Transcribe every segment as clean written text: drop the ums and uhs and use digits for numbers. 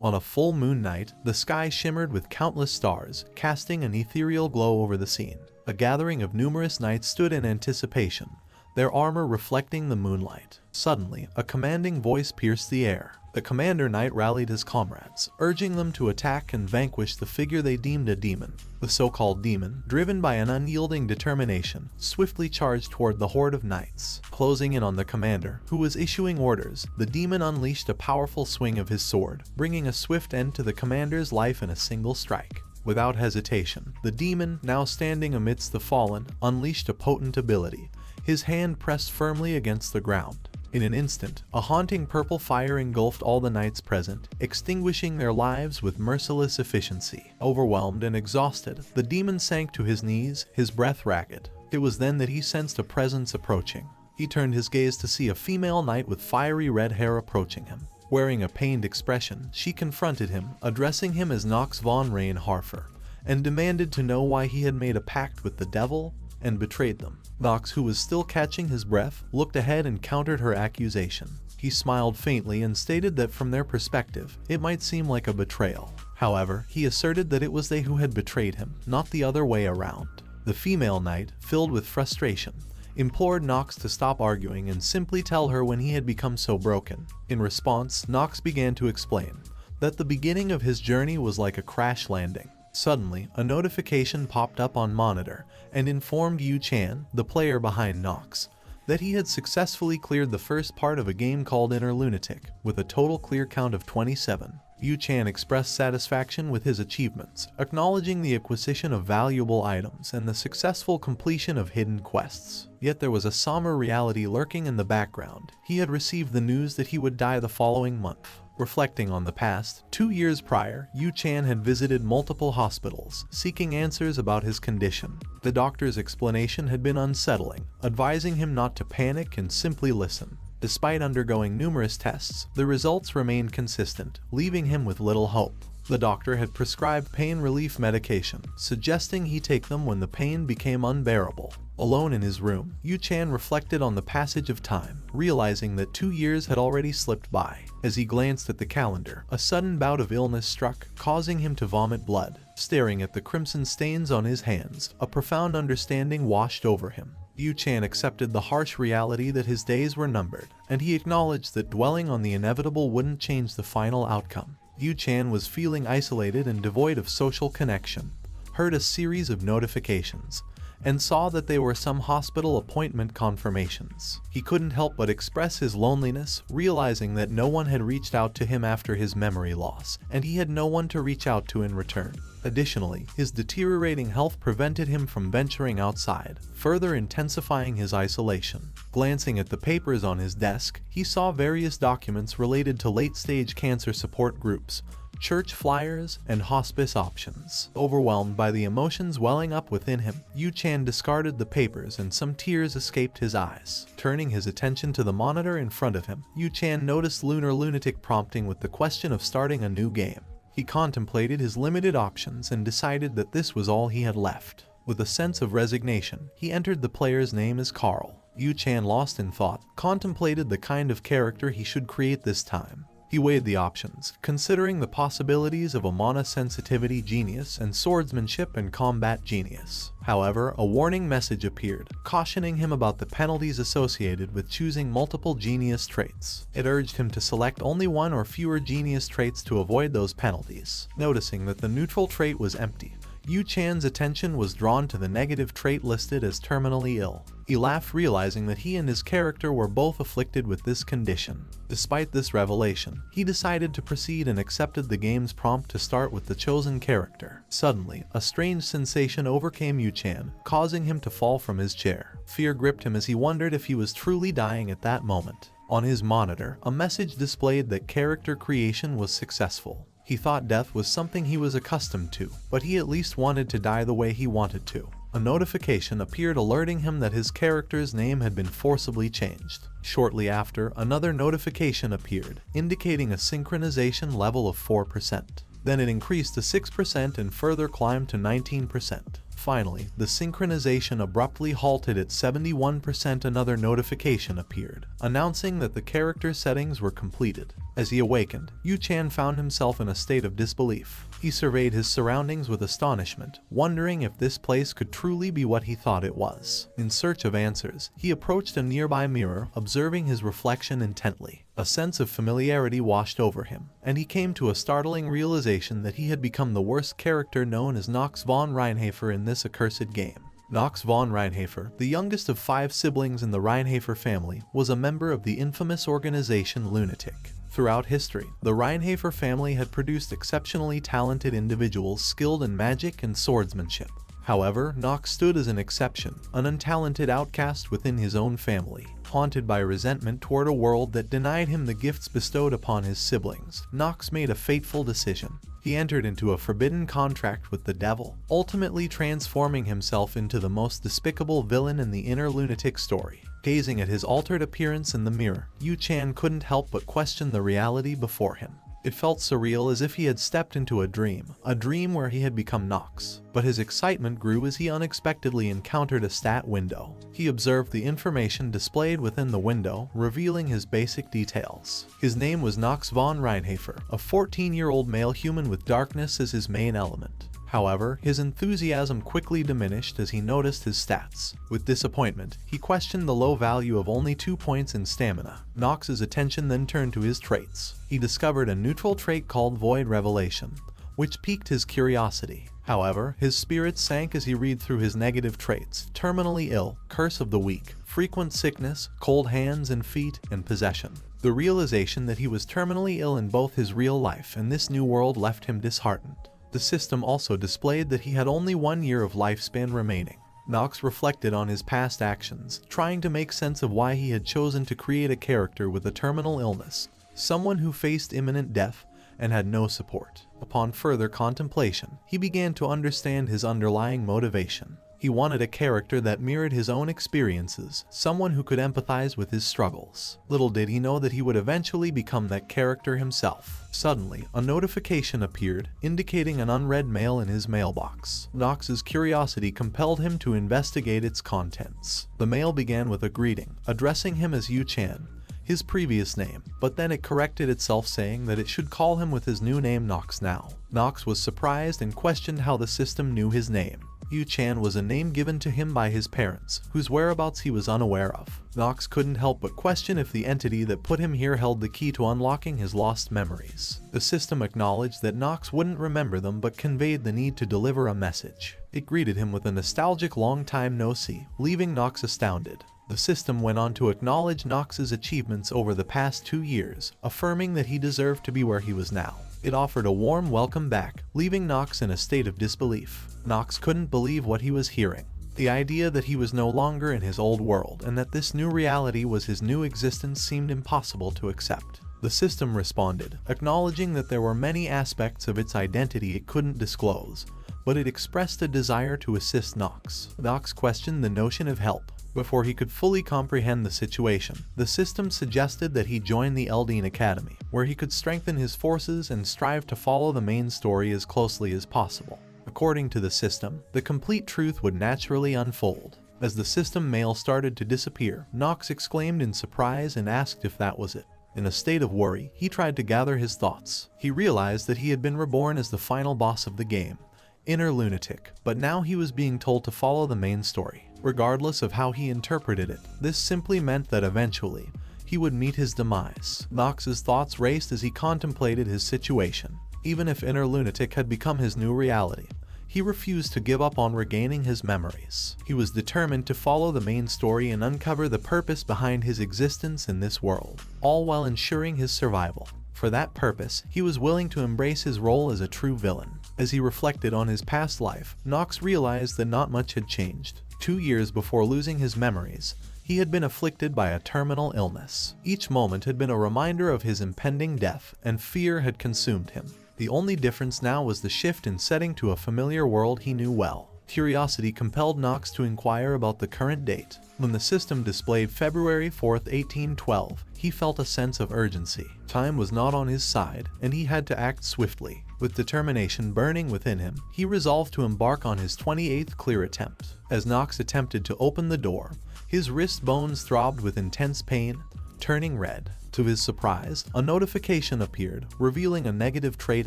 On a full moon night, the sky shimmered with countless stars, casting an ethereal glow over the scene. A gathering of numerous knights stood in anticipation, their armor reflecting the moonlight. Suddenly, a commanding voice pierced the air. The commander knight rallied his comrades, urging them to attack and vanquish the figure they deemed a demon. The so-called demon, driven by an unyielding determination, swiftly charged toward the horde of knights. Closing in on the commander, who was issuing orders, the demon unleashed a powerful swing of his sword, bringing a swift end to the commander's life in a single strike. Without hesitation, the demon, now standing amidst the fallen, unleashed a potent ability, his hand pressed firmly against the ground. In an instant, a haunting purple fire engulfed all the knights present, extinguishing their lives with merciless efficiency. Overwhelmed and exhausted, the demon sank to his knees, his breath ragged. It was then that he sensed a presence approaching. He turned his gaze to see a female knight with fiery red hair approaching him. Wearing a pained expression, she confronted him, addressing him as Nox von Reinharfer, and demanded to know why he had made a pact with the devil and betrayed them. Nox, who was still catching his breath, looked ahead and countered her accusation. He smiled faintly and stated that from their perspective, it might seem like a betrayal. However, he asserted that it was they who had betrayed him, not the other way around. The female knight, filled with frustration, implored Nox to stop arguing and simply tell her when he had become so broken. In response, Nox began to explain that the beginning of his journey was like a crash landing. Suddenly, a notification popped up on monitor and informed Yu Chan, the player behind Nox, that he had successfully cleared the first part of a game called Inner Lunatic, with a total clear count of 27. Yu Chan expressed satisfaction with his achievements, acknowledging the acquisition of valuable items and the successful completion of hidden quests. Yet there was a somber reality lurking in the background. He had received the news that he would die the following month. Reflecting on the past, 2 years prior, Yu Chan had visited multiple hospitals, seeking answers about his condition. The doctor's explanation had been unsettling, advising him not to panic and simply listen. Despite undergoing numerous tests, the results remained consistent, leaving him with little hope. The doctor had prescribed pain relief medication, suggesting he take them when the pain became unbearable. Alone in his room, Yu Chan reflected on the passage of time, realizing that 2 years had already slipped by. As he glanced at the calendar, a sudden bout of illness struck, causing him to vomit blood. Staring at the crimson stains on his hands, a profound understanding washed over him. Yu Chan accepted the harsh reality that his days were numbered, and he acknowledged that dwelling on the inevitable wouldn't change the final outcome. Yu Chan was feeling isolated and devoid of social connection, heard a series of notifications, and saw that they were some hospital appointment confirmations. He couldn't help but express his loneliness, realizing that no one had reached out to him after his memory loss, and he had no one to reach out to in return. Additionally, his deteriorating health prevented him from venturing outside, further intensifying his isolation. Glancing at the papers on his desk, he saw various documents related to late-stage cancer support groups, church flyers, and hospice options. Overwhelmed by the emotions welling up within him, Yu Chan discarded the papers and some tears escaped his eyes. Turning his attention to the monitor in front of him, Yu Chan noticed Lunar Lunatic prompting with the question of starting a new game. He contemplated his limited options and decided that this was all he had left. With a sense of resignation, he entered the player's name as Carl. Yu Chan, lost in thought, contemplated the kind of character he should create this time. He weighed the options, considering the possibilities of a mana sensitivity genius and swordsmanship and combat genius. However, a warning message appeared, cautioning him about the penalties associated with choosing multiple genius traits. It urged him to select only one or fewer genius traits to avoid those penalties. Noticing that the neutral trait was empty, Yu Chan's attention was drawn to the negative trait listed as terminally ill. He laughed, realizing that he and his character were both afflicted with this condition. Despite this revelation, he decided to proceed and accepted the game's prompt to start with the chosen character. Suddenly, a strange sensation overcame Yu Chan, causing him to fall from his chair. Fear gripped him as he wondered if he was truly dying at that moment. On his monitor, a message displayed that character creation was successful. He thought death was something he was accustomed to, but he at least wanted to die the way he wanted to. A notification appeared alerting him that his character's name had been forcibly changed. Shortly after, another notification appeared, indicating a synchronization level of 4%. Then it increased to 6% and further climbed to 19%. Finally, the synchronization abruptly halted at 71%. Another notification appeared, announcing that the character settings were completed. As he awakened, Yu Chan found himself in a state of disbelief. He surveyed his surroundings with astonishment, wondering if this place could truly be what he thought it was. In search of answers, he approached a nearby mirror, observing his reflection intently. A sense of familiarity washed over him, and he came to a startling realization that he had become the worst character known as Nox von Reinhafer in this accursed game. Nox von Reinhafer, the youngest of 5 siblings in the Reinhafer family, was a member of the infamous organization Lunatic. Throughout history, the Reinhafer family had produced exceptionally talented individuals skilled in magic and swordsmanship. However, Nox stood as an exception, an untalented outcast within his own family. Haunted by resentment toward a world that denied him the gifts bestowed upon his siblings, Nox made a fateful decision. He entered into a forbidden contract with the devil, ultimately transforming himself into the most despicable villain in the inner Lunatic story. Gazing at his altered appearance in the mirror, Yu Chan couldn't help but question the reality before him. It felt surreal, as if he had stepped into a dream where he had become Nox. But his excitement grew as he unexpectedly encountered a stat window. He observed the information displayed within the window, revealing his basic details. His name was Nox von Reinhafer, a 14-year-old male human with darkness as his main element. However, his enthusiasm quickly diminished as he noticed his stats. With disappointment, he questioned the low value of only 2 points in stamina. Nox's attention then turned to his traits. He discovered a neutral trait called Void Revelation, which piqued his curiosity. However, his spirits sank as he read through his negative traits: terminally ill, curse of the weak, frequent sickness, cold hands and feet, and possession. The realization that he was terminally ill in both his real life and this new world left him disheartened. The system also displayed that he had only 1 year of lifespan remaining. Nox reflected on his past actions, trying to make sense of why he had chosen to create a character with a terminal illness, someone who faced imminent death and had no support. Upon further contemplation, he began to understand his underlying motivation. He wanted a character that mirrored his own experiences, someone who could empathize with his struggles. Little did he know that he would eventually become that character himself. Suddenly, a notification appeared, indicating an unread mail in his mailbox. Nox's curiosity compelled him to investigate its contents. The mail began with a greeting, addressing him as Yu Chan, his previous name, but then it corrected itself, saying that it should call him with his new name Nox now. Nox was surprised and questioned how the system knew his name. Yu Chan was a name given to him by his parents, whose whereabouts he was unaware of. Nox couldn't help but question if the entity that put him here held the key to unlocking his lost memories. The system acknowledged that Nox wouldn't remember them, but conveyed the need to deliver a message. It greeted him with a nostalgic long time no see, leaving Nox astounded. The system went on to acknowledge Nox's achievements over the past 2 years, affirming that he deserved to be where he was now. It offered a warm welcome back, leaving Nox in a state of disbelief. Nox couldn't believe what he was hearing. The idea that he was no longer in his old world and that this new reality was his new existence seemed impossible to accept. The system responded, acknowledging that there were many aspects of its identity it couldn't disclose, but it expressed a desire to assist Nox. Nox questioned the notion of help. Before he could fully comprehend the situation, the system suggested that he join the Eldine Academy, where he could strengthen his forces and strive to follow the main story as closely as possible. According to the system, the complete truth would naturally unfold. As the system mail started to disappear, Nox exclaimed in surprise and asked if that was it. In a state of worry, he tried to gather his thoughts. He realized that he had been reborn as the final boss of the game, Inner Lunatic, but now he was being told to follow the main story. Regardless of how he interpreted it, this simply meant that eventually, he would meet his demise. Nox's thoughts raced as he contemplated his situation. Even if Inner Lunatic had become his new reality, he refused to give up on regaining his memories. He was determined to follow the main story and uncover the purpose behind his existence in this world, all while ensuring his survival. For that purpose, he was willing to embrace his role as a true villain. As he reflected on his past life, Nox realized that not much had changed. 2 years before losing his memories, he had been afflicted by a terminal illness. Each moment had been a reminder of his impending death, and fear had consumed him. The only difference now was the shift in setting to a familiar world he knew well. Curiosity compelled Nox to inquire about the current date. When the system displayed February 4th, 1812, he felt a sense of urgency. Time was not on his side, and he had to act swiftly. With determination burning within him, he resolved to embark on his 28th clear attempt. As Nox attempted to open the door, his wrist bones throbbed with intense pain, turning red. To his surprise, a notification appeared, revealing a negative trait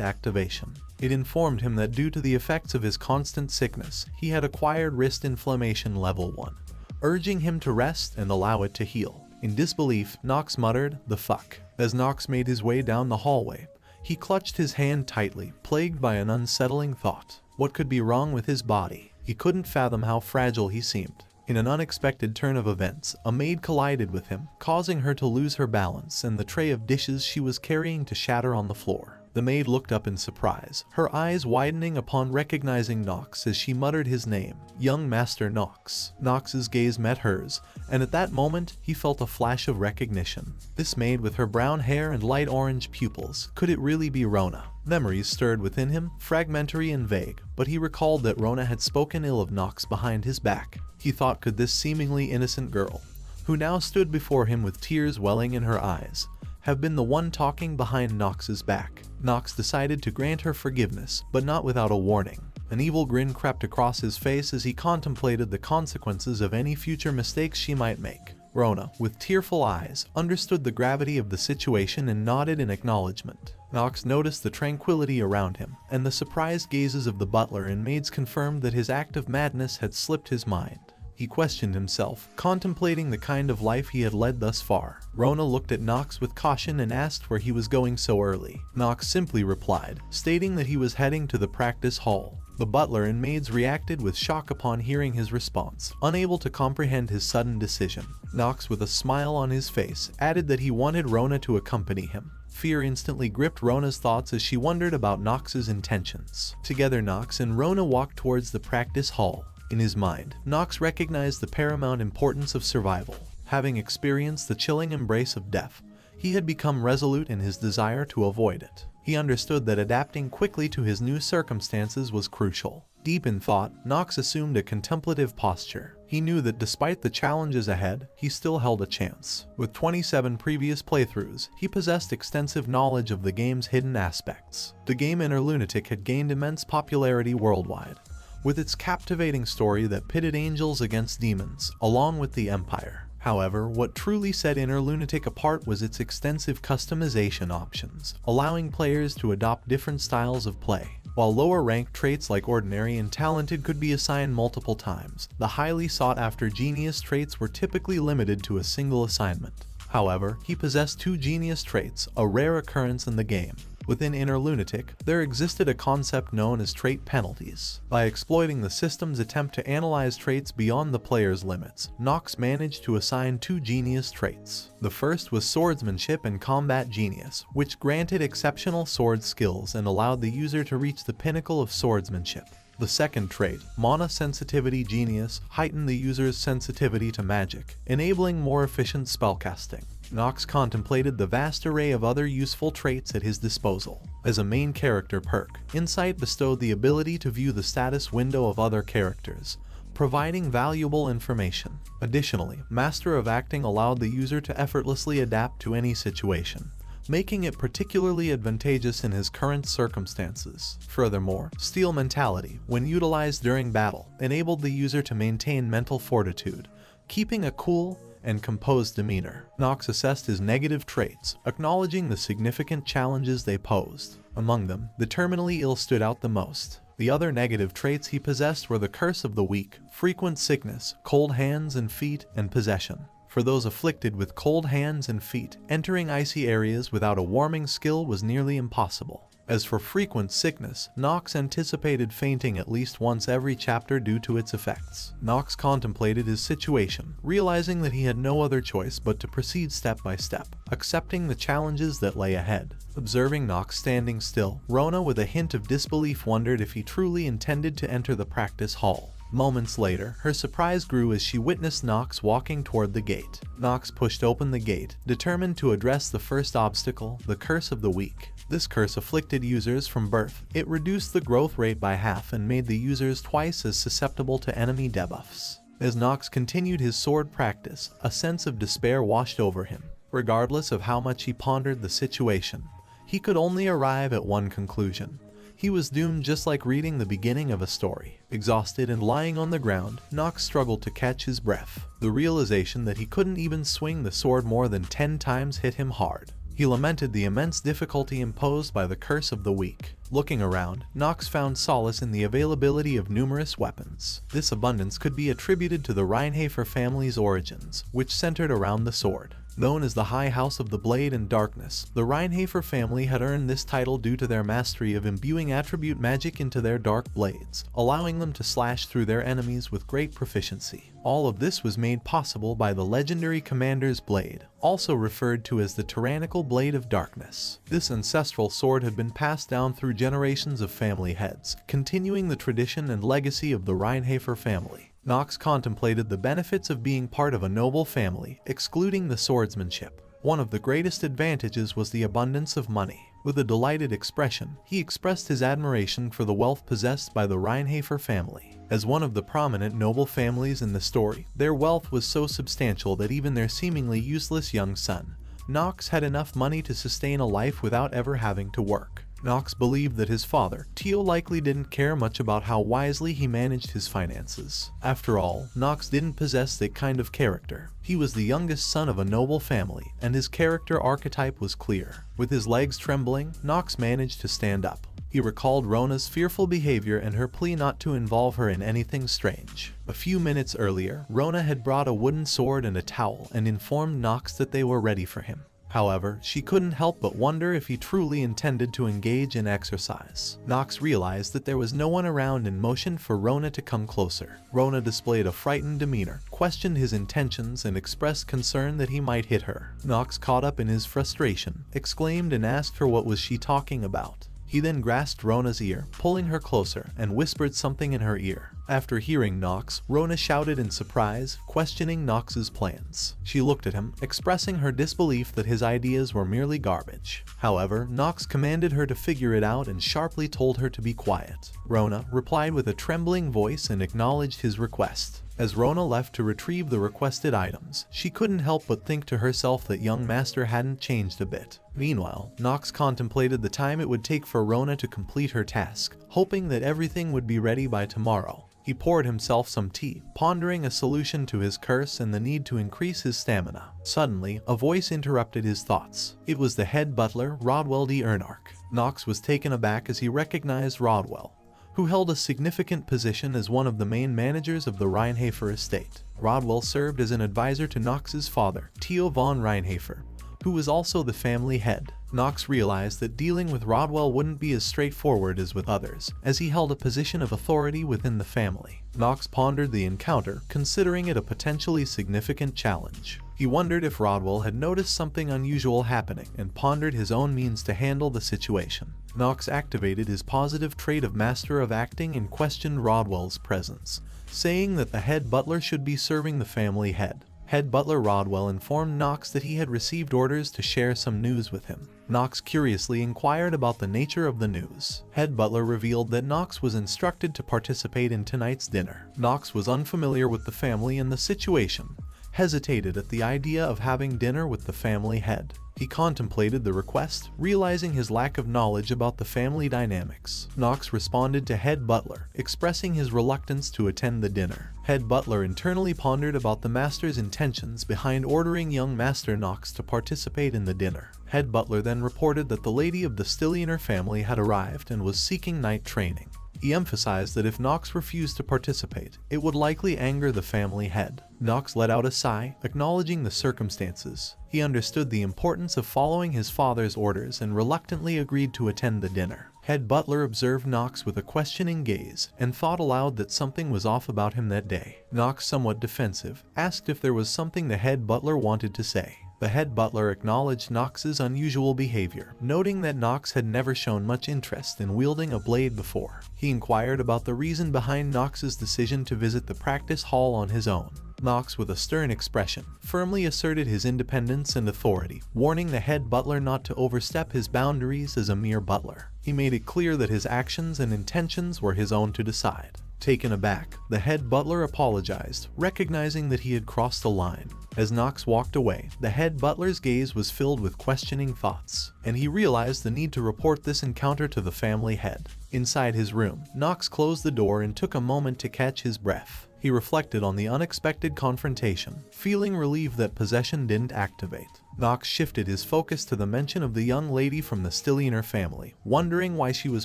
activation. It informed him that due to the effects of his constant sickness, he had acquired wrist inflammation level 1, urging him to rest and allow it to heal. In disbelief, Nox muttered, "The fuck?" As Nox made his way down the hallway, he clutched his hand tightly, plagued by an unsettling thought. What could be wrong with his body? He couldn't fathom how fragile he seemed. In an unexpected turn of events, a maid collided with him, causing her to lose her balance and the tray of dishes she was carrying to shatter on the floor. The maid looked up in surprise, her eyes widening upon recognizing Nox as she muttered his name, "Young Master Nox." Nox's gaze met hers, and at that moment, he felt a flash of recognition. This maid with her brown hair and light orange pupils, could it really be Rona? Memories stirred within him, fragmentary and vague, but he recalled that Rona had spoken ill of Nox behind his back. He thought, could this seemingly innocent girl, who now stood before him with tears welling in her eyes, have been the one talking behind Nox's back? Nox decided to grant her forgiveness, but not without a warning. An evil grin crept across his face as he contemplated the consequences of any future mistakes she might make. Rona, with tearful eyes, understood the gravity of the situation and nodded in acknowledgement. Nox noticed the tranquility around him, and the surprised gazes of the butler and maids confirmed that his act of madness had slipped his mind. He questioned himself, contemplating the kind of life he had led thus far. Rona looked at Nox with caution and asked where he was going so early. Nox simply replied, stating that he was heading to the practice hall. The butler and maids reacted with shock upon hearing his response, unable to comprehend his sudden decision. Nox, with a smile on his face, added that he wanted Rona to accompany him. Fear instantly gripped Rona's thoughts as she wondered about Nox's intentions. Together, Nox and Rona walked towards the practice hall. In his mind, Nox recognized the paramount importance of survival. Having experienced the chilling embrace of death, he had become resolute in his desire to avoid it. He understood that adapting quickly to his new circumstances was crucial. Deep in thought, Nox assumed a contemplative posture. He knew that despite the challenges ahead, he still held a chance. With 27 previous playthroughs, he possessed extensive knowledge of the game's hidden aspects. The game Inner Lunatic had gained immense popularity worldwide, with its captivating story that pitted angels against demons, along with the Empire. However, what truly set Inner Lunatic apart was its extensive customization options, allowing players to adopt different styles of play. While lower-ranked traits like Ordinary and Talented could be assigned multiple times, the highly sought-after Genius traits were typically limited to a single assignment. However, he possessed 2 Genius traits, a rare occurrence in the game. Within Inner Lunatic, there existed a concept known as trait penalties. By exploiting the system's attempt to analyze traits beyond the player's limits, Nox managed to assign 2 Genius traits. The first was Swordsmanship and Combat Genius, which granted exceptional sword skills and allowed the user to reach the pinnacle of swordsmanship. The second trait, Mana Sensitivity Genius, heightened the user's sensitivity to magic, enabling more efficient spellcasting. Nox contemplated the vast array of other useful traits at his disposal. As a main character perk, Insight bestowed the ability to view the status window of other characters, providing valuable information. Additionally, Master of Acting allowed the user to effortlessly adapt to any situation, making it particularly advantageous in his current circumstances. Furthermore, Steel Mentality, when utilized during battle, enabled the user to maintain mental fortitude, keeping a cool and composed demeanor. Nox assessed his negative traits, acknowledging the significant challenges they posed. Among them, the terminally ill stood out the most. The other negative traits he possessed were the Curse of the Weak, frequent sickness, cold hands and feet, and possession. For those afflicted with cold hands and feet, entering icy areas without a warming skill was nearly impossible. As for frequent sickness, Nox anticipated fainting at least once every chapter due to its effects. Nox contemplated his situation, realizing that he had no other choice but to proceed step by step, accepting the challenges that lay ahead. Observing Nox standing still, Rona with a hint of disbelief wondered if he truly intended to enter the practice hall. Moments later, her surprise grew as she witnessed Nox walking toward the gate. Nox pushed open the gate, determined to address the first obstacle, the Curse of the Weak. This curse afflicted users from birth. It reduced the growth rate by half and made the users twice as susceptible to enemy debuffs. As Nox continued his sword practice, a sense of despair washed over him. Regardless of how much he pondered the situation, he could only arrive at one conclusion. He was doomed just like reading the beginning of a story. Exhausted and lying on the ground, Nox struggled to catch his breath. The realization that he couldn't even swing the sword more than 10 times hit him hard. He lamented the immense difficulty imposed by the curse of the weak. Looking around, Nox found solace in the availability of numerous weapons. This abundance could be attributed to the Reinhardt family's origins, which centered around the sword. Known as the High House of the Blade and Darkness, the Reinhardt family had earned this title due to their mastery of imbuing attribute magic into their dark blades, allowing them to slash through their enemies with great proficiency. All of this was made possible by the legendary Commander's Blade, also referred to as the Tyrannical Blade of Darkness. This ancestral sword had been passed down through generations of family heads, continuing the tradition and legacy of the Reinhardt family. Nox contemplated the benefits of being part of a noble family, excluding the swordsmanship. One of the greatest advantages was the abundance of money. With a delighted expression, he expressed his admiration for the wealth possessed by the Reinhardt family. As one of the prominent noble families in the story, their wealth was so substantial that even their seemingly useless young son, Nox, had enough money to sustain a life without ever having to work. Nox believed that his father, Teal, likely didn't care much about how wisely he managed his finances. After all, Nox didn't possess that kind of character. He was the youngest son of a noble family, and his character archetype was clear. With his legs trembling, Nox managed to stand up. He recalled Rona's fearful behavior and her plea not to involve her in anything strange. A few minutes earlier, Rona had brought a wooden sword and a towel and informed Nox that they were ready for him. However, she couldn't help but wonder if he truly intended to engage in exercise. Nox realized that there was no one around and motioned for Rona to come closer. Rona displayed a frightened demeanor, questioned his intentions, and expressed concern that he might hit her. Nox, caught up in his frustration, exclaimed and asked her what was she talking about. He then grasped Rona's ear, pulling her closer, and whispered something in her ear. After hearing Nox, Rona shouted in surprise, questioning Nox's plans. She looked at him, expressing her disbelief that his ideas were merely garbage. However, Nox commanded her to figure it out and sharply told her to be quiet. Rona replied with a trembling voice and acknowledged his request. As Rona left to retrieve the requested items, she couldn't help but think to herself that young master hadn't changed a bit. Meanwhile, Nox contemplated the time it would take for Rona to complete her task, hoping that everything would be ready by tomorrow. He poured himself some tea, pondering a solution to his curse and the need to increase his stamina. Suddenly, a voice interrupted his thoughts. It was the head butler, Rodwell D. Ernark. Nox was taken aback as he recognized Rodwell, who held a significant position as one of the main managers of the Reinhardt estate. Rodwell served as an advisor to Nox's father, Theo von Reinhardt, who was also the family head. Nox realized that dealing with Rodwell wouldn't be as straightforward as with others, as he held a position of authority within the family. Nox pondered the encounter, considering it a potentially significant challenge. He wondered if Rodwell had noticed something unusual happening and pondered his own means to handle the situation. Nox activated his positive trait of Master of Acting and questioned Rodwell's presence, saying that the head butler should be serving the family head. Head butler Rodwell informed Nox that he had received orders to share some news with him. Nox curiously inquired about the nature of the news. Head butler revealed that Nox was instructed to participate in tonight's dinner. Nox was unfamiliar with the family and the situation, hesitated at the idea of having dinner with the family head. He contemplated the request, realizing his lack of knowledge about the family dynamics. Nox responded to Head Butler, expressing his reluctance to attend the dinner. Head Butler internally pondered about the master's intentions behind ordering young Master Nox to participate in the dinner. Head Butler then reported that the lady of the Stillioner family had arrived and was seeking night training. He emphasized that if Nox refused to participate, it would likely anger the family head. Nox let out a sigh, acknowledging the circumstances. He understood the importance of following his father's orders and reluctantly agreed to attend the dinner. Head Butler observed Nox with a questioning gaze and thought aloud that something was off about him that day. Nox, somewhat defensive, asked if there was something the Head Butler wanted to say. The head butler acknowledged Nox's unusual behavior, noting that Nox had never shown much interest in wielding a blade before. He inquired about the reason behind Nox's decision to visit the practice hall on his own. Nox, with a stern expression, firmly asserted his independence and authority, warning the head butler not to overstep his boundaries as a mere butler. He made it clear that his actions and intentions were his own to decide. Taken aback, the head butler apologized, recognizing that he had crossed the line. As Knox walked away, the head butler's gaze was filled with questioning thoughts, and he realized the need to report this encounter to the family head. Inside his room, Knox closed the door and took a moment to catch his breath. He reflected on the unexpected confrontation, feeling relieved that possession didn't activate. Knox shifted his focus to the mention of the young lady from the Stilliner family, wondering why she was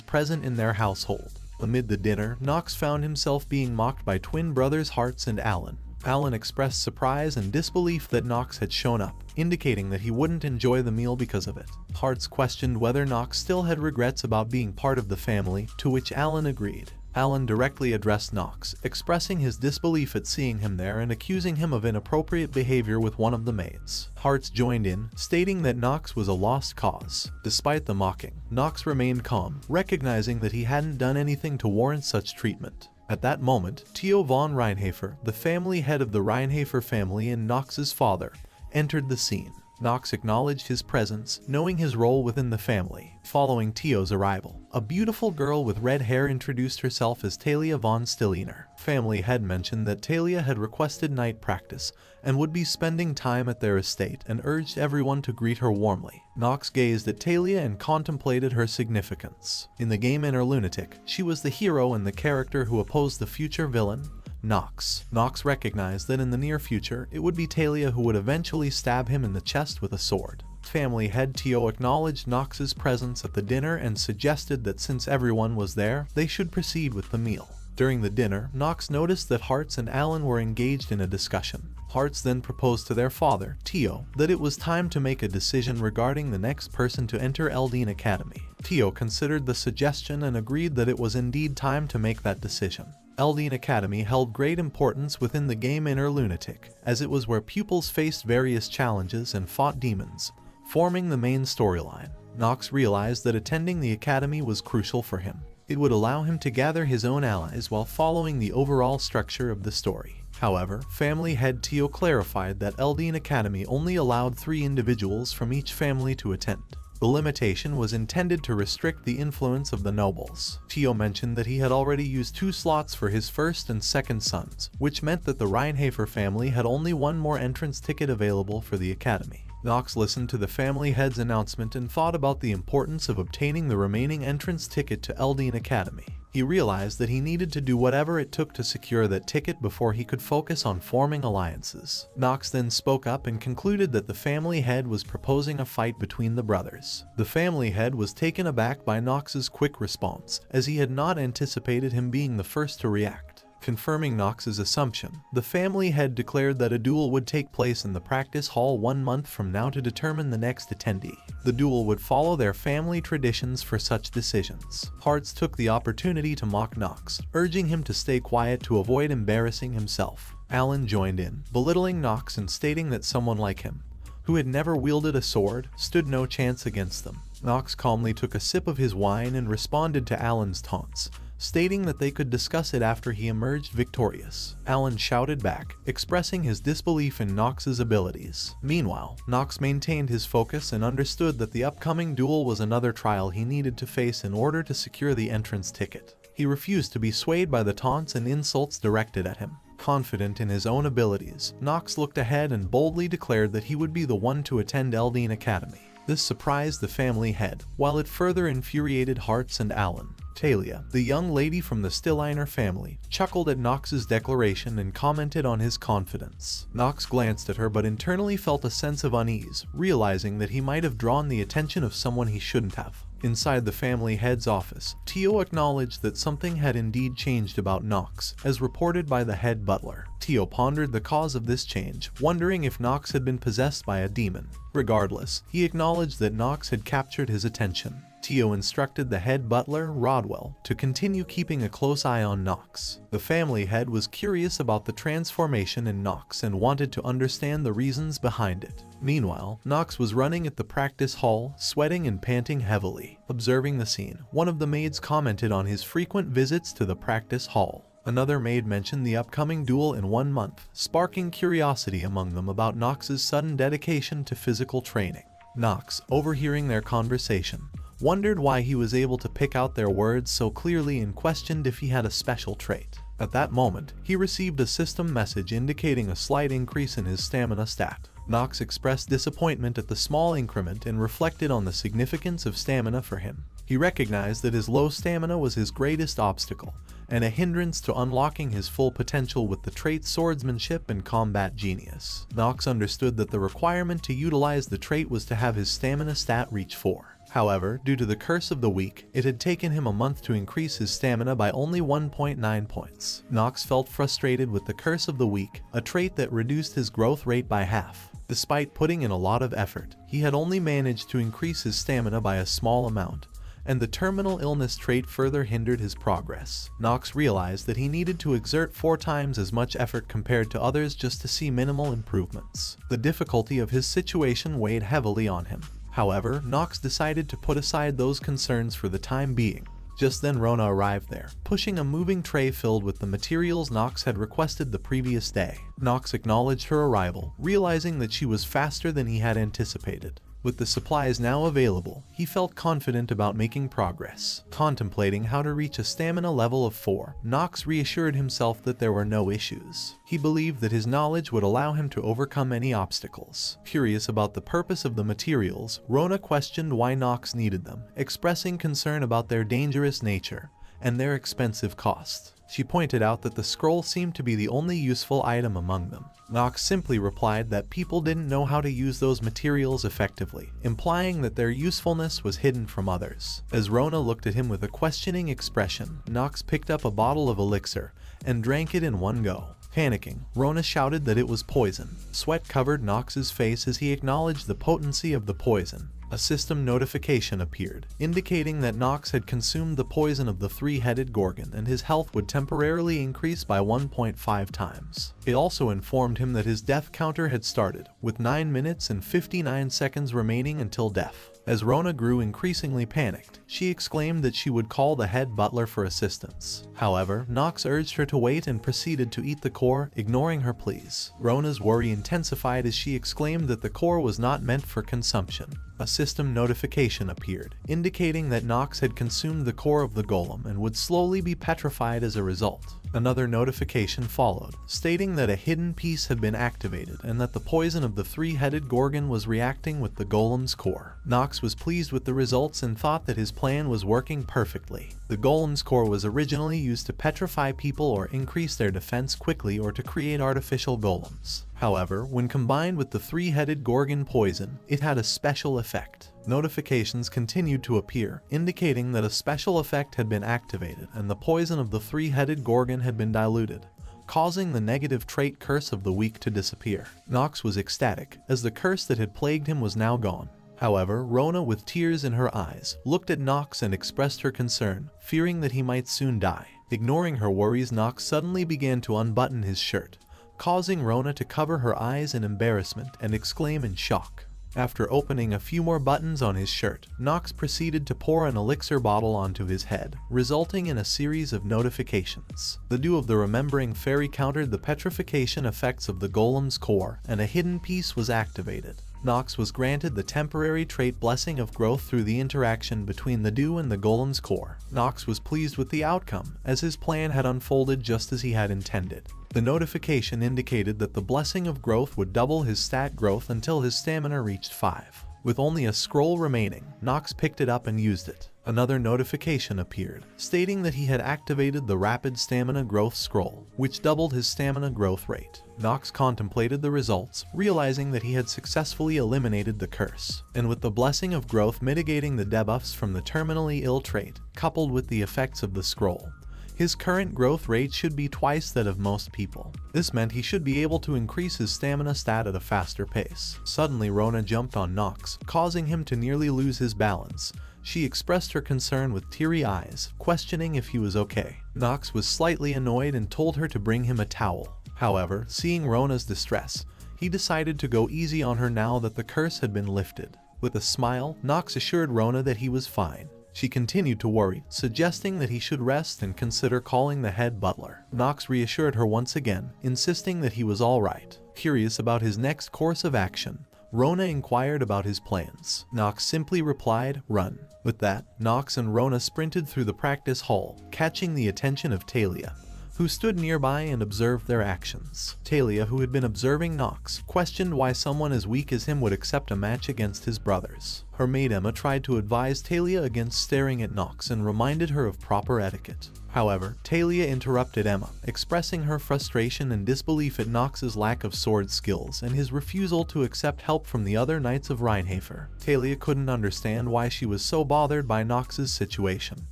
present in their household. Amid the dinner, Knox found himself being mocked by twin brothers Hartz and Alan. Alan expressed surprise and disbelief that Knox had shown up, indicating that he wouldn't enjoy the meal because of it. Hartz questioned whether Knox still had regrets about being part of the family, to which Alan agreed. Alan directly addressed Knox, expressing his disbelief at seeing him there and accusing him of inappropriate behavior with one of the maids. Hartz joined in, stating that Knox was a lost cause. Despite the mocking, Knox remained calm, recognizing that he hadn't done anything to warrant such treatment. At that moment, Theo von Reinhafer, the family head of the Reinhafer family and Knox's father, entered the scene. Knox acknowledged his presence, knowing his role within the family. Following Theo's arrival, a beautiful girl with red hair introduced herself as Talia von Stilliner. Family head mentioned that Talia had requested night practice and would be spending time at their estate and urged everyone to greet her warmly. Knox gazed at Talia and contemplated her significance. In the game Inner Lunatic, she was the hero and the character who opposed the future villain, Knox. Knox recognized that in the near future, it would be Talia who would eventually stab him in the chest with a sword. Family head Theo acknowledged Knox's presence at the dinner and suggested that since everyone was there, they should proceed with the meal. During the dinner, Knox noticed that Hartz and Alan were engaged in a discussion. Hartz then proposed to their father, Theo, that it was time to make a decision regarding the next person to enter Eldine Academy. Theo considered the suggestion and agreed that it was indeed time to make that decision. Eldine Academy held great importance within the game Inner Lunatic, as it was where pupils faced various challenges and fought demons, forming the main storyline. Knox realized that attending the academy was crucial for him. It would allow him to gather his own allies while following the overall structure of the story. However, family head Theo clarified that Eldine Academy only allowed 3 individuals from each family to attend. The limitation was intended to restrict the influence of the nobles. Theo mentioned that he had already used 2 slots for his first and second sons, which meant that the Reinhafer family had only 1 more entrance ticket available for the academy. Knox listened to the family head's announcement and thought about the importance of obtaining the remaining entrance ticket to Eldine Academy. He realized that he needed to do whatever it took to secure that ticket before he could focus on forming alliances. Knox then spoke up and concluded that the family head was proposing a fight between the brothers. The family head was taken aback by Knox's quick response, as he had not anticipated him being the first to react. Confirming Knox's assumption, the family head declared that a duel would take place in the practice hall 1 month from now to determine the next attendee. The duel would follow their family traditions for such decisions. Hartz took the opportunity to mock Knox, urging him to stay quiet to avoid embarrassing himself. Alan joined in, belittling Knox and stating that someone like him, who had never wielded a sword, stood no chance against them. Knox calmly took a sip of his wine and responded to Alan's taunts, stating that they could discuss it after he emerged victorious. Alan shouted back, expressing his disbelief in Knox's abilities. Meanwhile, Knox maintained his focus and understood that the upcoming duel was another trial he needed to face in order to secure the entrance ticket. He refused to be swayed by the taunts and insults directed at him. Confident in his own abilities, Knox looked ahead and boldly declared that he would be the one to attend Eldine Academy. This surprised the family head, while it further infuriated Hartz and Alan. Talia, the young lady from the Stilliner family, chuckled at Knox's declaration and commented on his confidence. Knox glanced at her but internally felt a sense of unease, realizing that he might have drawn the attention of someone he shouldn't have. Inside the family head's office, Theo acknowledged that something had indeed changed about Knox, as reported by the head butler. Theo pondered the cause of this change, wondering if Knox had been possessed by a demon. Regardless, he acknowledged that Knox had captured his attention. Theo instructed the head butler, Rodwell, to continue keeping a close eye on Knox. The family head was curious about the transformation in Knox and wanted to understand the reasons behind it. Meanwhile, Knox was running at the practice hall, sweating and panting heavily. Observing the scene, one of the maids commented on his frequent visits to the practice hall. Another maid mentioned the upcoming duel in 1 month, sparking curiosity among them about Knox's sudden dedication to physical training. Knox, overhearing their conversation, wondered why he was able to pick out their words so clearly and questioned if he had a special trait. At that moment, he received a system message indicating a slight increase in his stamina stat. Nox expressed disappointment at the small increment and reflected on the significance of stamina for him. He recognized that his low stamina was his greatest obstacle, and a hindrance to unlocking his full potential with the traits swordsmanship and combat genius. Nox understood that the requirement to utilize the trait was to have his stamina stat reach 4. However, due to the curse of the week, it had taken him a month to increase his stamina by only 1.9 points. Nox felt frustrated with the curse of the week, a trait that reduced his growth rate by half. Despite putting in a lot of effort, he had only managed to increase his stamina by a small amount, and the terminal illness trait further hindered his progress. Nox realized that he needed to exert 4 times as much effort compared to others just to see minimal improvements. The difficulty of his situation weighed heavily on him. However, Nox decided to put aside those concerns for the time being. Just then Rona arrived there, pushing a moving tray filled with the materials Nox had requested the previous day. Nox acknowledged her arrival, realizing that she was faster than he had anticipated. With the supplies now available, he felt confident about making progress. Contemplating how to reach a stamina level of 4, Nox reassured himself that there were no issues. He believed that his knowledge would allow him to overcome any obstacles. Curious about the purpose of the materials, Rona questioned why Nox needed them, expressing concern about their dangerous nature and their expensive cost. She pointed out that the scroll seemed to be the only useful item among them. Nox simply replied that people didn't know how to use those materials effectively, implying that their usefulness was hidden from others. As Rona looked at him with a questioning expression, Nox picked up a bottle of elixir and drank it in one go. Panicking, Rona shouted that it was poison. Sweat covered Nox's face as he acknowledged the potency of the poison. A system notification appeared, indicating that Nox had consumed the poison of the 3-headed gorgon and his health would temporarily increase by 1.5 times. It also informed him that his death counter had started, with 9 minutes and 59 seconds remaining until death. As Rona grew increasingly panicked, she exclaimed that she would call the head butler for assistance. However, Nox urged her to wait and proceeded to eat the core, ignoring her pleas. Rona's worry intensified as she exclaimed that the core was not meant for consumption. A system notification appeared, indicating that Nox had consumed the core of the golem and would slowly be petrified as a result. Another notification followed, stating that a hidden piece had been activated and that the poison of the 3-headed gorgon was reacting with the golem's core. Nox was pleased with the results and thought that his plan was working perfectly. The golem's core was originally used to petrify people or increase their defense quickly or to create artificial golems. However, when combined with the 3-headed gorgon poison, it had a special effect. Notifications continued to appear, indicating that a special effect had been activated and the poison of the 3-headed gorgon had been diluted, causing the negative trait curse of the week to disappear. Nox was ecstatic, as the curse that had plagued him was now gone. However, Rona, with tears in her eyes, looked at Nox and expressed her concern, fearing that he might soon die. Ignoring her worries, Nox suddenly began to unbutton his shirt, causing Rona to cover her eyes in embarrassment and exclaim in shock. After opening a few more buttons on his shirt, Nox proceeded to pour an elixir bottle onto his head, resulting in a series of notifications. The dew of the Remembering Fairy countered the petrification effects of the golem's core, and a hidden piece was activated. Nox was granted the temporary trait Blessing of Growth through the interaction between the dew and the golem's core. Nox was pleased with the outcome, as his plan had unfolded just as he had intended. The notification indicated that the Blessing of Growth would double his stat growth until his stamina reached 5. With only a scroll remaining, Nox picked it up and used it. Another notification appeared, stating that he had activated the Rapid Stamina Growth scroll, which doubled his stamina growth rate. Nox contemplated the results, realizing that he had successfully eliminated the curse. And with the Blessing of Growth mitigating the debuffs from the terminally ill trait, coupled with the effects of the scroll, his current growth rate should be twice that of most people. This meant he should be able to increase his stamina stat at a faster pace. Suddenly Rona jumped on Nox, causing him to nearly lose his balance. She expressed her concern with teary eyes, questioning if he was okay. Nox was slightly annoyed and told her to bring him a towel. However, seeing Rona's distress, he decided to go easy on her now that the curse had been lifted. With a smile, Nox assured Rona that he was fine. She continued to worry, suggesting that he should rest and consider calling the head butler. Nox reassured her once again, insisting that he was alright. Curious about his next course of action, Rona inquired about his plans. Nox simply replied, "Run." With that, Nox and Rona sprinted through the practice hall, catching the attention of Talia, who stood nearby and observed their actions. Talia, who had been observing Nox, questioned why someone as weak as him would accept a match against his brothers. Her maid Emma tried to advise Talia against staring at Nox and reminded her of proper etiquette. However, Talia interrupted Emma, expressing her frustration and disbelief at Nox's lack of sword skills and his refusal to accept help from the other knights of Reinhafer. Talia couldn't understand why she was so bothered by Nox's situation,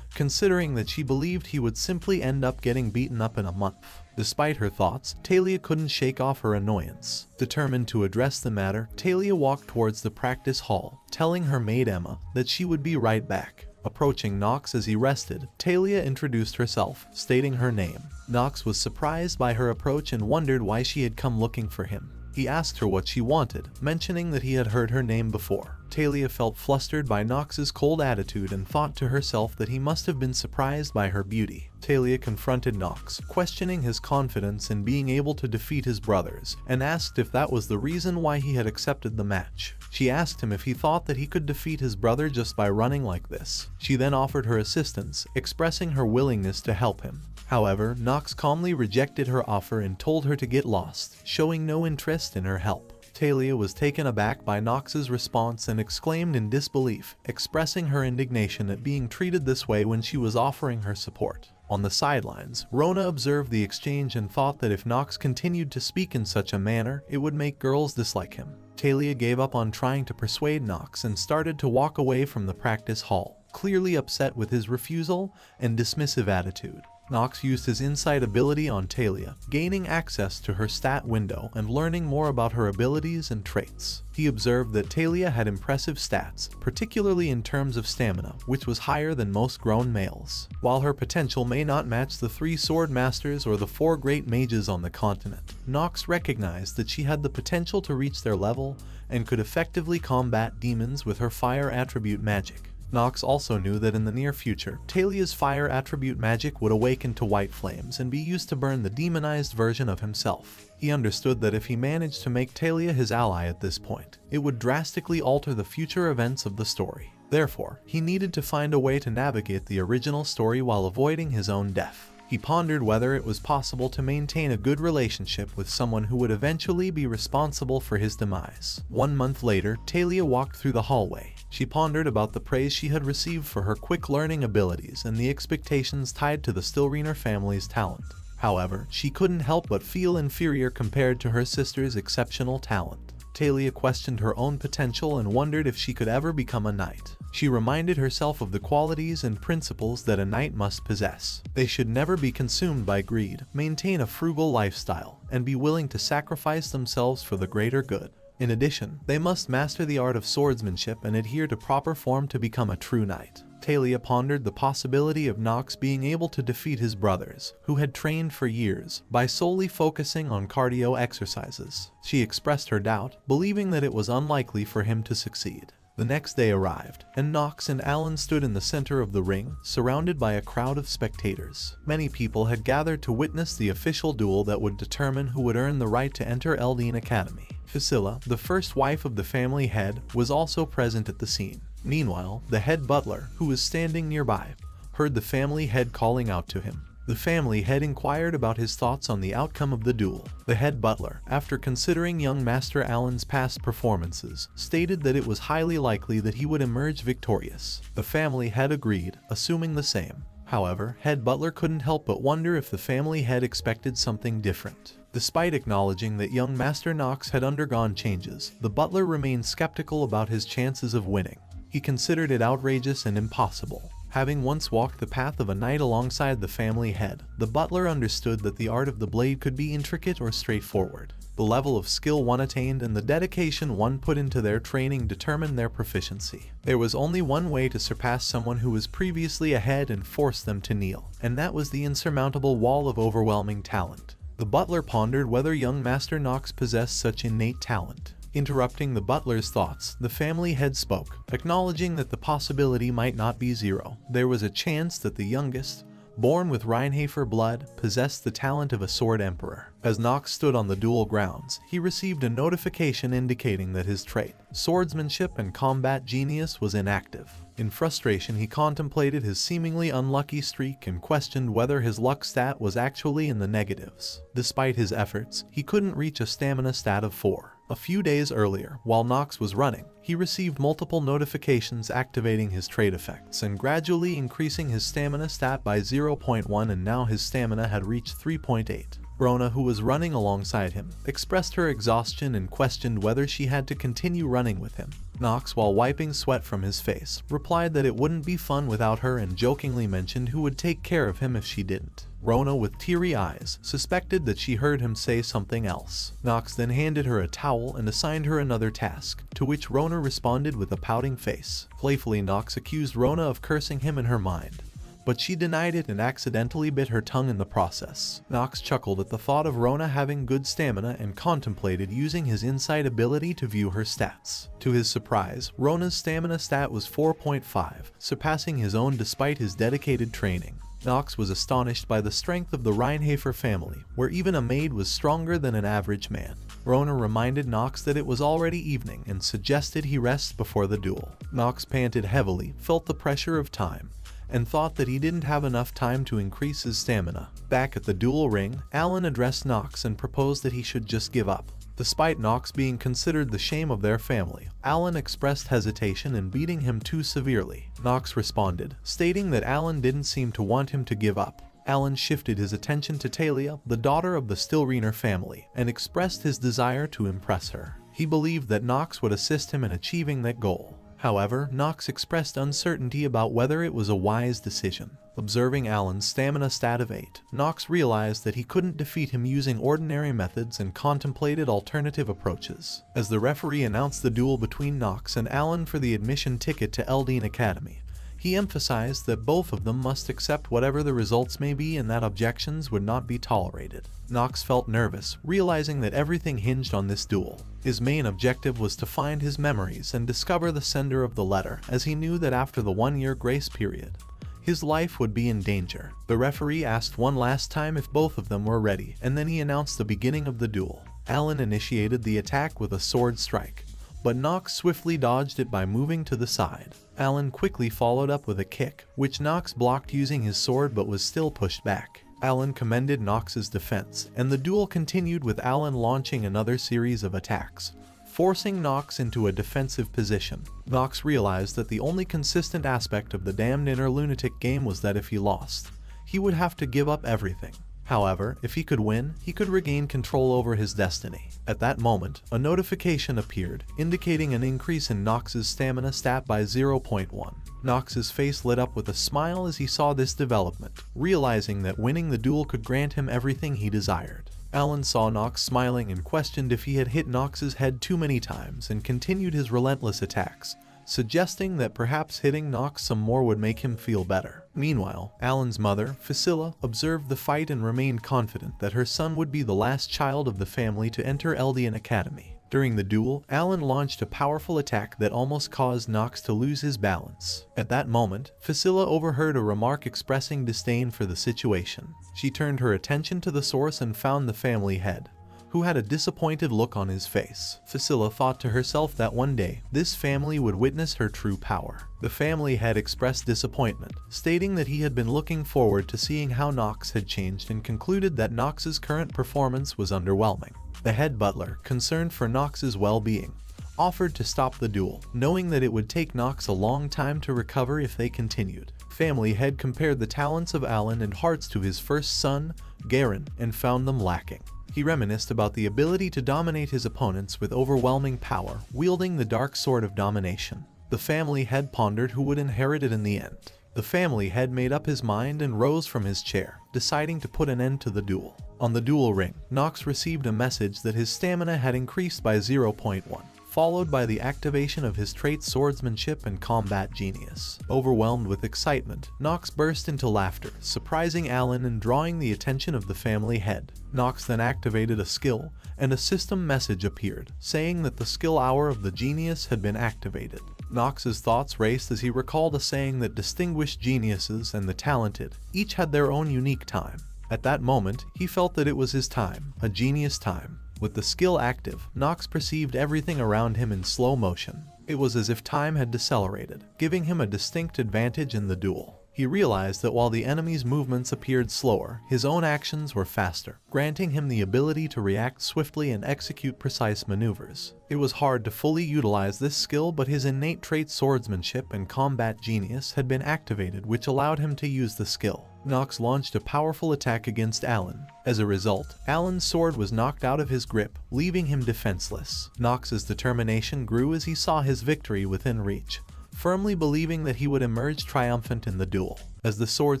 considering that she believed he would simply end up getting beaten up in a month. Despite her thoughts, Talia couldn't shake off her annoyance. Determined to address the matter, Talia walked towards the practice hall, telling her maid Emma that she would be right back. Approaching Nox as he rested, Talia introduced herself, stating her name. Nox was surprised by her approach and wondered why she had come looking for him. He asked her what she wanted, mentioning that he had heard her name before. Talia felt flustered by Nox's cold attitude and thought to herself that he must have been surprised by her beauty. Talia confronted Nox, questioning his confidence in being able to defeat his brothers, and asked if that was the reason why he had accepted the match. She asked him if he thought that he could defeat his brother just by running like this. She then offered her assistance, expressing her willingness to help him. However, Nox calmly rejected her offer and told her to get lost, showing no interest in her help. Talia was taken aback by Nox's response and exclaimed in disbelief, expressing her indignation at being treated this way when she was offering her support. On the sidelines, Rona observed the exchange and thought that if Nox continued to speak in such a manner, it would make girls dislike him. Talia gave up on trying to persuade Nox and started to walk away from the practice hall, clearly upset with his refusal and dismissive attitude. Nox used his insight ability on Talia, gaining access to her stat window and learning more about her abilities and traits. He observed that Talia had impressive stats, particularly in terms of stamina, which was higher than most grown males. While her potential may not match the 3 sword masters or the 4 great mages on the continent, Nox recognized that she had the potential to reach their level and could effectively combat demons with her fire attribute magic. Nox also knew that in the near future, Talia's fire attribute magic would awaken to white flames and be used to burn the demonized version of himself. He understood that if he managed to make Talia his ally at this point, it would drastically alter the future events of the story. Therefore, he needed to find a way to navigate the original story while avoiding his own death. He pondered whether it was possible to maintain a good relationship with someone who would eventually be responsible for his demise. 1 month later, Talia walked through the hallway. She pondered about the praise she had received for her quick learning abilities and the expectations tied to the Stillreiner family's talent. However, she couldn't help but feel inferior compared to her sister's exceptional talent. Talia questioned her own potential and wondered if she could ever become a knight. She reminded herself of the qualities and principles that a knight must possess. They should never be consumed by greed, maintain a frugal lifestyle, and be willing to sacrifice themselves for the greater good. In addition, they must master the art of swordsmanship and adhere to proper form to become a true knight. Talia pondered the possibility of Nox being able to defeat his brothers, who had trained for years, by solely focusing on cardio exercises. She expressed her doubt, believing that it was unlikely for him to succeed. The next day arrived, and Nox and Alan stood in the center of the ring, surrounded by a crowd of spectators. Many people had gathered to witness the official duel that would determine who would earn the right to enter Eldine Academy. Fasila, the first wife of the family head, was also present at the scene. Meanwhile, the head butler, who was standing nearby, heard the family head calling out to him. The family head inquired about his thoughts on the outcome of the duel. The head butler, after considering young Master Alan's past performances, stated that it was highly likely that he would emerge victorious. The family head agreed, assuming the same. However, head butler couldn't help but wonder if the family head expected something different. Despite acknowledging that young Master Nox had undergone changes, the butler remained skeptical about his chances of winning. He considered it outrageous and impossible. Having once walked the path of a knight alongside the family head, the butler understood that the art of the blade could be intricate or straightforward. The level of skill one attained and the dedication one put into their training determined their proficiency. There was only one way to surpass someone who was previously ahead and force them to kneel, and that was the insurmountable wall of overwhelming talent. The butler pondered whether young Master Nox possessed such innate talent. Interrupting the butler's thoughts, the family head spoke, acknowledging that the possibility might not be zero. There was a chance that the youngest, born with Reincarnated blood, possessed the talent of a sword emperor. As Nox stood on the duel grounds, he received a notification indicating that his trait, swordsmanship and combat genius, was inactive. In frustration, he contemplated his seemingly unlucky streak and questioned whether his luck stat was actually in the negatives. Despite his efforts, he couldn't reach a stamina stat of 4. A few days earlier, while Nox was running, he received multiple notifications activating his trait effects and gradually increasing his stamina stat by 0.1, and now his stamina had reached 3.8. Rona, who was running alongside him, expressed her exhaustion and questioned whether she had to continue running with him. Nox, while wiping sweat from his face, replied that it wouldn't be fun without her and jokingly mentioned who would take care of him if she didn't. Rona, with teary eyes, suspected that she heard him say something else. Nox then handed her a towel and assigned her another task, to which Rona responded with a pouting face. Playfully, Nox accused Rona of cursing him in her mind, but she denied it and accidentally bit her tongue in the process. Nox chuckled at the thought of Rona having good stamina and contemplated using his insight ability to view her stats. To his surprise, Rona's stamina stat was 4.5, surpassing his own despite his dedicated training. Nox was astonished by the strength of the Reincarnated family, where even a maid was stronger than an average man. Rona reminded Nox that it was already evening and suggested he rest before the duel. Nox panted heavily, felt the pressure of time, and thought that he didn't have enough time to increase his stamina. Back at the duel ring, Alan addressed Nox and proposed that he should just give up. Despite Nox being considered the shame of their family, Alan expressed hesitation in beating him too severely. Nox responded, stating that Alan didn't seem to want him to give up. Alan shifted his attention to Talia, the daughter of the Stillreiner family, and expressed his desire to impress her. He believed that Nox would assist him in achieving that goal. However, Nox expressed uncertainty about whether it was a wise decision. Observing Alan's stamina stat of 8, Nox realized that he couldn't defeat him using ordinary methods and contemplated alternative approaches. As the referee announced the duel between Nox and Alan for the admission ticket to Eldine Academy, he emphasized that both of them must accept whatever the results may be and that objections would not be tolerated. Nox felt nervous, realizing that everything hinged on this duel. His main objective was to find his memories and discover the sender of the letter, as he knew that after the 1-year grace period, his life would be in danger. The referee asked one last time if both of them were ready, and then he announced the beginning of the duel. Alan initiated the attack with a sword strike, but Nox swiftly dodged it by moving to the side. Alan quickly followed up with a kick, which Nox blocked using his sword but was still pushed back. Alan commended Nox's defense, and the duel continued with Alan launching another series of attacks, forcing Nox into a defensive position. Nox realized that the only consistent aspect of the damned inner lunatic game was that if he lost, he would have to give up everything. However, if he could win, he could regain control over his destiny. At that moment, a notification appeared, indicating an increase in Nox's stamina stat by 0.1. Nox's face lit up with a smile as he saw this development, realizing that winning the duel could grant him everything he desired. Alan saw Nox smiling and questioned if he had hit Nox's head too many times and continued his relentless attacks, suggesting that perhaps hitting Nox some more would make him feel better. Meanwhile, Alan's mother, Facilla, observed the fight and remained confident that her son would be the last child of the family to enter Eldine Academy. During the duel, Alan launched a powerful attack that almost caused Nox to lose his balance. At that moment, Facilla overheard a remark expressing disdain for the situation. She turned her attention to the source and found the family head, who had a disappointed look on his face. Facilla thought to herself that one day, this family would witness her true power. The family head expressed disappointment, stating that he had been looking forward to seeing how Nox had changed and concluded that Nox's current performance was underwhelming. The head butler, concerned for Nox's well-being, offered to stop the duel, knowing that it would take Nox a long time to recover if they continued. Family head compared the talents of Alan and Hearts to his first son, Garen, and found them lacking. He reminisced about the ability to dominate his opponents with overwhelming power, wielding the dark sword of domination. The family head pondered who would inherit it in the end. The family head made up his mind and rose from his chair, deciding to put an end to the duel. On the duel ring, Nox received a message that his stamina had increased by 0.1, followed by the activation of his traits swordsmanship and combat genius. Overwhelmed with excitement, Nox burst into laughter, surprising Alan and drawing the attention of the family head. Nox then activated a skill, and a system message appeared, saying that the skill hour of the genius had been activated. Nox's thoughts raced as he recalled a saying that distinguished geniuses and the talented each had their own unique time. At that moment, he felt that it was his time, a genius time. With the skill active, Nox perceived everything around him in slow motion. It was as if time had decelerated, giving him a distinct advantage in the duel. He realized that while the enemy's movements appeared slower, his own actions were faster, granting him the ability to react swiftly and execute precise maneuvers. It was hard to fully utilize this skill, but his innate trait swordsmanship and combat genius had been activated, which allowed him to use the skill. Nox launched a powerful attack against Alan. As a result, Alan's sword was knocked out of his grip, leaving him defenseless. Nox's determination grew as he saw his victory within reach, firmly believing that he would emerge triumphant in the duel. As the sword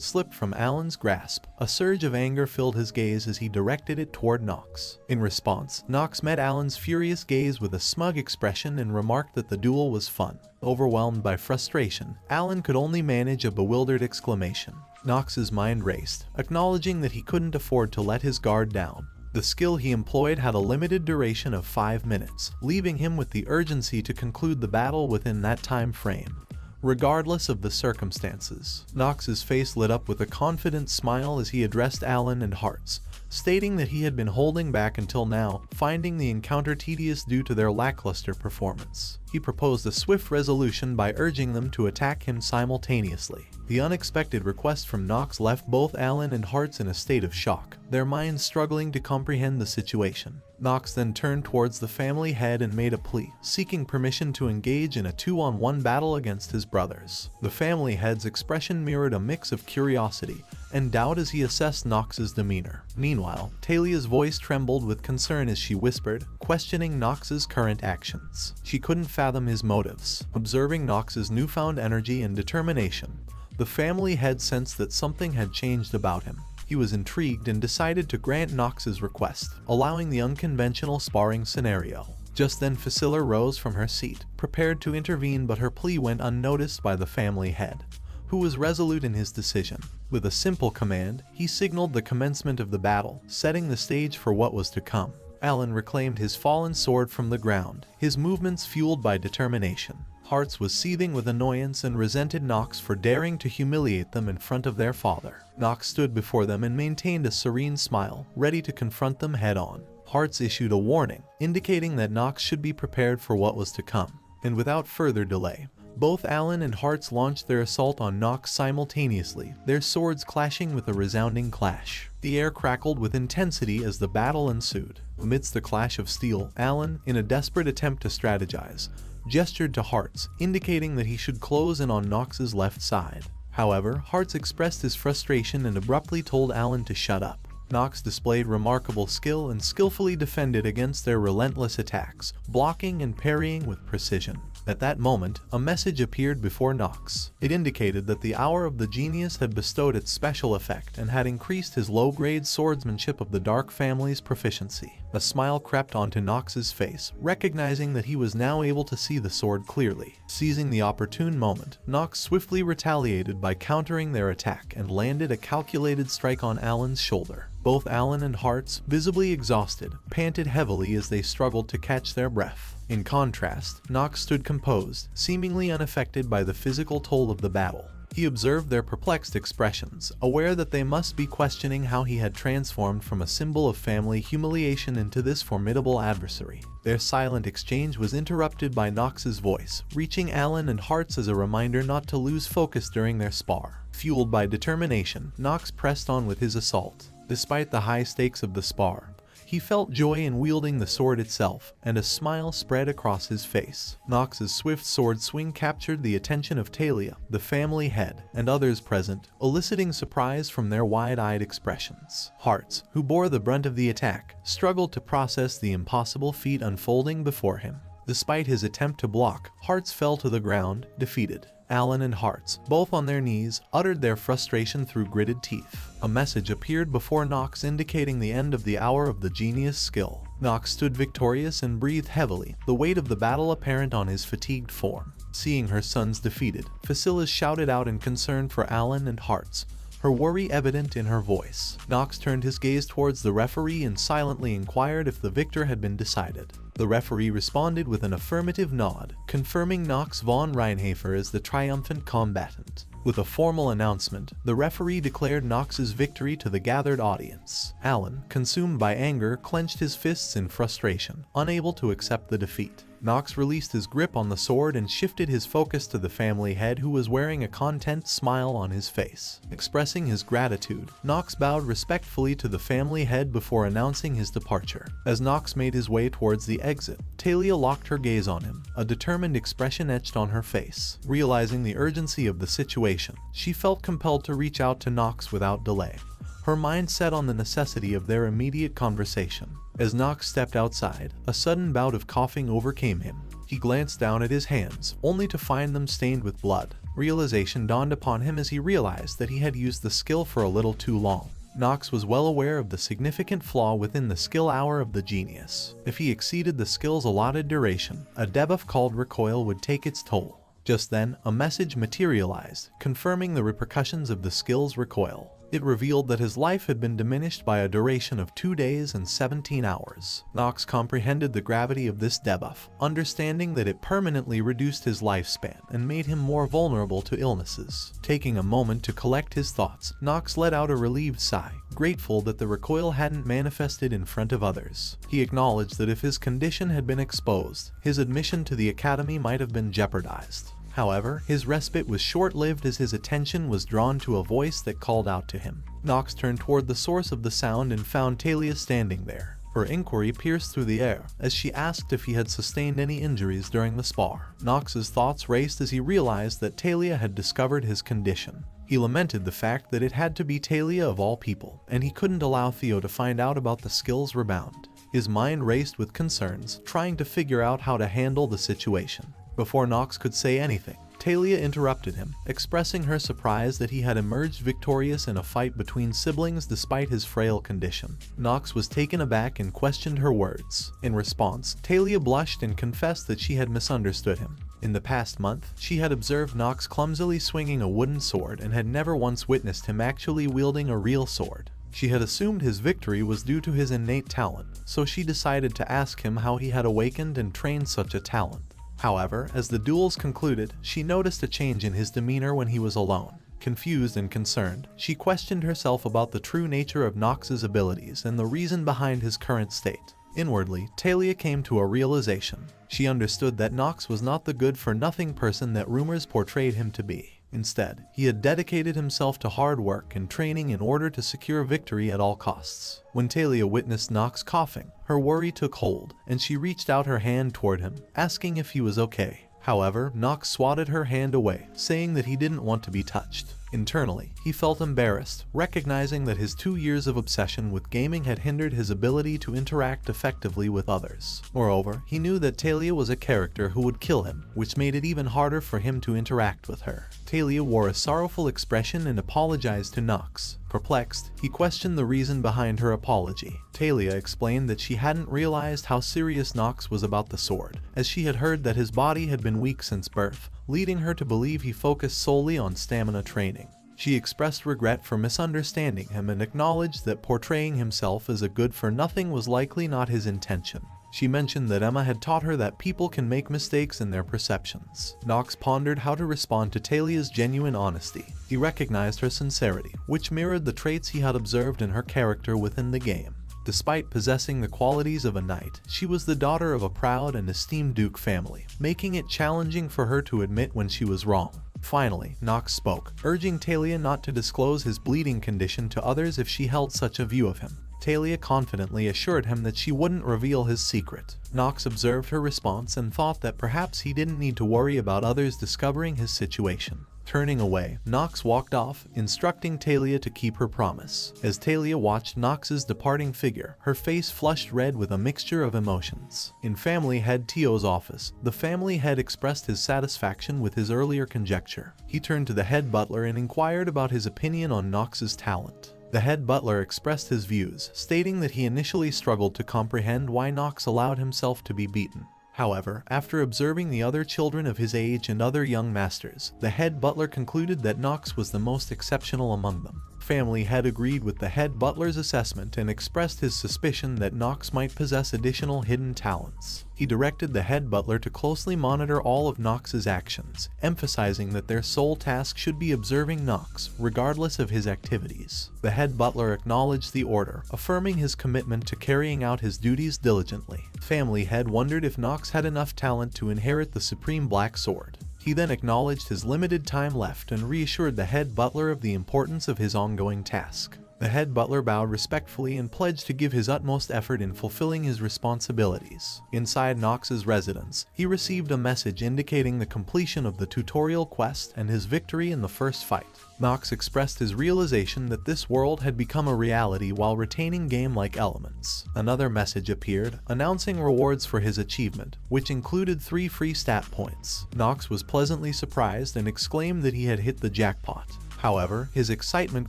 slipped from Alan's grasp, a surge of anger filled his gaze as he directed it toward Nox. In response, Nox met Alan's furious gaze with a smug expression and remarked that the duel was fun. Overwhelmed by frustration, Alan could only manage a bewildered exclamation. Nox's mind raced, acknowledging that he couldn't afford to let his guard down. The skill he employed had a limited duration of 5 minutes, leaving him with the urgency to conclude the battle within that time frame. Regardless of the circumstances, Nox's face lit up with a confident smile as he addressed Alan and Hearts, stating that he had been holding back until now, finding the encounter tedious due to their lackluster performance. He proposed a swift resolution by urging them to attack him simultaneously. The unexpected request from Nox left both Alan and Hearts in a state of shock, their minds struggling to comprehend the situation. Nox then turned towards the family head and made a plea, seeking permission to engage in a 2-on-1 battle against his brothers. The family head's expression mirrored a mix of curiosity and doubt as he assessed Nox's demeanor. Meanwhile, Talia's voice trembled with concern as she whispered, questioning Nox's current actions. She couldn't fathom his motives. Observing Nox's newfound energy and determination, the family head sensed that something had changed about him. He was intrigued and decided to grant Nox's request, allowing the unconventional sparring scenario. Just then Facilla rose from her seat, prepared to intervene, but her plea went unnoticed by the family head, who was resolute in his decision. With a simple command, he signaled the commencement of the battle, setting the stage for what was to come. Alan reclaimed his fallen sword from the ground, his movements fueled by determination. Hearts was seething with annoyance and resented Nox for daring to humiliate them in front of their father. Nox stood before them and maintained a serene smile, ready to confront them head-on. Hearts issued a warning, indicating that Nox should be prepared for what was to come. And without further delay, both Alan and Hearts launched their assault on Nox simultaneously, their swords clashing with a resounding clash. The air crackled with intensity as the battle ensued. Amidst the clash of steel, Alan, in a desperate attempt to strategize, gestured to Hearts, indicating that he should close in on Nox's left side. However, Hearts expressed his frustration and abruptly told Alan to shut up. Nox displayed remarkable skill and skillfully defended against their relentless attacks, blocking and parrying with precision. At that moment, a message appeared before Nox. It indicated that the hour of the genius had bestowed its special effect and had increased his low-grade swordsmanship of the Dark family's proficiency. A smile crept onto Nox's face, recognizing that he was now able to see the sword clearly. Seizing the opportune moment, Nox swiftly retaliated by countering their attack and landed a calculated strike on Alan's shoulder. Both Alan and Hearts, visibly exhausted, panted heavily as they struggled to catch their breath. In contrast, Nox stood composed, seemingly unaffected by the physical toll of the battle. He observed their perplexed expressions, aware that they must be questioning how he had transformed from a symbol of family humiliation into this formidable adversary. Their silent exchange was interrupted by Nox's voice, reaching Alan and Hearts as a reminder not to lose focus during their spar. Fueled by determination, Nox pressed on with his assault. Despite the high stakes of the spar, he felt joy in wielding the sword itself, and a smile spread across his face. Nox's swift sword swing captured the attention of Talia, the family head, and others present, eliciting surprise from their wide-eyed expressions. Hearts, who bore the brunt of the attack, struggled to process the impossible feat unfolding before him. Despite his attempt to block, Hearts fell to the ground, defeated. Alan and Hearts, both on their knees, uttered their frustration through gritted teeth. A message appeared before Nox indicating the end of the hour of the genius skill. Nox stood victorious and breathed heavily, the weight of the battle apparent on his fatigued form. Seeing her sons defeated, Facilla shouted out in concern for Alan and Hearts, her worry evident in her voice. Nox turned his gaze towards the referee and silently inquired if the victor had been decided. The referee responded with an affirmative nod, confirming Knox von Reinhafer as the triumphant combatant. With a formal announcement, the referee declared Knox's victory to the gathered audience. Alan, consumed by anger, clenched his fists in frustration, unable to accept the defeat. Knox released his grip on the sword and shifted his focus to the family head, who was wearing a content smile on his face. Expressing his gratitude, Knox bowed respectfully to the family head before announcing his departure. As Knox made his way towards the exit, Talia locked her gaze on him, a determined expression etched on her face. Realizing the urgency of the situation, she felt compelled to reach out to Knox without delay, her mind set on the necessity of their immediate conversation. As Knox stepped outside, a sudden bout of coughing overcame him. He glanced down at his hands, only to find them stained with blood. Realization dawned upon him as he realized that he had used the skill for a little too long. Knox was well aware of the significant flaw within the skill hour of the genius. If he exceeded the skill's allotted duration, a debuff called recoil would take its toll. Just then, a message materialized, confirming the repercussions of the skill's recoil. It revealed that his life had been diminished by a duration of 2 days and 17 hours. Knox comprehended the gravity of this debuff, understanding that it permanently reduced his lifespan and made him more vulnerable to illnesses. Taking a moment to collect his thoughts, Knox let out a relieved sigh, grateful that the recoil hadn't manifested in front of others. He acknowledged that if his condition had been exposed, his admission to the academy might have been jeopardized. However, his respite was short-lived as his attention was drawn to a voice that called out to him. Knox turned toward the source of the sound and found Talia standing there. Her inquiry pierced through the air as she asked if he had sustained any injuries during the spar. Knox's thoughts raced as he realized that Talia had discovered his condition. He lamented the fact that it had to be Talia of all people, and he couldn't allow Theo to find out about the skill's rebound. His mind raced with concerns, trying to figure out how to handle the situation. Before Knox could say anything, Talia interrupted him, expressing her surprise that he had emerged victorious in a fight between siblings despite his frail condition. Knox was taken aback and questioned her words. In response, Talia blushed and confessed that she had misunderstood him. In the past month, she had observed Knox clumsily swinging a wooden sword and had never once witnessed him actually wielding a real sword. She had assumed his victory was due to his innate talent, so she decided to ask him how he had awakened and trained such a talent. However, as the duels concluded, she noticed a change in his demeanor when he was alone. Confused and concerned, she questioned herself about the true nature of Knox's abilities and the reason behind his current state. Inwardly, Talia came to a realization. She understood that Knox was not the good-for-nothing person that rumors portrayed him to be. Instead, he had dedicated himself to hard work and training in order to secure victory at all costs. When Talia witnessed Knox coughing, her worry took hold, and she reached out her hand toward him, asking if he was okay. However, Knox swatted her hand away, saying that he didn't want to be touched. Internally, he felt embarrassed, recognizing that his 2 years of obsession with gaming had hindered his ability to interact effectively with others. Moreover, he knew that Talia was a character who would kill him, which made it even harder for him to interact with her. Talia wore a sorrowful expression and apologized to Knox. Perplexed, he questioned the reason behind her apology. Talia explained that she hadn't realized how serious Knox was about the sword, as she had heard that his body had been weak since birth, leading her to believe he focused solely on stamina training. She expressed regret for misunderstanding him and acknowledged that portraying himself as a good-for-nothing was likely not his intention. She mentioned that Emma had taught her that people can make mistakes in their perceptions. Knox pondered how to respond to Talia's genuine honesty. He recognized her sincerity, which mirrored the traits he had observed in her character within the game. Despite possessing the qualities of a knight, she was the daughter of a proud and esteemed duke family, making it challenging for her to admit when she was wrong. Finally, Knox spoke, urging Talia not to disclose his bleeding condition to others if she held such a view of him. Talia confidently assured him that she wouldn't reveal his secret. Knox observed her response and thought that perhaps he didn't need to worry about others discovering his situation. Turning away, Knox walked off, instructing Talia to keep her promise. As Talia watched Knox's departing figure, her face flushed red with a mixture of emotions. In family head Teo's office, the family head expressed his satisfaction with his earlier conjecture. He turned to the head butler and inquired about his opinion on Knox's talent. The head butler expressed his views, stating that he initially struggled to comprehend why Knox allowed himself to be beaten. However, after observing the other children of his age and other young masters, the head butler concluded that Knox was the most exceptional among them. family head agreed with the head butler's assessment and expressed his suspicion that Knox might possess additional hidden talents. He directed the head butler to closely monitor all of Knox's actions, emphasizing that their sole task should be observing Knox, regardless of his activities. The head butler acknowledged the order, affirming his commitment to carrying out his duties diligently. Family head wondered if Knox had enough talent to inherit the supreme black sword. He then acknowledged his limited time left and reassured the head butler of the importance of his ongoing task. The head butler bowed respectfully and pledged to give his utmost effort in fulfilling his responsibilities. Inside Knox's residence, he received a message indicating the completion of the tutorial quest and his victory in the first fight. Knox expressed his realization that this world had become a reality while retaining game-like elements. Another message appeared, announcing rewards for his achievement, which included 3 free stat points. Knox was pleasantly surprised and exclaimed that he had hit the jackpot. However, his excitement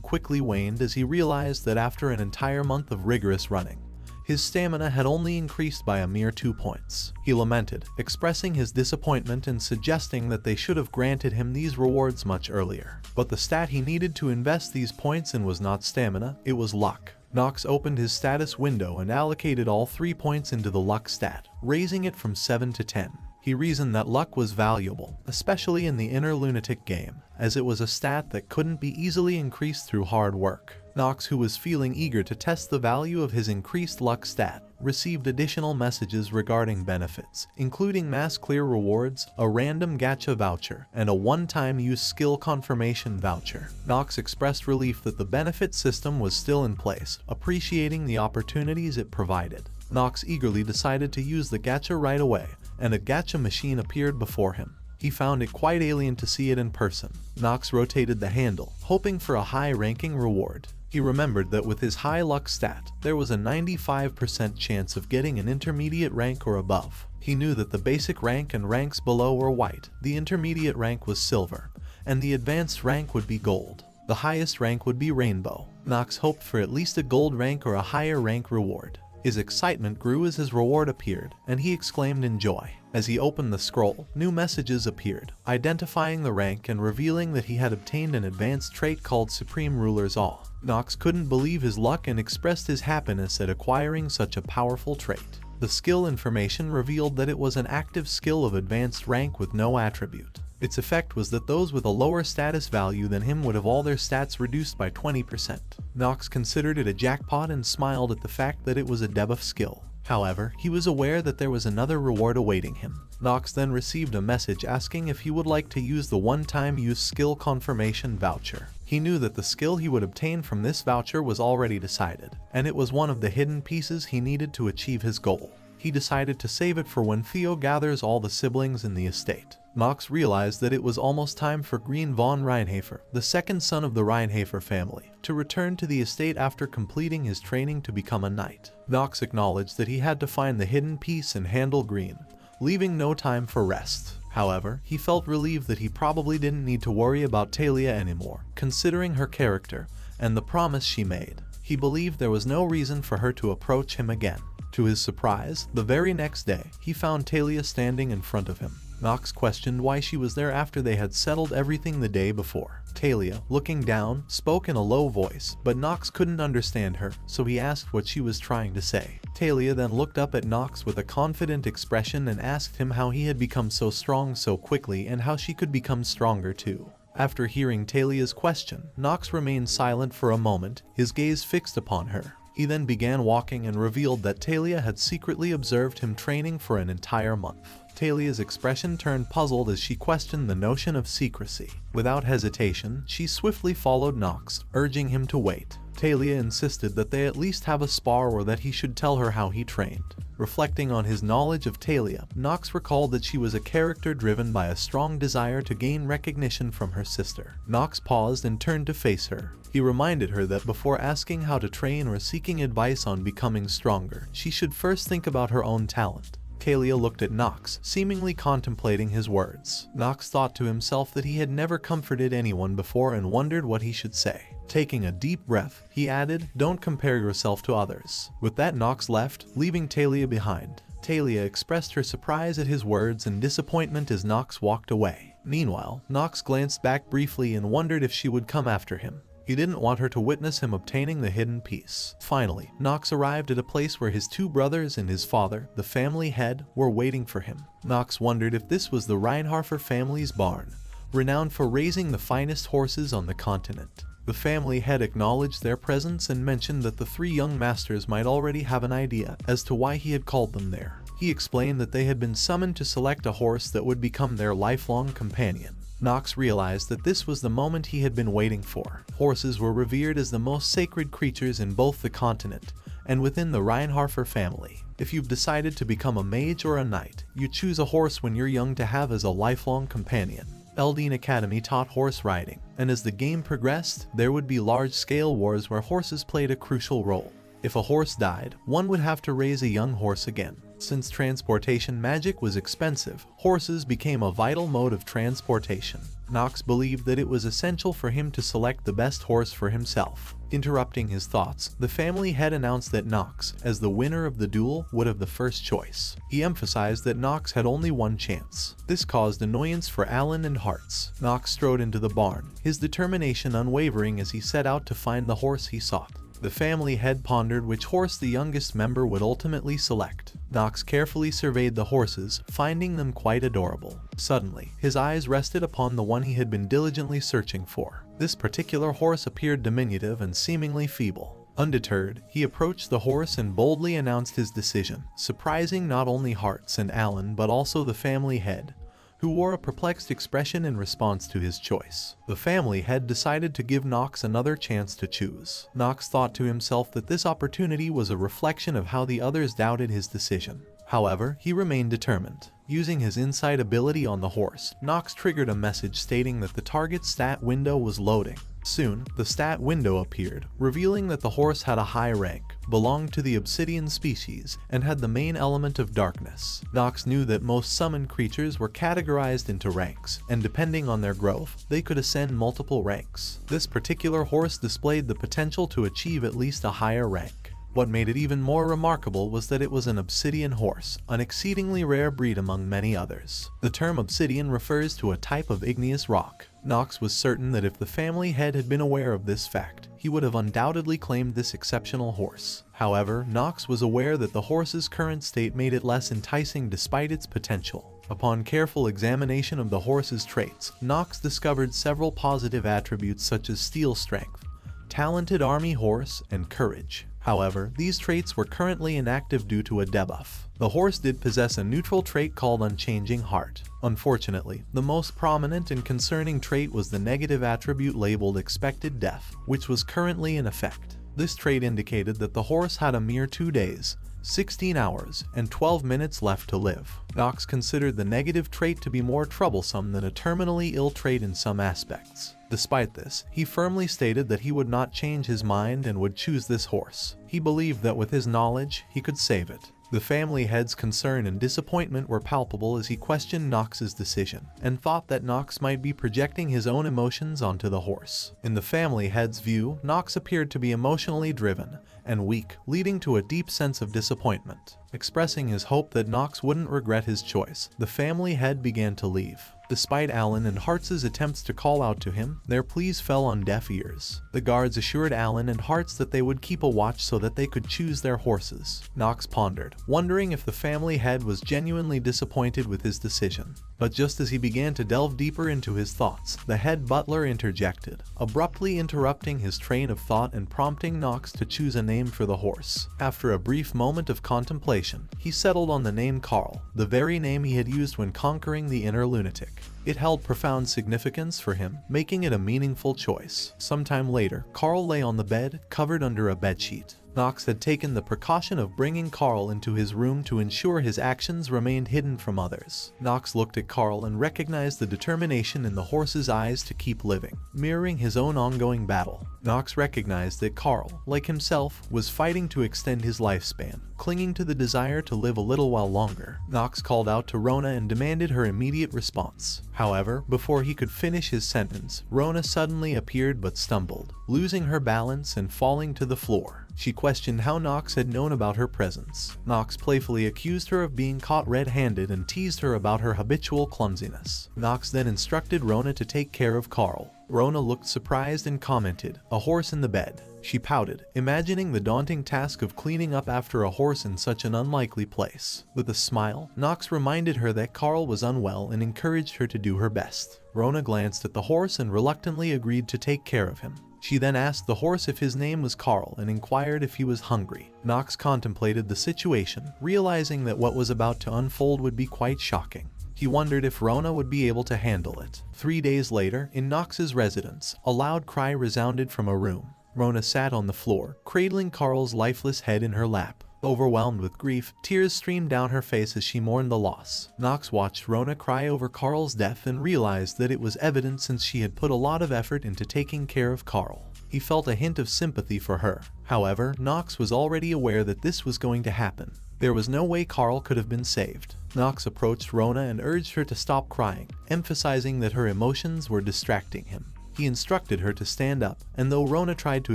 quickly waned as he realized that after an entire month of rigorous running, his stamina had only increased by a mere 2 points. He lamented, expressing his disappointment and suggesting that they should have granted him these rewards much earlier. But the stat he needed to invest these points in was not stamina, it was luck. Knox opened his status window and allocated all 3 points into the luck stat, raising it from 7 to 10. He reasoned that luck was valuable, especially in the inner lunatic game, as it was a stat that couldn't be easily increased through hard work. Knox, who was feeling eager to test the value of his increased luck stat, received additional messages regarding benefits, including mass clear rewards, a random gacha voucher, and a one-time use skill confirmation voucher. Knox expressed relief that the benefit system was still in place, appreciating the opportunities it provided. Knox eagerly decided to use the gacha right away, and a gacha machine appeared before him. He found it quite alien to see it in person. Knox rotated the handle, hoping for a high-ranking reward. He remembered that with his high luck stat, there was a 95% chance of getting an intermediate rank or above. He knew that the basic rank and ranks below were white, the intermediate rank was silver, and the advanced rank would be gold. The highest rank would be rainbow. Knox hoped for at least a gold rank or a higher rank reward. His excitement grew as his reward appeared, and he exclaimed in joy. As he opened the scroll, new messages appeared, identifying the rank and revealing that he had obtained an advanced trait called Supreme Ruler's Awe. Knox couldn't believe his luck and expressed his happiness at acquiring such a powerful trait. The skill information revealed that it was an active skill of advanced rank with no attribute. Its effect was that those with a lower status value than him would have all their stats reduced by 20%. Knox considered it a jackpot and smiled at the fact that it was a debuff skill. However, he was aware that there was another reward awaiting him. Knox then received a message asking if he would like to use the one-time use skill confirmation voucher. He knew that the skill he would obtain from this voucher was already decided, and it was one of the hidden pieces he needed to achieve his goal. He decided to save it for when Theo gathers all the siblings in the estate. Knox realized that it was almost time for Green von Reinhafer, the second son of the Reinhafer family, to return to the estate after completing his training to become a knight. Knox acknowledged that he had to find the hidden piece and handle Green, leaving no time for rest. However, he felt relieved that he probably didn't need to worry about Talia anymore, considering her character and the promise she made. He believed there was no reason for her to approach him again. To his surprise, the very next day, he found Talia standing in front of him. Knox questioned why she was there after they had settled everything the day before. Talia, looking down, spoke in a low voice, but Knox couldn't understand her, so he asked what she was trying to say. Talia then looked up at Knox with a confident expression and asked him how he had become so strong so quickly and how she could become stronger too. After hearing Talia's question, Knox remained silent for a moment, his gaze fixed upon her. He then began walking and revealed that Talia had secretly observed him training for an entire month. Talia's expression turned puzzled as she questioned the notion of secrecy. Without hesitation, she swiftly followed Knox, urging him to wait. Talia insisted that they at least have a spar or that he should tell her how he trained. Reflecting on his knowledge of Talia, Knox recalled that she was a character driven by a strong desire to gain recognition from her sister. Knox paused and turned to face her. He reminded her that before asking how to train or seeking advice on becoming stronger, she should first think about her own talent. Talia looked at Knox, seemingly contemplating his words. Knox thought to himself that he had never comforted anyone before and wondered what he should say. Taking a deep breath, he added, "Don't compare yourself to others." With that, Knox left, leaving Talia behind. Talia expressed her surprise at his words and disappointment as Knox walked away. Meanwhile, Knox glanced back briefly and wondered if she would come after him. He didn't want her to witness him obtaining the hidden piece. Finally, Nox arrived at a place where his two brothers and his father, the family head, were waiting for him. Nox wondered if this was the Reinharfer family's barn, renowned for raising the finest horses on the continent. The family head acknowledged their presence and mentioned that the three young masters might already have an idea as to why he had called them there. He explained that they had been summoned to select a horse that would become their lifelong companion. Nox realized that this was the moment he had been waiting for. Horses were revered as the most sacred creatures in both the continent and within the Reinharfer family. If you've decided to become a mage or a knight, you choose a horse when you're young to have as a lifelong companion. Eldine Academy taught horse riding, and as the game progressed, there would be large-scale wars where horses played a crucial role. If a horse died, one would have to raise a young horse again. Since transportation magic was expensive, horses became a vital mode of transportation. Nox believed that it was essential for him to select the best horse for himself. Interrupting his thoughts, the family head announced that Nox, as the winner of the duel, would have the first choice. He emphasized that Nox had only one chance. This caused annoyance for Alan and Hartz. Nox strode into the barn, his determination unwavering as he set out to find the horse he sought. The family head pondered which horse the youngest member would ultimately select. Nox carefully surveyed the horses, finding them quite adorable. Suddenly, his eyes rested upon the one he had been diligently searching for. This particular horse appeared diminutive and seemingly feeble. Undeterred, he approached the horse and boldly announced his decision, surprising not only Hartz and Alan but also the family head, who wore a perplexed expression in response to his choice. The family head decided to give Nox another chance to choose. Nox thought to himself that this opportunity was a reflection of how the others doubted his decision. However, he remained determined. Using his insight ability on the horse, Nox triggered a message stating that the target's stat window was loading. Soon, the stat window appeared, revealing that the horse had a high rank, belonged to the obsidian species, and had the main element of darkness. Nox knew that most summoned creatures were categorized into ranks, and depending on their growth, they could ascend multiple ranks. This particular horse displayed the potential to achieve at least a higher rank. What made it even more remarkable was that it was an obsidian horse, an exceedingly rare breed among many others. The term obsidian refers to a type of igneous rock. Nox was certain that if the family head had been aware of this fact, he would have undoubtedly claimed this exceptional horse. However, Nox was aware that the horse's current state made it less enticing despite its potential. Upon careful examination of the horse's traits, Nox discovered several positive attributes such as steel strength, talented army horse, and courage. However, these traits were currently inactive due to a debuff. The horse did possess a neutral trait called Unchanging Heart. Unfortunately, the most prominent and concerning trait was the negative attribute labeled Expected Death, which was currently in effect. This trait indicated that the horse had a mere 2 days, 16 hours, and 12 minutes left to live. Nox considered the negative trait to be more troublesome than a terminally ill trait in some aspects. Despite this, he firmly stated that he would not change his mind and would choose this horse. He believed that with his knowledge, he could save it. The family head's concern and disappointment were palpable as he questioned Nox's decision, and thought that Nox might be projecting his own emotions onto the horse. In the family head's view, Nox appeared to be emotionally driven and weak, leading to a deep sense of disappointment. Expressing his hope that Nox wouldn't regret his choice, the family head began to leave. Despite Alan and Hartz's attempts to call out to him, their pleas fell on deaf ears. The guards assured Alan and Hartz that they would keep a watch so that they could choose their horses. Nox pondered, wondering if the family head was genuinely disappointed with his decision. But just as he began to delve deeper into his thoughts, the head butler interjected, abruptly interrupting his train of thought and prompting Nox to choose a name for the horse. After a brief moment of contemplation, he settled on the name Carl, the very name he had used when conquering the inner lunatic. It held profound significance for him, making it a meaningful choice. Sometime later, Carl lay on the bed, covered under a bedsheet. Nox had taken the precaution of bringing Carl into his room to ensure his actions remained hidden from others. Nox looked at Carl and recognized the determination in the horse's eyes to keep living, mirroring his own ongoing battle. Nox recognized that Carl, like himself, was fighting to extend his lifespan, clinging to the desire to live a little while longer. Nox called out to Rona and demanded her immediate response. However, before he could finish his sentence, Rona suddenly appeared but stumbled, losing her balance and falling to the floor. She questioned how Nox had known about her presence. Nox playfully accused her of being caught red-handed and teased her about her habitual clumsiness. Nox then instructed Rona to take care of Carl. Rona looked surprised and commented, "A horse in the bed." She pouted, imagining the daunting task of cleaning up after a horse in such an unlikely place. With a smile, Nox reminded her that Carl was unwell and encouraged her to do her best. Rona glanced at the horse and reluctantly agreed to take care of him. She then asked the horse if his name was Carl and inquired if he was hungry. Nox contemplated the situation, realizing that what was about to unfold would be quite shocking. He wondered if Rona would be able to handle it. 3 days later, in Nox's residence, a loud cry resounded from a room. Rona sat on the floor, cradling Carl's lifeless head in her lap. Overwhelmed with grief, tears streamed down her face as she mourned the loss. Nox watched Rona cry over Carl's death and realized that it was evident since she had put a lot of effort into taking care of Carl. He felt a hint of sympathy for her. However, Nox was already aware that this was going to happen. There was no way Carl could have been saved. Nox approached Rona and urged her to stop crying, emphasizing that her emotions were distracting him. He instructed her to stand up, and though Rona tried to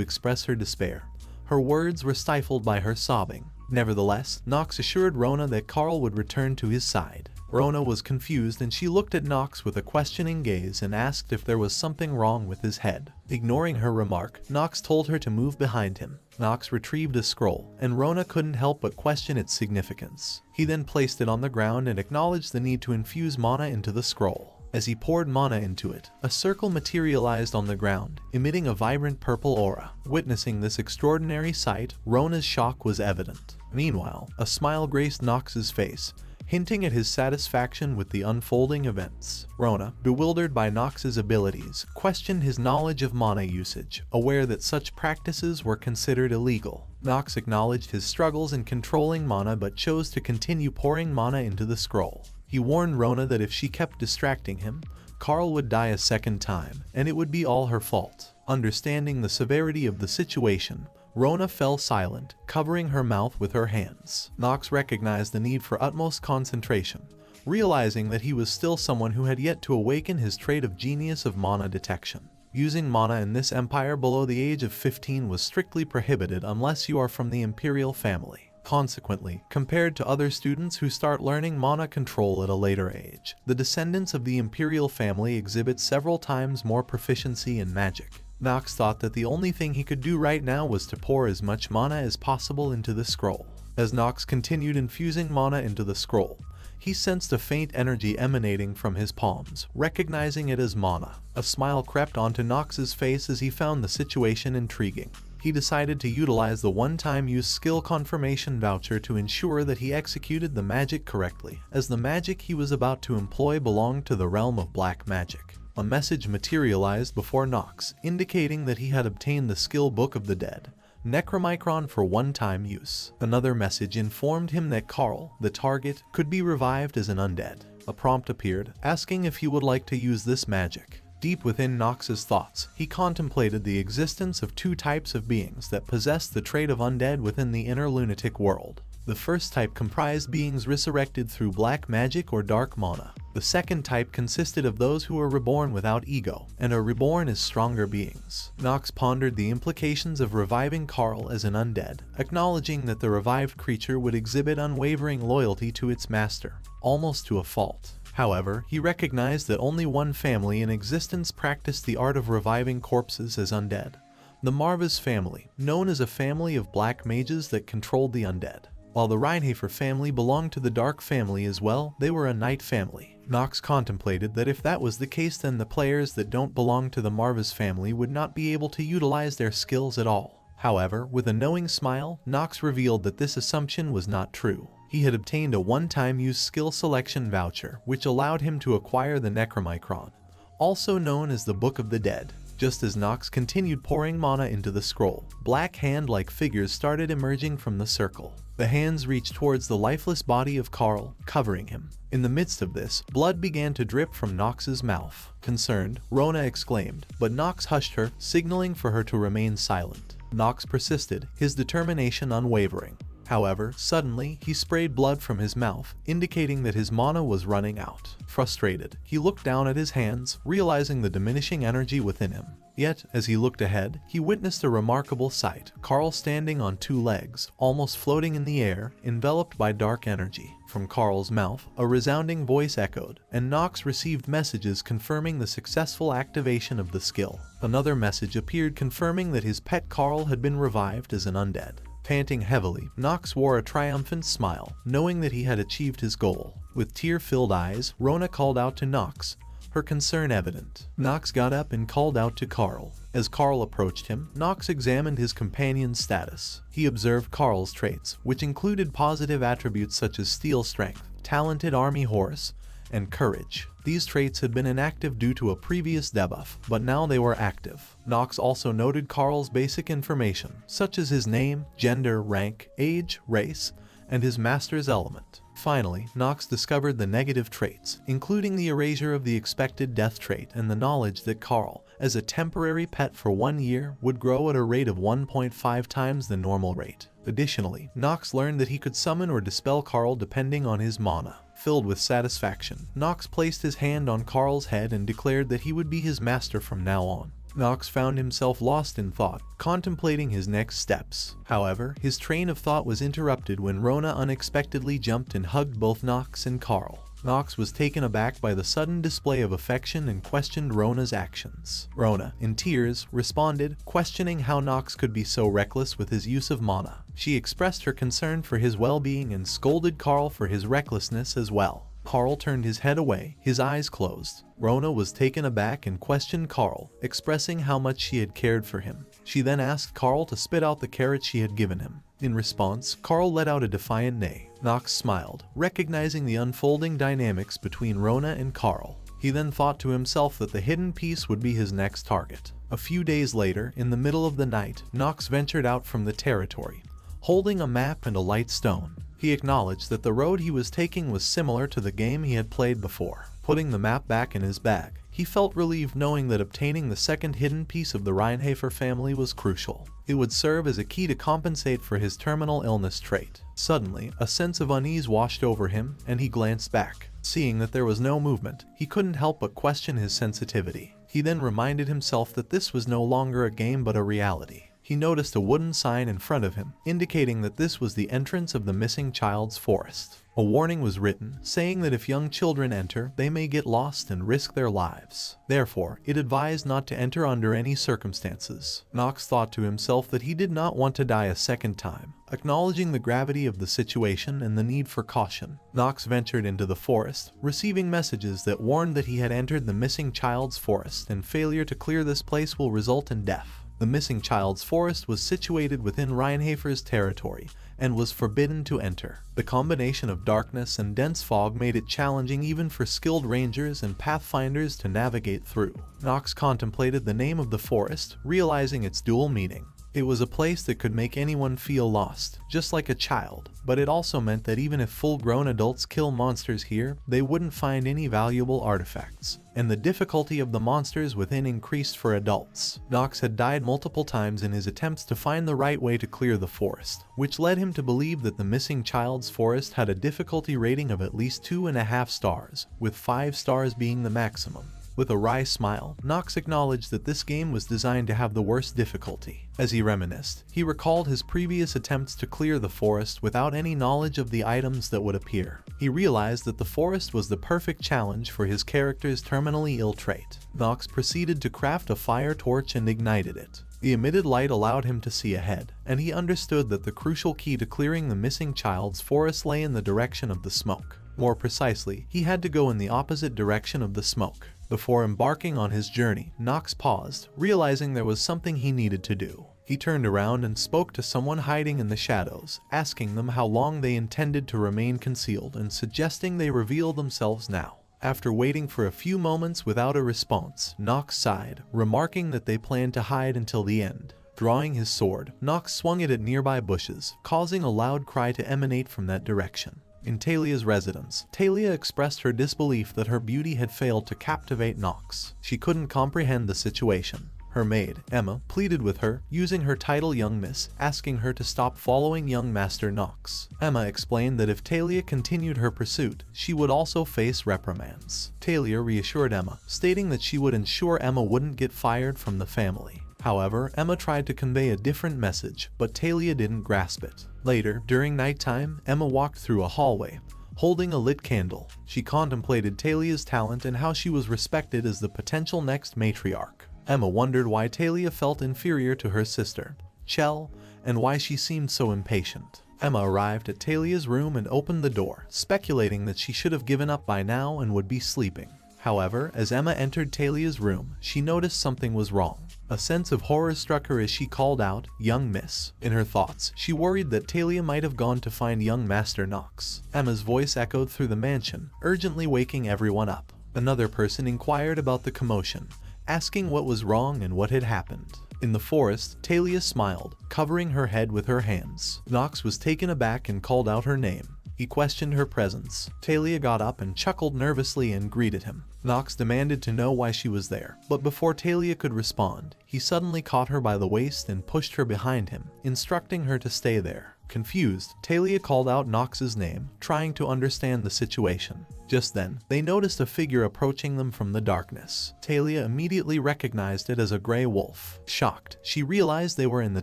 express her despair, her words were stifled by her sobbing. Nevertheless, Nox assured Rona that Carl would return to his side. Rona was confused and she looked at Nox with a questioning gaze and asked if there was something wrong with his head. Ignoring her remark, Nox told her to move behind him. Nox retrieved a scroll, and Rona couldn't help but question its significance. He then placed it on the ground and acknowledged the need to infuse mana into the scroll. As he poured mana into it, a circle materialized on the ground, emitting a vibrant purple aura. Witnessing this extraordinary sight, Rona's shock was evident. Meanwhile, a smile graced Nox's face, hinting at his satisfaction with the unfolding events. Rona, bewildered by Nox's abilities, questioned his knowledge of mana usage, aware that such practices were considered illegal. Nox acknowledged his struggles in controlling mana but chose to continue pouring mana into the scroll. He warned Rona that if she kept distracting him, Carl would die a second time, and it would be all her fault. Understanding the severity of the situation, Rona fell silent, covering her mouth with her hands. Nox recognized the need for utmost concentration, realizing that he was still someone who had yet to awaken his trait of genius of mana detection. Using mana in this empire below the age of 15 was strictly prohibited unless you are from the imperial family. Consequently, compared to other students who start learning mana control at a later age, the descendants of the imperial family exhibit several times more proficiency in magic. Nox thought that the only thing he could do right now was to pour as much mana as possible into the scroll. As Nox continued infusing mana into the scroll, he sensed a faint energy emanating from his palms, recognizing it as mana. A smile crept onto Nox's face as he found the situation intriguing. He decided to utilize the one-time use skill confirmation voucher to ensure that he executed the magic correctly, as the magic he was about to employ belonged to the realm of black magic. A message materialized before Nox, indicating that he had obtained the skill Book of the Dead, Necromancer for one-time use. Another message informed him that Carl, the target, could be revived as an undead. A prompt appeared, asking if he would like to use this magic. Deep within Nox's thoughts, he contemplated the existence of two types of beings that possessed the trait of undead within the inner lunatic world. The first type comprised beings resurrected through black magic or dark mana. The second type consisted of those who are reborn without ego, and are reborn as stronger beings. Nox pondered the implications of reviving Carl as an undead, acknowledging that the revived creature would exhibit unwavering loyalty to its master, almost to a fault. However, he recognized that only one family in existence practiced the art of reviving corpses as undead. The Marva's family, known as a family of black mages that controlled the undead. While the Reincarnated family belonged to the Dark family as well, they were a night family. Nox contemplated that if that was the case, then the players that don't belong to the Marva's family would not be able to utilize their skills at all. However, with a knowing smile, Nox revealed that this assumption was not true. He had obtained a one-time use skill selection voucher, which allowed him to acquire the Necromancer, also known as the Book of the Dead. Just as Nox continued pouring mana into the scroll, black hand-like figures started emerging from the circle. The hands reached towards the lifeless body of Carl, covering him. In the midst of this, blood began to drip from Nox's mouth. Concerned, Rona exclaimed, but Nox hushed her, signaling for her to remain silent. Nox persisted, his determination unwavering. However, suddenly, he sprayed blood from his mouth, indicating that his mana was running out. Frustrated, he looked down at his hands, realizing the diminishing energy within him. Yet, as he looked ahead, he witnessed a remarkable sight. Carl standing on two legs, almost floating in the air, enveloped by dark energy. From Carl's mouth, a resounding voice echoed, and Nox received messages confirming the successful activation of the skill. Another message appeared confirming that his pet Carl had been revived as an undead. Panting heavily, Nox wore a triumphant smile, knowing that he had achieved his goal. With tear-filled eyes, Rona called out to Nox, her concern evident. Nox got up and called out to Carl. As Carl approached him, Nox examined his companion's status. He observed Carl's traits, which included positive attributes such as steel strength, talented army horse, and courage. These traits had been inactive due to a previous debuff, but now they were active. Nox also noted Carl's basic information, such as his name, gender, rank, age, race, and his master's element. Finally, Nox discovered the negative traits, including the erasure of the expected death trait and the knowledge that Carl, as a temporary pet for 1 year, would grow at a rate of 1.5 times the normal rate. Additionally, Nox learned that he could summon or dispel Carl depending on his mana. Filled with satisfaction, Nox placed his hand on Carl's head and declared that he would be his master from now on. Nox found himself lost in thought, contemplating his next steps. However, his train of thought was interrupted when Rona unexpectedly jumped and hugged both Nox and Carl. Nox was taken aback by the sudden display of affection and questioned Rona's actions. Rona, in tears, responded, questioning how Nox could be so reckless with his use of mana. She expressed her concern for his well-being and scolded Carl for his recklessness as well. Carl turned his head away, his eyes closed. Rona was taken aback and questioned Carl, expressing how much she had cared for him. She then asked Carl to spit out the carrot she had given him. In response, Carl let out a defiant neigh. Nox smiled, recognizing the unfolding dynamics between Rona and Carl. He then thought to himself that the hidden piece would be his next target. A few days later, in the middle of the night, Nox ventured out from the territory, holding a map and a light stone. He acknowledged that the road he was taking was similar to the game he had played before. Putting the map back in his bag, he felt relieved knowing that obtaining the second hidden piece of the Reinhardt family was crucial. It would serve as a key to compensate for his terminal illness trait. Suddenly, a sense of unease washed over him, and he glanced back. Seeing that there was no movement, he couldn't help but question his sensitivity. He then reminded himself that this was no longer a game but a reality. He noticed a wooden sign in front of him, indicating that this was the entrance of the missing child's forest. A warning was written, saying that if young children enter, they may get lost and risk their lives. Therefore, it advised not to enter under any circumstances. Nox thought to himself that he did not want to die a second time. Acknowledging the gravity of the situation and the need for caution, Nox ventured into the forest, receiving messages that warned that he had entered the missing child's forest and failure to clear this place will result in death. The missing child's forest was situated within Reinhardt's territory and was forbidden to enter. The combination of darkness and dense fog made it challenging even for skilled rangers and pathfinders to navigate through. Nox contemplated the name of the forest, realizing its dual meaning. It was a place that could make anyone feel lost, just like a child, but it also meant that even if full-grown adults kill monsters here, they wouldn't find any valuable artifacts, and the difficulty of the monsters within increased for adults. Nox had died multiple times in his attempts to find the right way to clear the forest, which led him to believe that the missing child's forest had a difficulty rating of at least 2.5 stars, with 5 stars being the maximum. With a wry smile, Nox acknowledged that this game was designed to have the worst difficulty. As he reminisced, he recalled his previous attempts to clear the forest without any knowledge of the items that would appear. He realized that the forest was the perfect challenge for his character's terminally ill trait. Nox proceeded to craft a fire torch and ignited it. The emitted light allowed him to see ahead, and he understood that the crucial key to clearing the missing child's forest lay in the direction of the smoke. More precisely, he had to go in the opposite direction of the smoke. Before embarking on his journey, Nox paused, realizing there was something he needed to do. He turned around and spoke to someone hiding in the shadows, asking them how long they intended to remain concealed and suggesting they reveal themselves now. After waiting for a few moments without a response, Nox sighed, remarking that they planned to hide until the end. Drawing his sword, Nox swung it at nearby bushes, causing a loud cry to emanate from that direction. In Talia's residence, Talia expressed her disbelief that her beauty had failed to captivate Nox. She couldn't comprehend the situation. Her maid, Emma, pleaded with her, using her title Young Miss, asking her to stop following young Master Nox. Emma explained that if Talia continued her pursuit, she would also face reprimands. Talia reassured Emma, stating that she would ensure Emma wouldn't get fired from the family. However, Emma tried to convey a different message, but Talia didn't grasp it. Later, during nighttime, Emma walked through a hallway, holding a lit candle. She contemplated Talia's talent and how she was respected as the potential next matriarch. Emma wondered why Talia felt inferior to her sister, Chell, and why she seemed so impatient. Emma arrived at Talia's room and opened the door, speculating that she should have given up by now and would be sleeping. However, as Emma entered Talia's room, she noticed something was wrong. A sense of horror struck her as she called out, "Young Miss." In her thoughts, she worried that Talia might have gone to find young Master Nox. Emma's voice echoed through the mansion, urgently waking everyone up. Another person inquired about the commotion, asking what was wrong and what had happened. In the forest, Talia smiled, covering her head with her hands. Nox was taken aback and called out her name. He questioned her presence. Talia got up and chuckled nervously and greeted him. Nox demanded to know why she was there, but before Talia could respond, he suddenly caught her by the waist and pushed her behind him, instructing her to stay there. Confused, Talia called out Nox's name, trying to understand the situation. Just then, they noticed a figure approaching them from the darkness. Talia immediately recognized it as a gray wolf. Shocked, she realized they were in the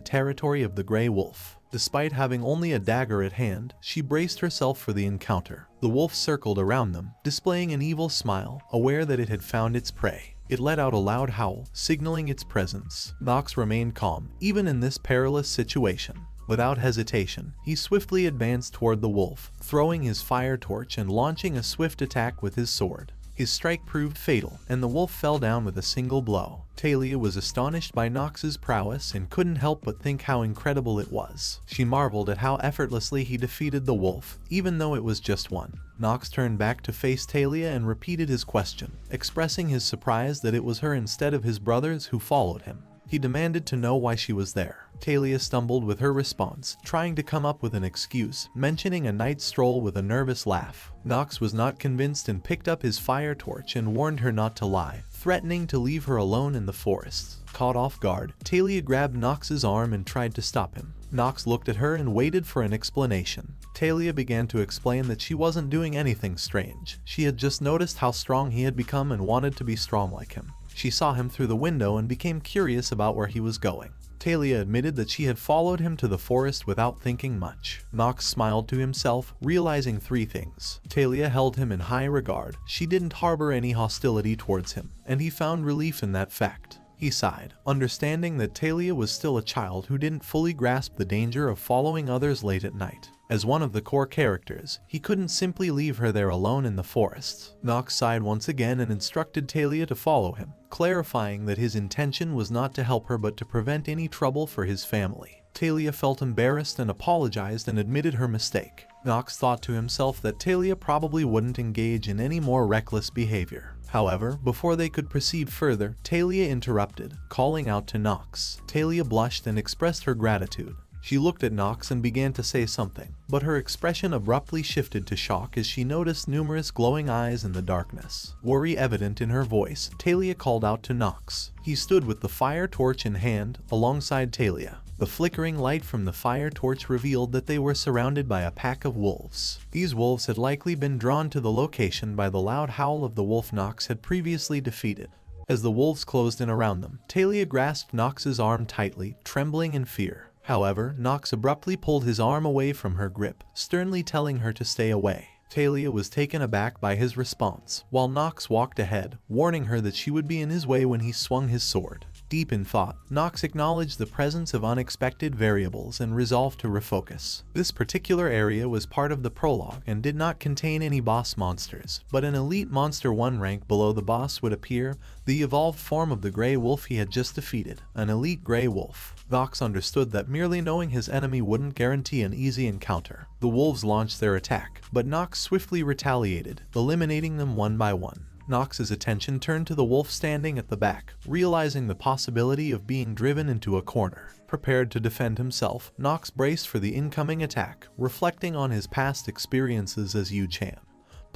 territory of the gray wolf. Despite having only a dagger at hand, she braced herself for the encounter. The wolf circled around them, displaying an evil smile, aware that it had found its prey. It let out a loud howl, signaling its presence. Nox remained calm, even in this perilous situation. Without hesitation, he swiftly advanced toward the wolf, throwing his fire torch and launching a swift attack with his sword. His strike proved fatal, and the wolf fell down with a single blow. Talia was astonished by Nox's prowess and couldn't help but think how incredible it was. She marveled at how effortlessly he defeated the wolf, even though it was just one. Nox turned back to face Talia and repeated his question, expressing his surprise that it was her instead of his brothers who followed him. He demanded to know why she was there. Talia stumbled with her response, trying to come up with an excuse, mentioning a night stroll with a nervous laugh. Nox was not convinced and picked up his fire torch and warned her not to lie, threatening to leave her alone in the forest. Caught off guard, Talia grabbed Nox's arm and tried to stop him. Nox looked at her and waited for an explanation. Talia began to explain that she wasn't doing anything strange. She had just noticed how strong he had become and wanted to be strong like him. She saw him through the window and became curious about where he was going. Talia admitted that she had followed him to the forest without thinking much. Nox smiled to himself, realizing three things. Talia held him in high regard, she didn't harbor any hostility towards him, and he found relief in that fact. He sighed, understanding that Talia was still a child who didn't fully grasp the danger of following others late at night. As one of the core characters, he couldn't simply leave her there alone in the forest. Nox sighed once again and instructed Talia to follow him, clarifying that his intention was not to help her but to prevent any trouble for his family. Talia felt embarrassed and apologized and admitted her mistake. Nox thought to himself that Talia probably wouldn't engage in any more reckless behavior. However, before they could proceed further, Talia interrupted, calling out to Nox. Talia blushed and expressed her gratitude. She looked at Nox and began to say something, but her expression abruptly shifted to shock as she noticed numerous glowing eyes in the darkness. Worry evident in her voice, Talia called out to Nox. He stood with the fire torch in hand, alongside Talia. The flickering light from the fire torch revealed that they were surrounded by a pack of wolves. These wolves had likely been drawn to the location by the loud howl of the wolf Nox had previously defeated. As the wolves closed in around them, Talia grasped Nox's arm tightly, trembling in fear. However, Nox abruptly pulled his arm away from her grip, sternly telling her to stay away. Talia was taken aback by his response, while Nox walked ahead, warning her that she would be in his way when he swung his sword. Deep in thought, Nox acknowledged the presence of unexpected variables and resolved to refocus. This particular area was part of the prologue and did not contain any boss monsters, but an elite monster 1 rank below the boss would appear, the evolved form of the Grey Wolf he had just defeated, an elite Grey Wolf. Nox understood that merely knowing his enemy wouldn't guarantee an easy encounter. The wolves launched their attack, but Nox swiftly retaliated, eliminating them one by one. Nox's attention turned to the wolf standing at the back, realizing the possibility of being driven into a corner. Prepared to defend himself, Nox braced for the incoming attack, reflecting on his past experiences as Yu-chan.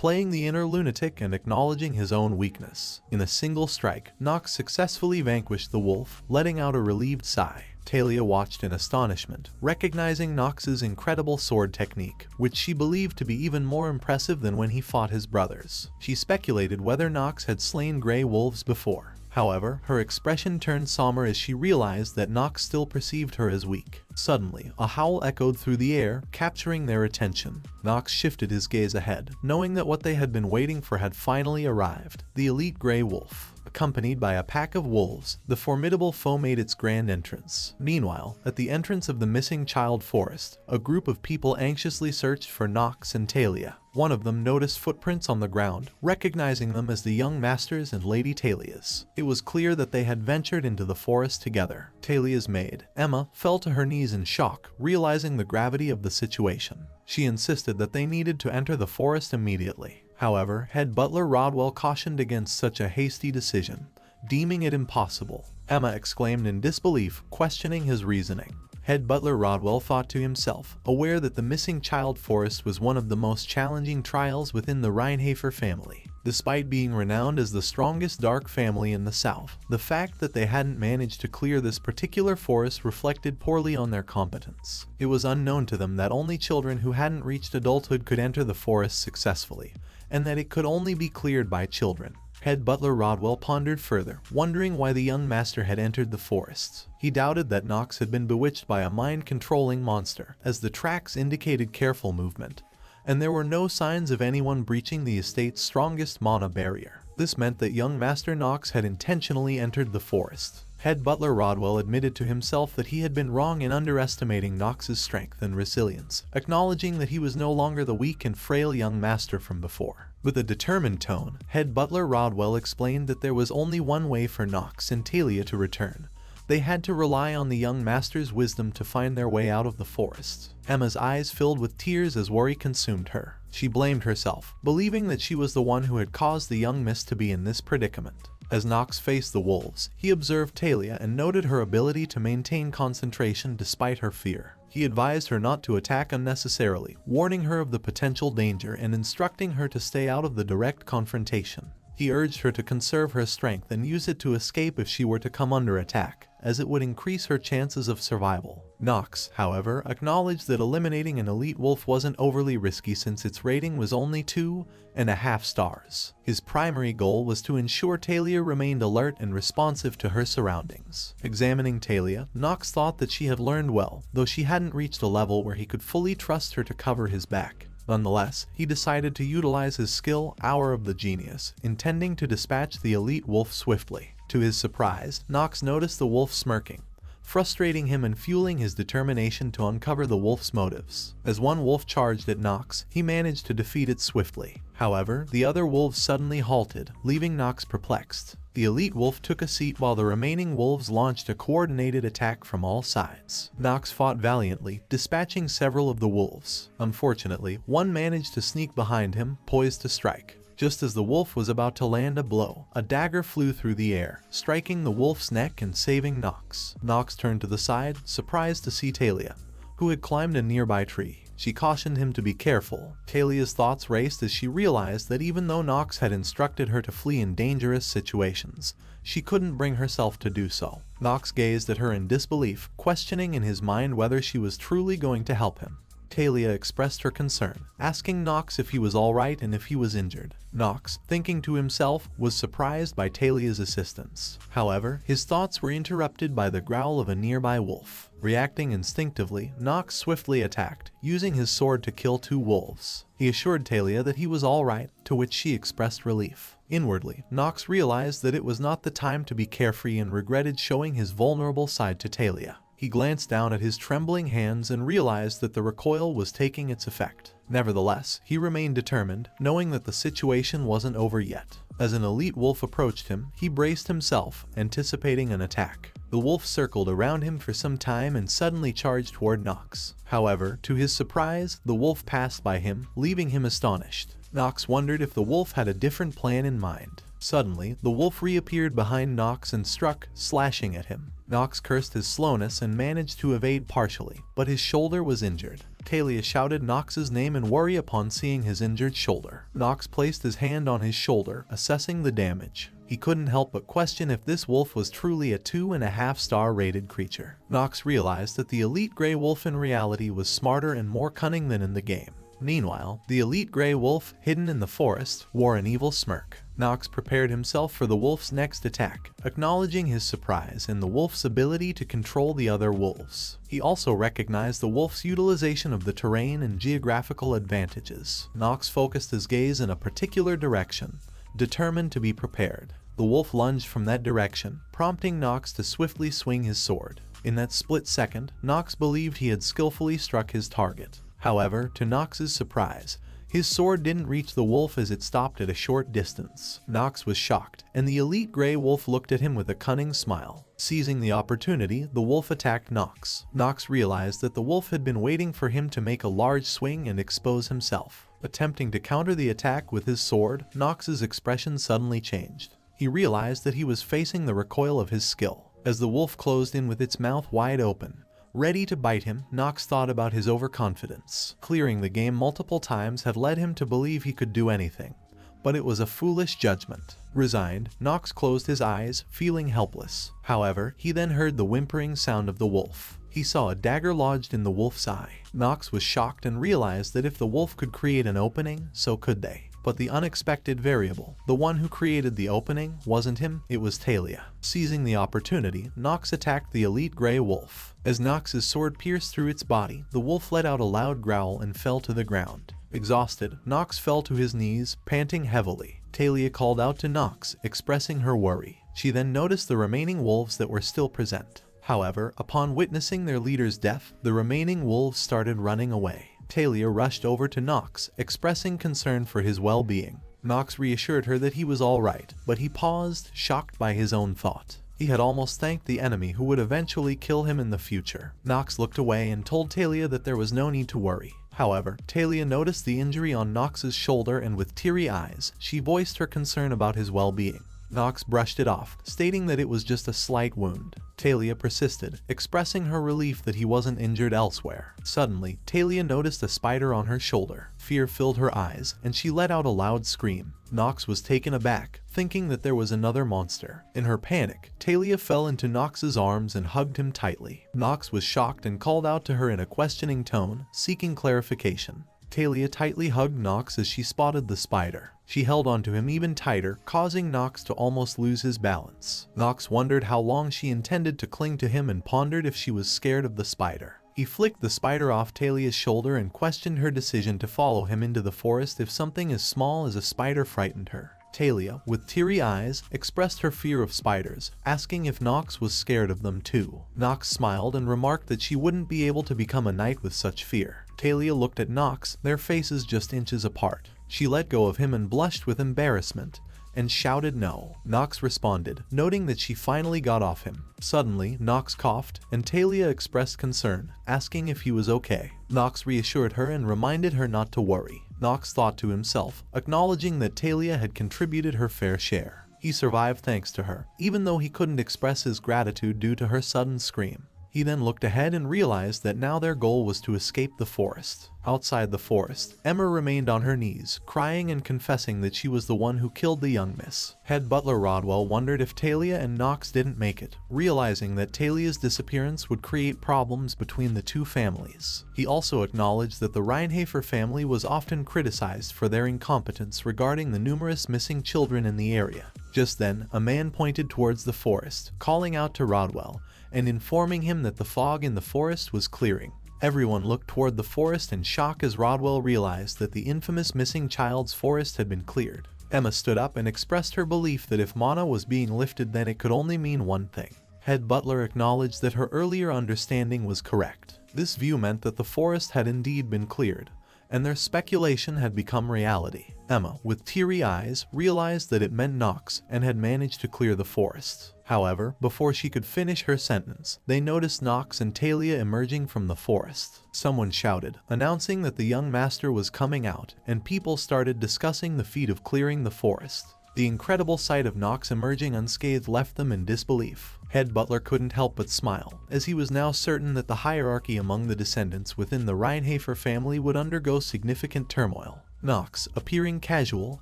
playing the inner lunatic and acknowledging his own weakness. In a single strike, Nox successfully vanquished the wolf, letting out a relieved sigh. Talia watched in astonishment, recognizing Nox's incredible sword technique, which she believed to be even more impressive than when he fought his brothers. She speculated whether Nox had slain gray wolves before. However, her expression turned somber as she realized that Nox still perceived her as weak. Suddenly, a howl echoed through the air, capturing their attention. Nox shifted his gaze ahead, knowing that what they had been waiting for had finally arrived: the elite gray wolf. Accompanied by a pack of wolves, the formidable foe made its grand entrance. Meanwhile, at the entrance of the missing child forest, a group of people anxiously searched for Nox and Talia. One of them noticed footprints on the ground, recognizing them as the young masters and Lady Talia's. It was clear that they had ventured into the forest together. Talia's maid, Emma, fell to her knees in shock, realizing the gravity of the situation. She insisted that they needed to enter the forest immediately. However, head butler Rodwell cautioned against such a hasty decision, deeming it impossible. Emma exclaimed in disbelief, questioning his reasoning. Head butler Rodwell thought to himself, aware that the missing child forest was one of the most challenging trials within the Reinhafer family. Despite being renowned as the strongest dark family in the south, the fact that they hadn't managed to clear this particular forest reflected poorly on their competence. It was unknown to them that only children who hadn't reached adulthood could enter the forest successfully, and that it could only be cleared by children. Head butler Rodwell pondered further, wondering why the young master had entered the forests. He doubted that Nox had been bewitched by a mind-controlling monster, as the tracks indicated careful movement, and there were no signs of anyone breaching the estate's strongest mana barrier. This meant that young Master Nox had intentionally entered the forest. Head butler Rodwell admitted to himself that he had been wrong in underestimating Nox's strength and resilience, acknowledging that he was no longer the weak and frail young master from before. With a determined tone, head butler Rodwell explained that there was only one way for Nox and Talia to return. They had to rely on the young master's wisdom to find their way out of the forest. Emma's eyes filled with tears as worry consumed her. She blamed herself, believing that she was the one who had caused the young miss to be in this predicament. As Nox faced the wolves, he observed Talia and noted her ability to maintain concentration despite her fear. He advised her not to attack unnecessarily, warning her of the potential danger and instructing her to stay out of the direct confrontation. He urged her to conserve her strength and use it to escape if she were to come under attack, as it would increase her chances of survival. Nox, however, acknowledged that eliminating an elite wolf wasn't overly risky since its rating was only 2.5 stars. His primary goal was to ensure Talia remained alert and responsive to her surroundings. Examining Talia, Nox thought that she had learned well, though she hadn't reached a level where he could fully trust her to cover his back. Nonetheless, he decided to utilize his skill, Hour of the Genius, intending to dispatch the elite wolf swiftly. To his surprise, Nox noticed the wolf smirking, frustrating him and fueling his determination to uncover the wolf's motives. As one wolf charged at Nox, he managed to defeat it swiftly. However, the other wolves suddenly halted, leaving Nox perplexed. The elite wolf took a seat while the remaining wolves launched a coordinated attack from all sides. Nox fought valiantly, dispatching several of the wolves. Unfortunately, one managed to sneak behind him, poised to strike. Just as the wolf was about to land a blow, a dagger flew through the air, striking the wolf's neck and saving Nox. Nox turned to the side, surprised to see Talia, who had climbed a nearby tree. She cautioned him to be careful. Talia's thoughts raced as she realized that even though Nox had instructed her to flee in dangerous situations, she couldn't bring herself to do so. Nox gazed at her in disbelief, questioning in his mind whether she was truly going to help him. Talia expressed her concern, asking Nox if he was alright and if he was injured. Nox, thinking to himself, was surprised by Talia's assistance. However, his thoughts were interrupted by the growl of a nearby wolf. Reacting instinctively, Nox swiftly attacked, using his sword to kill 2 wolves. He assured Talia that he was alright, to which she expressed relief. Inwardly, Nox realized that it was not the time to be carefree and regretted showing his vulnerable side to Talia. He glanced down at his trembling hands and realized that the recoil was taking its effect. Nevertheless, he remained determined, knowing that the situation wasn't over yet. As an elite wolf approached him, he braced himself, anticipating an attack. The wolf circled around him for some time and suddenly charged toward Nox. However, to his surprise, the wolf passed by him, leaving him astonished. Nox wondered if the wolf had a different plan in mind. Suddenly, the wolf reappeared behind Nox and struck, slashing at him. Nox cursed his slowness and managed to evade partially, but his shoulder was injured. Talia shouted Nox's name in worry upon seeing his injured shoulder. Nox placed his hand on his shoulder, assessing the damage. He couldn't help but question if this wolf was truly a 2.5-star rated creature. Nox realized that the elite gray wolf in reality was smarter and more cunning than in the game. Meanwhile, the elite gray wolf, hidden in the forest, wore an evil smirk. Nox prepared himself for the wolf's next attack, acknowledging his surprise in the wolf's ability to control the other wolves. He also recognized the wolf's utilization of the terrain and geographical advantages. Nox focused his gaze in a particular direction, determined to be prepared. The wolf lunged from that direction, prompting Nox to swiftly swing his sword. In that split second, Nox believed he had skillfully struck his target. However, to Nox's surprise, his sword didn't reach the wolf as it stopped at a short distance. Nox was shocked, and the elite gray wolf looked at him with a cunning smile. Seizing the opportunity, the wolf attacked Nox. Nox realized that the wolf had been waiting for him to make a large swing and expose himself. Attempting to counter the attack with his sword, Nox's expression suddenly changed. He realized that he was facing the recoil of his skill. As the wolf closed in with its mouth wide open, ready to bite him, Nox thought about his overconfidence. Clearing the game multiple times had led him to believe he could do anything, but it was a foolish judgment. Resigned, Nox closed his eyes, feeling helpless. However, he then heard the whimpering sound of the wolf. He saw a dagger lodged in the wolf's eye. Nox was shocked and realized that if the wolf could create an opening, so could they. But the unexpected variable, the one who created the opening, wasn't him, it was Talia. Seizing the opportunity, Nox attacked the elite gray wolf. As Nox's sword pierced through its body, the wolf let out a loud growl and fell to the ground. Exhausted, Nox fell to his knees, panting heavily. Talia called out to Nox, expressing her worry. She then noticed the remaining wolves that were still present. However, upon witnessing their leader's death, the remaining wolves started running away. Talia rushed over to Nox, expressing concern for his well-being. Nox reassured her that he was alright, but he paused, shocked by his own thought. He had almost thanked the enemy who would eventually kill him in the future. Nox looked away and told Talia that there was no need to worry. However, Talia noticed the injury on Nox's shoulder and with teary eyes, she voiced her concern about his well-being. Nox brushed it off, stating that it was just a slight wound. Talia persisted, expressing her relief that he wasn't injured elsewhere. Suddenly, Talia noticed a spider on her shoulder. Fear filled her eyes, and she let out a loud scream. Nox was taken aback, thinking that there was another monster. In her panic, Talia fell into Nox's arms and hugged him tightly. Nox was shocked and called out to her in a questioning tone, seeking clarification. Talia tightly hugged Nox as she spotted the spider. She held onto him even tighter, causing Nox to almost lose his balance. Nox wondered how long she intended to cling to him and pondered if she was scared of the spider. He flicked the spider off Talia's shoulder and questioned her decision to follow him into the forest if something as small as a spider frightened her. Talia, with teary eyes, expressed her fear of spiders, asking if Nox was scared of them too. Nox smiled and remarked that she wouldn't be able to become a knight with such fear. Talia looked at Nox, their faces just inches apart. She let go of him and blushed with embarrassment, and shouted no. Nox responded, noting that she finally got off him. Suddenly, Nox coughed, and Talia expressed concern, asking if he was okay. Nox reassured her and reminded her not to worry. Nox thought to himself, acknowledging that Talia had contributed her fair share. He survived thanks to her, even though he couldn't express his gratitude due to her sudden scream. He then looked ahead and realized that now their goal was to escape the forest. Outside the forest, Emma remained on her knees, crying and confessing that she was the one who killed the young miss. Head butler Rodwell wondered if Talia and Nox didn't make it, realizing that Talia's disappearance would create problems between the two families. He also acknowledged that the Reinhafer family was often criticized for their incompetence regarding the numerous missing children in the area. Just then, a man pointed towards the forest, calling out to Rodwell, and informing him that the fog in the forest was clearing. Everyone looked toward the forest in shock as Rodwell realized that the infamous missing child's forest had been cleared. Emma stood up and expressed her belief that if Mana was being lifted, then it could only mean one thing. Head butler acknowledged that her earlier understanding was correct. This view meant that the forest had indeed been cleared, and their speculation had become reality. Emma, with teary eyes, realized that it meant Nox and had managed to clear the forest. However, before she could finish her sentence, they noticed Nox and Talia emerging from the forest. Someone shouted, announcing that the young master was coming out, and people started discussing the feat of clearing the forest. The incredible sight of Nox emerging unscathed left them in disbelief. Head butler couldn't help but smile, as he was now certain that the hierarchy among the descendants within the Reinhardt family would undergo significant turmoil. Nox, appearing casual,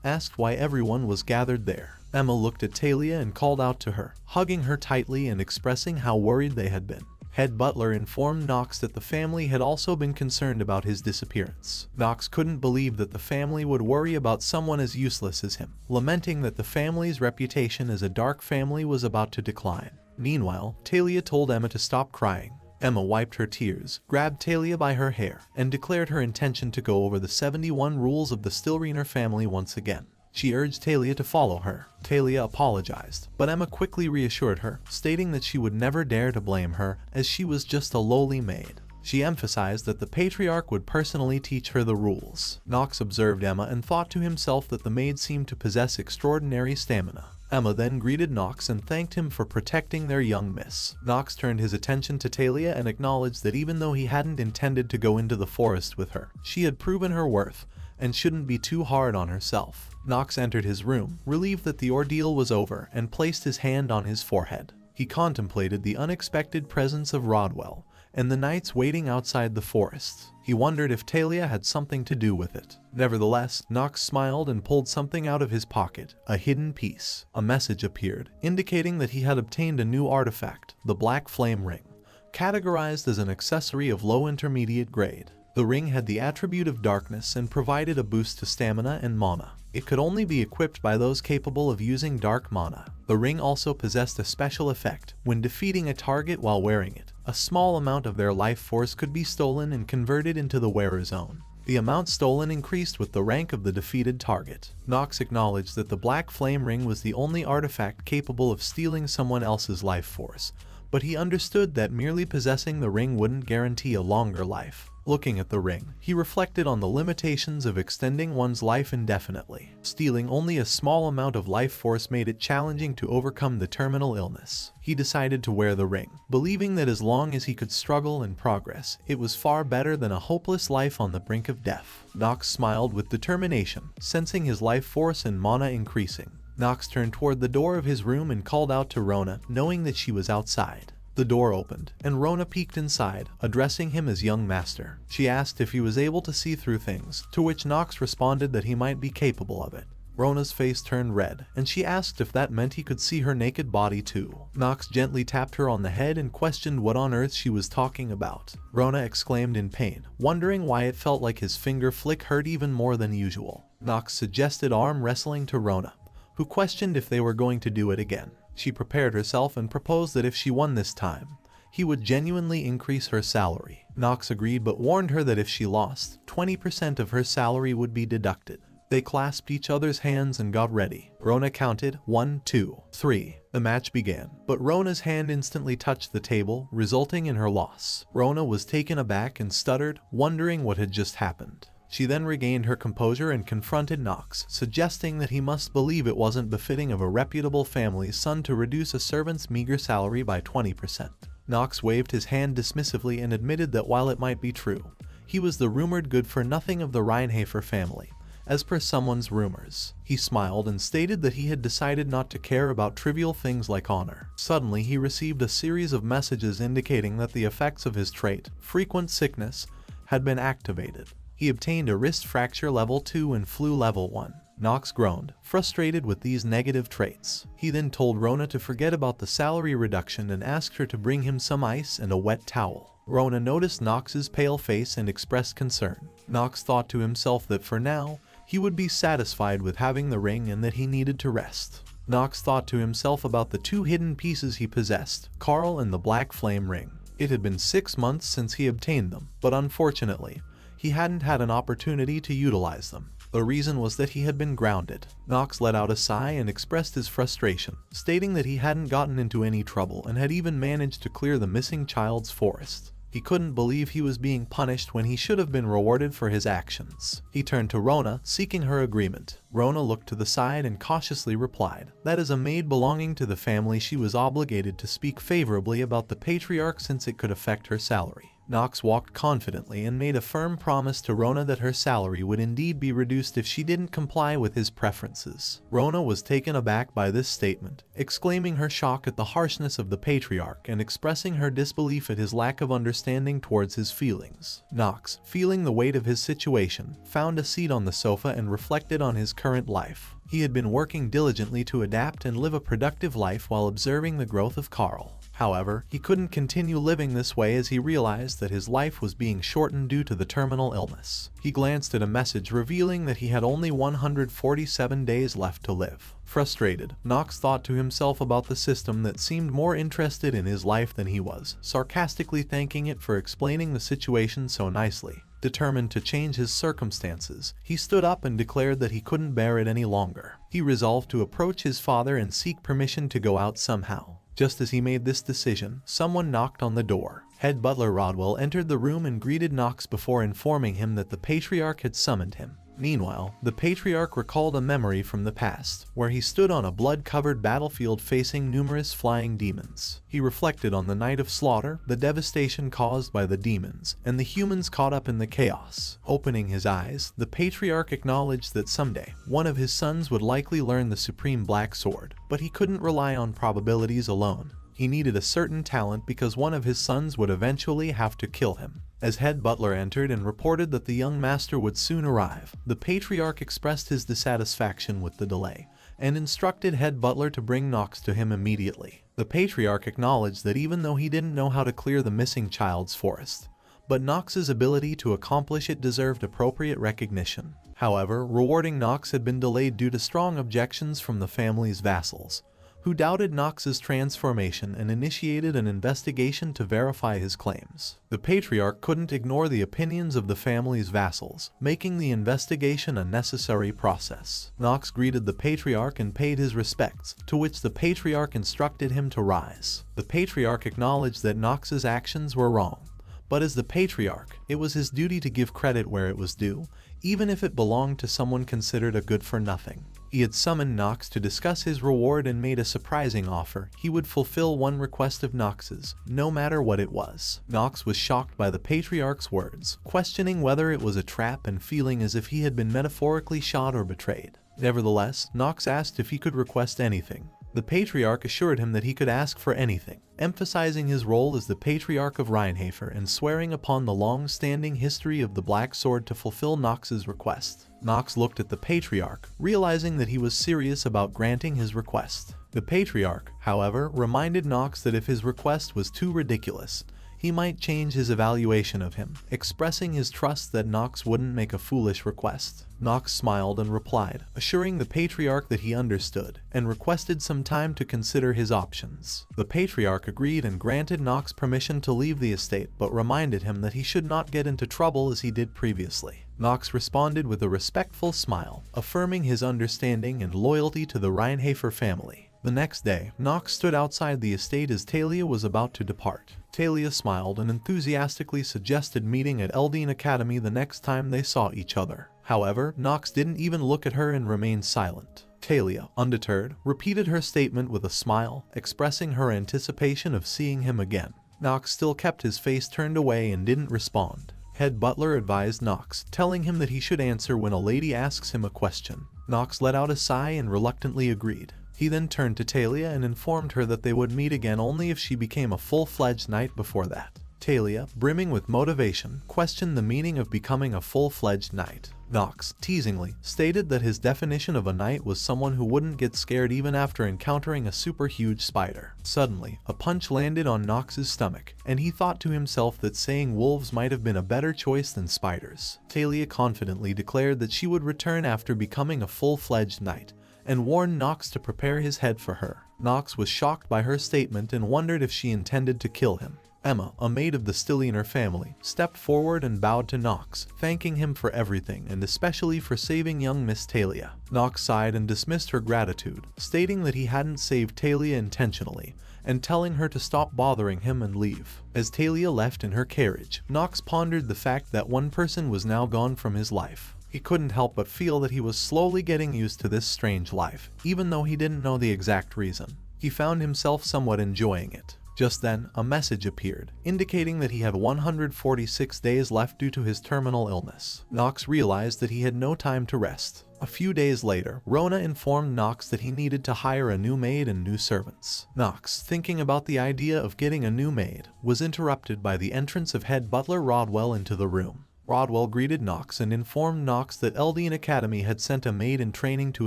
asked why everyone was gathered there. Emma looked at Talia and called out to her, hugging her tightly and expressing how worried they had been. Head butler informed Nox that the family had also been concerned about his disappearance. Nox couldn't believe that the family would worry about someone as useless as him, lamenting that the family's reputation as a dark family was about to decline. Meanwhile, Talia told Emma to stop crying. Emma wiped her tears, grabbed Talia by her hair, and declared her intention to go over the 71 rules of the Stillreiner family once again. She urged Talia to follow her. Talia apologized, but Emma quickly reassured her, stating that she would never dare to blame her, as she was just a lowly maid. She emphasized that the patriarch would personally teach her the rules. Nox observed Emma and thought to himself that the maid seemed to possess extraordinary stamina. Emma then greeted Nox and thanked him for protecting their young miss. Nox turned his attention to Talia and acknowledged that even though he hadn't intended to go into the forest with her, she had proven her worth and shouldn't be too hard on herself. Nox entered his room, relieved that the ordeal was over, and placed his hand on his forehead. He contemplated the unexpected presence of Rodwell and the knights waiting outside the forest. He wondered if Talia had something to do with it. Nevertheless, Nox smiled and pulled something out of his pocket, a hidden piece. A message appeared, indicating that he had obtained a new artifact, the Black Flame Ring, categorized as an accessory of low intermediate grade. The ring had the attribute of darkness and provided a boost to stamina and mana. It could only be equipped by those capable of using dark mana. The ring also possessed a special effect. When defeating a target while wearing it, a small amount of their life force could be stolen and converted into the wearer's own. The amount stolen increased with the rank of the defeated target. Nox acknowledged that the Black Flame Ring was the only artifact capable of stealing someone else's life force, but he understood that merely possessing the ring wouldn't guarantee a longer life. Looking at the ring, he reflected on the limitations of extending one's life indefinitely. Stealing only a small amount of life force made it challenging to overcome the terminal illness. He decided to wear the ring, believing that as long as he could struggle and progress, it was far better than a hopeless life on the brink of death. Nox smiled with determination, sensing his life force and mana increasing. Nox turned toward the door of his room and called out to Rona, knowing that she was outside. The door opened, and Rona peeked inside, addressing him as young master. She asked if he was able to see through things, to which Nox responded that he might be capable of it. Rona's face turned red, and she asked if that meant he could see her naked body too. Nox gently tapped her on the head and questioned what on earth she was talking about. Rona exclaimed in pain, wondering why it felt like his finger flick hurt even more than usual. Nox suggested arm wrestling to Rona, who questioned if they were going to do it again. She prepared herself and proposed that if she won this time, he would genuinely increase her salary. Nox agreed but warned her that if she lost, 20% of her salary would be deducted. They clasped each other's hands and got ready. Rona counted 1, 2, 3. The match began, but Rona's hand instantly touched the table, resulting in her loss. Rona was taken aback and stuttered, wondering what had just happened. She then regained her composure and confronted Nox, suggesting that he must believe it wasn't befitting of a reputable family's son to reduce a servant's meager salary by 20%. Nox waved his hand dismissively and admitted that while it might be true, he was the rumored good-for-nothing of the Reinhardt family, as per someone's rumors. He smiled and stated that he had decided not to care about trivial things like honor. Suddenly he received a series of messages indicating that the effects of his trait, frequent sickness, had been activated. He obtained a wrist fracture level 2 and flu level 1. Nox groaned, frustrated with these negative traits. He then told Rona to forget about the salary reduction and asked her to bring him some ice and a wet towel. Rona noticed Nox's pale face and expressed concern. Nox thought to himself that for now, he would be satisfied with having the ring and that he needed to rest. Nox thought to himself about the two hidden pieces he possessed, Carl and the Black Flame Ring. It had been 6 months since he obtained them, but unfortunately, he hadn't had an opportunity to utilize them. The reason was that he had been grounded. Nox let out a sigh and expressed his frustration, stating that he hadn't gotten into any trouble and had even managed to clear the missing child's forest. He couldn't believe he was being punished when he should have been rewarded for his actions. He turned to Rona, seeking her agreement. Rona looked to the side and cautiously replied that as a maid belonging to the family she was obligated to speak favorably about the patriarch since it could affect her salary. Nox walked confidently and made a firm promise to Rona that her salary would indeed be reduced if she didn't comply with his preferences. Rona was taken aback by this statement, exclaiming her shock at the harshness of the patriarch and expressing her disbelief at his lack of understanding towards his feelings. Nox, feeling the weight of his situation, found a seat on the sofa and reflected on his current life. He had been working diligently to adapt and live a productive life while observing the growth of Carl. However, he couldn't continue living this way as he realized that his life was being shortened due to the terminal illness. He glanced at a message revealing that he had only 147 days left to live. Frustrated, Nox thought to himself about the system that seemed more interested in his life than he was, sarcastically thanking it for explaining the situation so nicely. Determined to change his circumstances, he stood up and declared that he couldn't bear it any longer. He resolved to approach his father and seek permission to go out somehow. Just as he made this decision, someone knocked on the door. Head butler Rodwell entered the room and greeted Nox before informing him that the patriarch had summoned him. Meanwhile, the patriarch recalled a memory from the past, where he stood on a blood-covered battlefield facing numerous flying demons. He reflected on the night of slaughter, the devastation caused by the demons, and the humans caught up in the chaos. Opening his eyes, the patriarch acknowledged that someday, one of his sons would likely learn the supreme black sword, but he couldn't rely on probabilities alone. He needed a certain talent because one of his sons would eventually have to kill him. As head butler entered and reported that the young master would soon arrive, the patriarch expressed his dissatisfaction with the delay and instructed head butler to bring Nox to him immediately. The patriarch acknowledged that even though he didn't know how to clear the missing child's forest, but Nox's ability to accomplish it deserved appropriate recognition. However, rewarding Nox had been delayed due to strong objections from the family's vassals, who doubted Nox's transformation and initiated an investigation to verify his claims. The patriarch couldn't ignore the opinions of the family's vassals, making the investigation a necessary process. Nox greeted the patriarch and paid his respects, to which the patriarch instructed him to rise. The patriarch acknowledged that Nox's actions were wrong, but as the patriarch, it was his duty to give credit where it was due, even if it belonged to someone considered a good-for-nothing. He had summoned Nox to discuss his reward and made a surprising offer. He would fulfill one request of Nox's, no matter what it was. Nox was shocked by the patriarch's words, questioning whether it was a trap and feeling as if he had been metaphorically shot or betrayed. Nevertheless, Nox asked if he could request anything. The patriarch assured him that he could ask for anything, emphasizing his role as the patriarch of Reinhafer and swearing upon the long-standing history of the Black Sword to fulfill Nox's request. Nox looked at the patriarch, realizing that he was serious about granting his request. The patriarch, however, reminded Nox that if his request was too ridiculous, he might change his evaluation of him, expressing his trust that Nox wouldn't make a foolish request. Nox smiled and replied, assuring the patriarch that he understood, and requested some time to consider his options. The patriarch agreed and granted Nox permission to leave the estate, but reminded him that he should not get into trouble as he did previously. Nox responded with a respectful smile, affirming his understanding and loyalty to the Reinhafer family. The next day, Nox stood outside the estate as Talia was about to depart. Talia smiled and enthusiastically suggested meeting at Eldine Academy the next time they saw each other. However, Nox didn't even look at her and remained silent. Talia, undeterred, repeated her statement with a smile, expressing her anticipation of seeing him again. Nox still kept his face turned away and didn't respond. Head butler advised Nox, telling him that he should answer when a lady asks him a question. Nox let out a sigh and reluctantly agreed. He then turned to Talia and informed her that they would meet again only if she became a full-fledged knight before that. Talia, brimming with motivation, questioned the meaning of becoming a full-fledged knight. Nox, teasingly, stated that his definition of a knight was someone who wouldn't get scared even after encountering a super-huge spider. Suddenly, a punch landed on Nox's stomach, and he thought to himself that saying wolves might have been a better choice than spiders. Talia confidently declared that she would return after becoming a full-fledged knight, and warned Nox to prepare his head for her. Nox was shocked by her statement and wondered if she intended to kill him. Emma, a maid of the Stillioner family, stepped forward and bowed to Nox, thanking him for everything and especially for saving young Miss Talia. Nox sighed and dismissed her gratitude, stating that he hadn't saved Talia intentionally, and telling her to stop bothering him and leave. As Talia left in her carriage, Nox pondered the fact that one person was now gone from his life. He couldn't help but feel that he was slowly getting used to this strange life, even though he didn't know the exact reason. He found himself somewhat enjoying it. Just then, a message appeared, indicating that he had 146 days left due to his terminal illness. Nox realized that he had no time to rest. A few days later, Rona informed Nox that he needed to hire a new maid and new servants. Nox, thinking about the idea of getting a new maid, was interrupted by the entrance of head butler Rodwell into the room. Rodwell greeted Nox and informed Nox that Eldian Academy had sent a maid in training to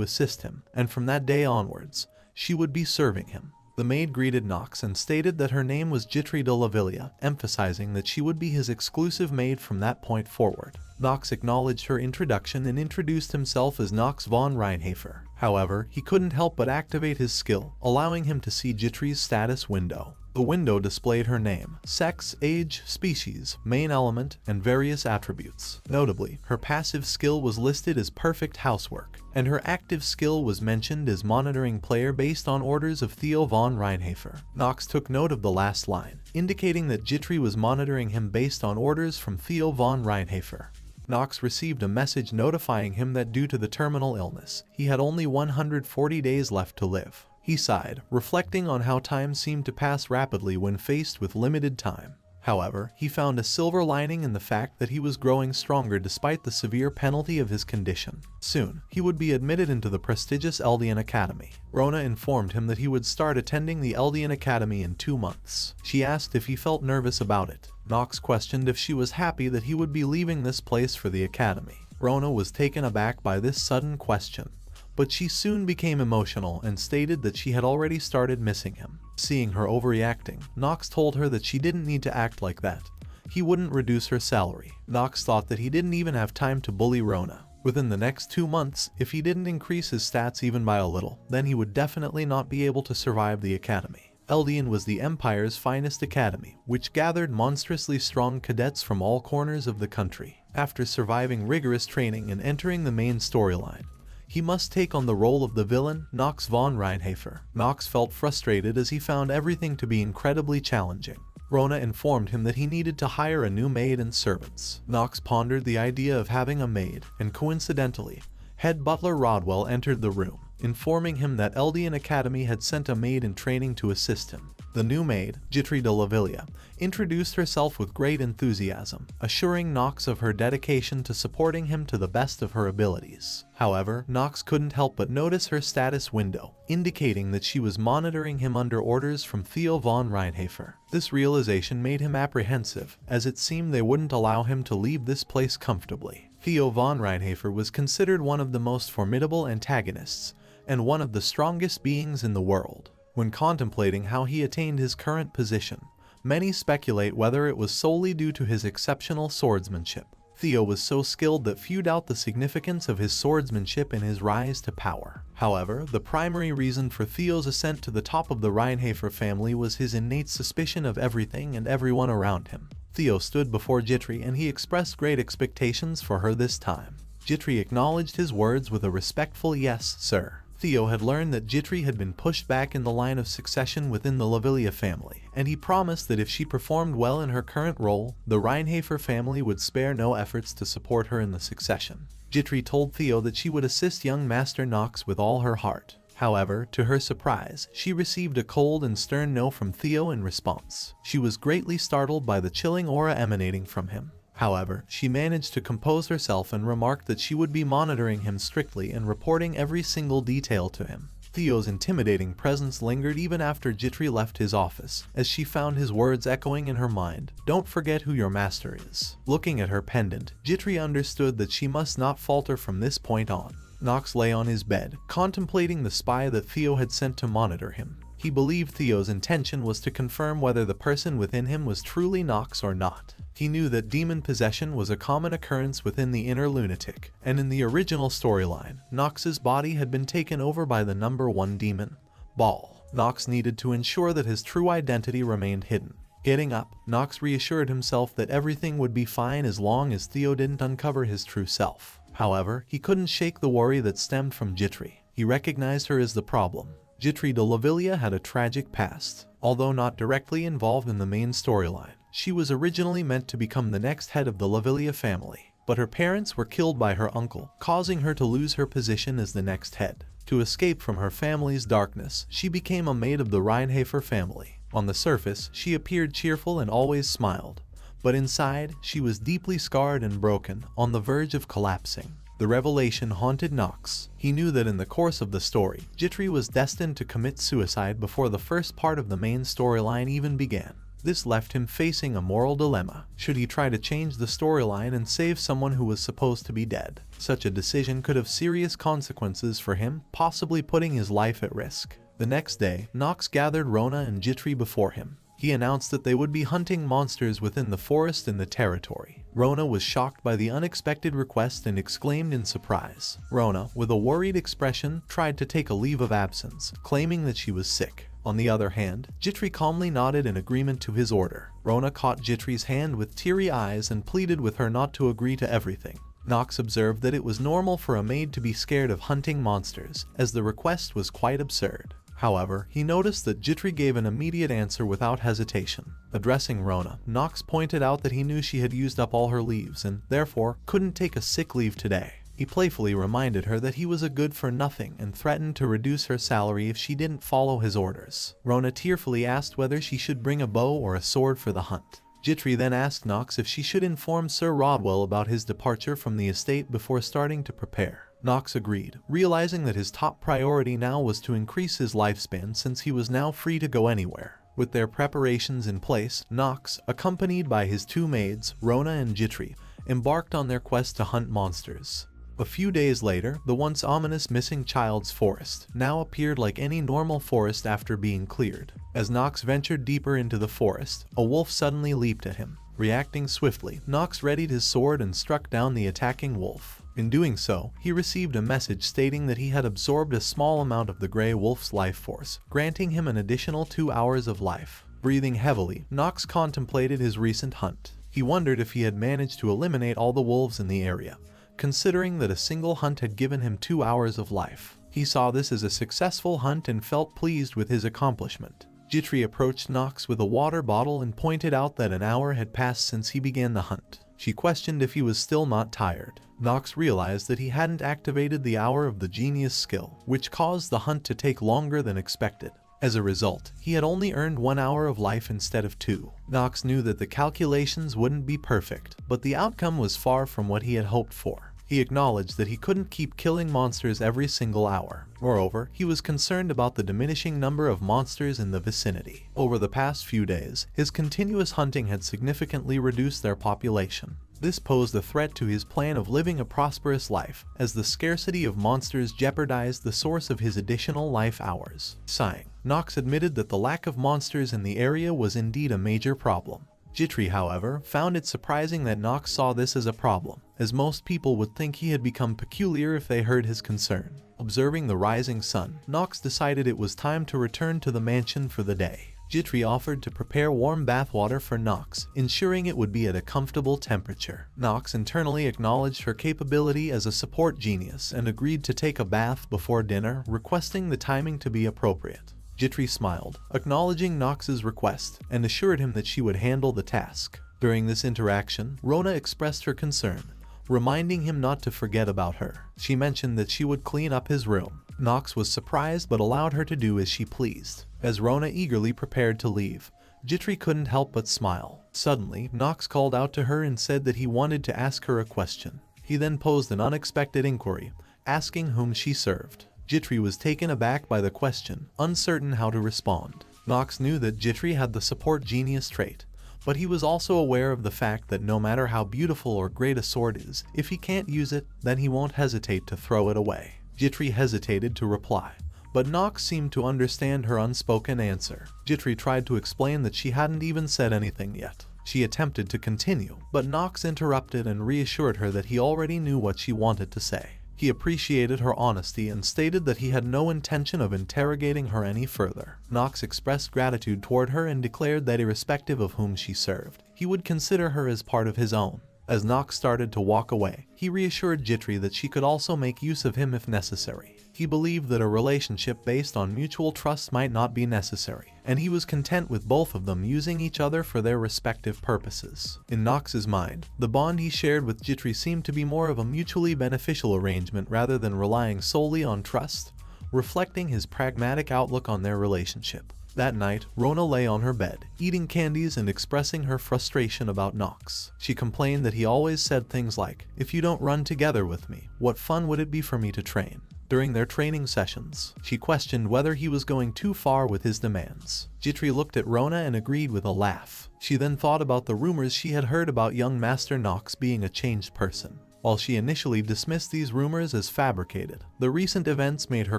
assist him, and from that day onwards, she would be serving him. The maid greeted Nox and stated that her name was Jitri de Lavilia, emphasizing that she would be his exclusive maid from that point forward. Nox acknowledged her introduction and introduced himself as Nox von Reinhafer. However, he couldn't help but activate his skill, allowing him to see Jitri's status window. The window displayed her name, sex, age, species, main element, and various attributes. Notably, her passive skill was listed as perfect housework, and her active skill was mentioned as monitoring player based on orders of Theo von Reinhafer. Nox took note of the last line, indicating that Jitri was monitoring him based on orders from Theo von Reinhafer. Nox received a message notifying him that due to the terminal illness, he had only 140 days left to live. He sighed, reflecting on how time seemed to pass rapidly when faced with limited time. However, he found a silver lining in the fact that he was growing stronger despite the severe penalty of his condition. Soon, he would be admitted into the prestigious Eldian Academy. Rona informed him that he would start attending the Eldian Academy in 2 months. She asked if he felt nervous about it. Nox questioned if she was happy that he would be leaving this place for the academy. Rona was taken aback by this sudden question, but she soon became emotional and stated that she had already started missing him. Seeing her overreacting, Nox told her that she didn't need to act like that. He wouldn't reduce her salary. Nox thought that he didn't even have time to bully Rona. Within the next 2 months, if he didn't increase his stats even by a little, then he would definitely not be able to survive the academy. Eldian was the Empire's finest academy, which gathered monstrously strong cadets from all corners of the country. After surviving rigorous training and entering the main storyline, he must take on the role of the villain, Nox von Reinhafer. Nox felt frustrated as he found everything to be incredibly challenging. Rona informed him that he needed to hire a new maid and servants. Nox pondered the idea of having a maid, and coincidentally, head butler Rodwell entered the room, informing him that Eldian Academy had sent a maid in training to assist him. The new maid, Jitri de Lavilia, introduced herself with great enthusiasm, assuring Nox of her dedication to supporting him to the best of her abilities. However, Nox couldn't help but notice her status window, indicating that she was monitoring him under orders from Theo von Reinhafer. This realization made him apprehensive, as it seemed they wouldn't allow him to leave this place comfortably. Theo von Reinhafer was considered one of the most formidable antagonists, and one of the strongest beings in the world. When contemplating how he attained his current position, many speculate whether it was solely due to his exceptional swordsmanship. Theo was so skilled that few doubt the significance of his swordsmanship in his rise to power. However, the primary reason for Theo's ascent to the top of the Reinhafer family was his innate suspicion of everything and everyone around him. Theo stood before Jitri and he expressed great expectations for her this time. Jitri acknowledged his words with a respectful "Yes, sir." Theo had learned that Jitri had been pushed back in the line of succession within the Lavilia family, and he promised that if she performed well in her current role, the Reinhafer family would spare no efforts to support her in the succession. Jitri told Theo that she would assist young Master Nox with all her heart. However, to her surprise, she received a cold and stern no from Theo in response. She was greatly startled by the chilling aura emanating from him. However, she managed to compose herself and remarked that she would be monitoring him strictly and reporting every single detail to him. Theo's intimidating presence lingered even after Jitri left his office, as she found his words echoing in her mind. "Don't forget who your master is." Looking at her pendant, Jitri understood that she must not falter from this point on. Nox lay on his bed, contemplating the spy that Theo had sent to monitor him. He believed Theo's intention was to confirm whether the person within him was truly Nox or not. He knew that demon possession was a common occurrence within the inner lunatic, and in the original storyline, Nox's body had been taken over by the number 1 demon, Baal. Nox needed to ensure that his true identity remained hidden. Getting up, Nox reassured himself that everything would be fine as long as Theo didn't uncover his true self. However, he couldn't shake the worry that stemmed from Jitri. He recognized her as the problem. Jitri de Lavilia had a tragic past. Although not directly involved in the main storyline, she was originally meant to become the next head of the Lavilia family, but her parents were killed by her uncle, causing her to lose her position as the next head. To escape from her family's darkness, she became a maid of the Reinhafer family. On the surface, she appeared cheerful and always smiled, but inside, she was deeply scarred and broken, on the verge of collapsing. The revelation haunted Nox. He knew that in the course of the story, Jitri was destined to commit suicide before the first part of the main storyline even began. This left him facing a moral dilemma. Should he try to change the storyline and save someone who was supposed to be dead? Such a decision could have serious consequences for him, possibly putting his life at risk. The next day, Nox gathered Rona and Jitri before him. He announced that they would be hunting monsters within the forest in the territory. Rona was shocked by the unexpected request and exclaimed in surprise. Rona, with a worried expression, tried to take a leave of absence, claiming that she was sick. On the other hand, Jitri calmly nodded in agreement to his order. Rona caught Jitri's hand with teary eyes and pleaded with her not to agree to everything. Nox observed that it was normal for a maid to be scared of hunting monsters, as the request was quite absurd. However, he noticed that Jitri gave an immediate answer without hesitation. Addressing Rona, Nox pointed out that he knew she had used up all her leaves and, therefore, couldn't take a sick leave today. He playfully reminded her that he was a good-for-nothing and threatened to reduce her salary if she didn't follow his orders. Rona tearfully asked whether she should bring a bow or a sword for the hunt. Jitri then asked Nox if she should inform Sir Rodwell about his departure from the estate before starting to prepare. Nox agreed, realizing that his top priority now was to increase his lifespan since he was now free to go anywhere. With their preparations in place, Nox, accompanied by his two maids, Rona and Jitri, embarked on their quest to hunt monsters. A few days later, the once ominous missing child's forest now appeared like any normal forest after being cleared. As Nox ventured deeper into the forest, a wolf suddenly leaped at him. Reacting swiftly, Nox readied his sword and struck down the attacking wolf. In doing so, he received a message stating that he had absorbed a small amount of the Grey Wolf's life force, granting him an additional 2 hours of life. Breathing heavily, Nox contemplated his recent hunt. He wondered if he had managed to eliminate all the wolves in the area, considering that a single hunt had given him 2 hours of life. He saw this as a successful hunt and felt pleased with his accomplishment. Jitri approached Nox with a water bottle and pointed out that an hour had passed since he began the hunt. She questioned if he was still not tired. Nox realized that he hadn't activated the Hour of the Genius skill, which caused the hunt to take longer than expected. As a result, he had only earned 1 hour of life instead of 2. Nox knew that the calculations wouldn't be perfect, but the outcome was far from what he had hoped for. He acknowledged that he couldn't keep killing monsters every single hour. Moreover, he was concerned about the diminishing number of monsters in the vicinity. Over the past few days, his continuous hunting had significantly reduced their population. This posed a threat to his plan of living a prosperous life, as the scarcity of monsters jeopardized the source of his additional life hours. Sighing, Nox admitted that the lack of monsters in the area was indeed a major problem. Jitri, however, found it surprising that Nox saw this as a problem, as most people would think he had become peculiar if they heard his concern. Observing the rising sun, Nox decided it was time to return to the mansion for the day. Jitri offered to prepare warm bathwater for Nox, ensuring it would be at a comfortable temperature. Nox internally acknowledged her capability as a support genius and agreed to take a bath before dinner, requesting the timing to be appropriate. Jitri smiled, acknowledging Nox's request, and assured him that she would handle the task. During this interaction, Rona expressed her concern, reminding him not to forget about her. She mentioned that she would clean up his room. Nox was surprised but allowed her to do as she pleased. As Rona eagerly prepared to leave, Jitri couldn't help but smile. Suddenly, Nox called out to her and said that he wanted to ask her a question. He then posed an unexpected inquiry, asking whom she served. Jitri was taken aback by the question, uncertain how to respond. Nox knew that Jitri had the support genius trait, but he was also aware of the fact that no matter how beautiful or great a sword is, if he can't use it, then he won't hesitate to throw it away. Jitri hesitated to reply, but Nox seemed to understand her unspoken answer. Jitri tried to explain that she hadn't even said anything yet. She attempted to continue, but Nox interrupted and reassured her that he already knew what she wanted to say. He appreciated her honesty and stated that he had no intention of interrogating her any further. Nox expressed gratitude toward her and declared that irrespective of whom she served, he would consider her as part of his own. As Nox started to walk away, he reassured Jitri that she could also make use of him if necessary. He believed that a relationship based on mutual trust might not be necessary, and he was content with both of them using each other for their respective purposes. In Nox's mind, the bond he shared with Jitri seemed to be more of a mutually beneficial arrangement rather than relying solely on trust, reflecting his pragmatic outlook on their relationship. That night, Rona lay on her bed, eating candies and expressing her frustration about Nox. She complained that he always said things like, "If you don't run together with me, what fun would it be for me to train?" During their training sessions, she questioned whether he was going too far with his demands. Jitri looked at Rona and agreed with a laugh. She then thought about the rumors she had heard about young Master Nox being a changed person. While she initially dismissed these rumors as fabricated, the recent events made her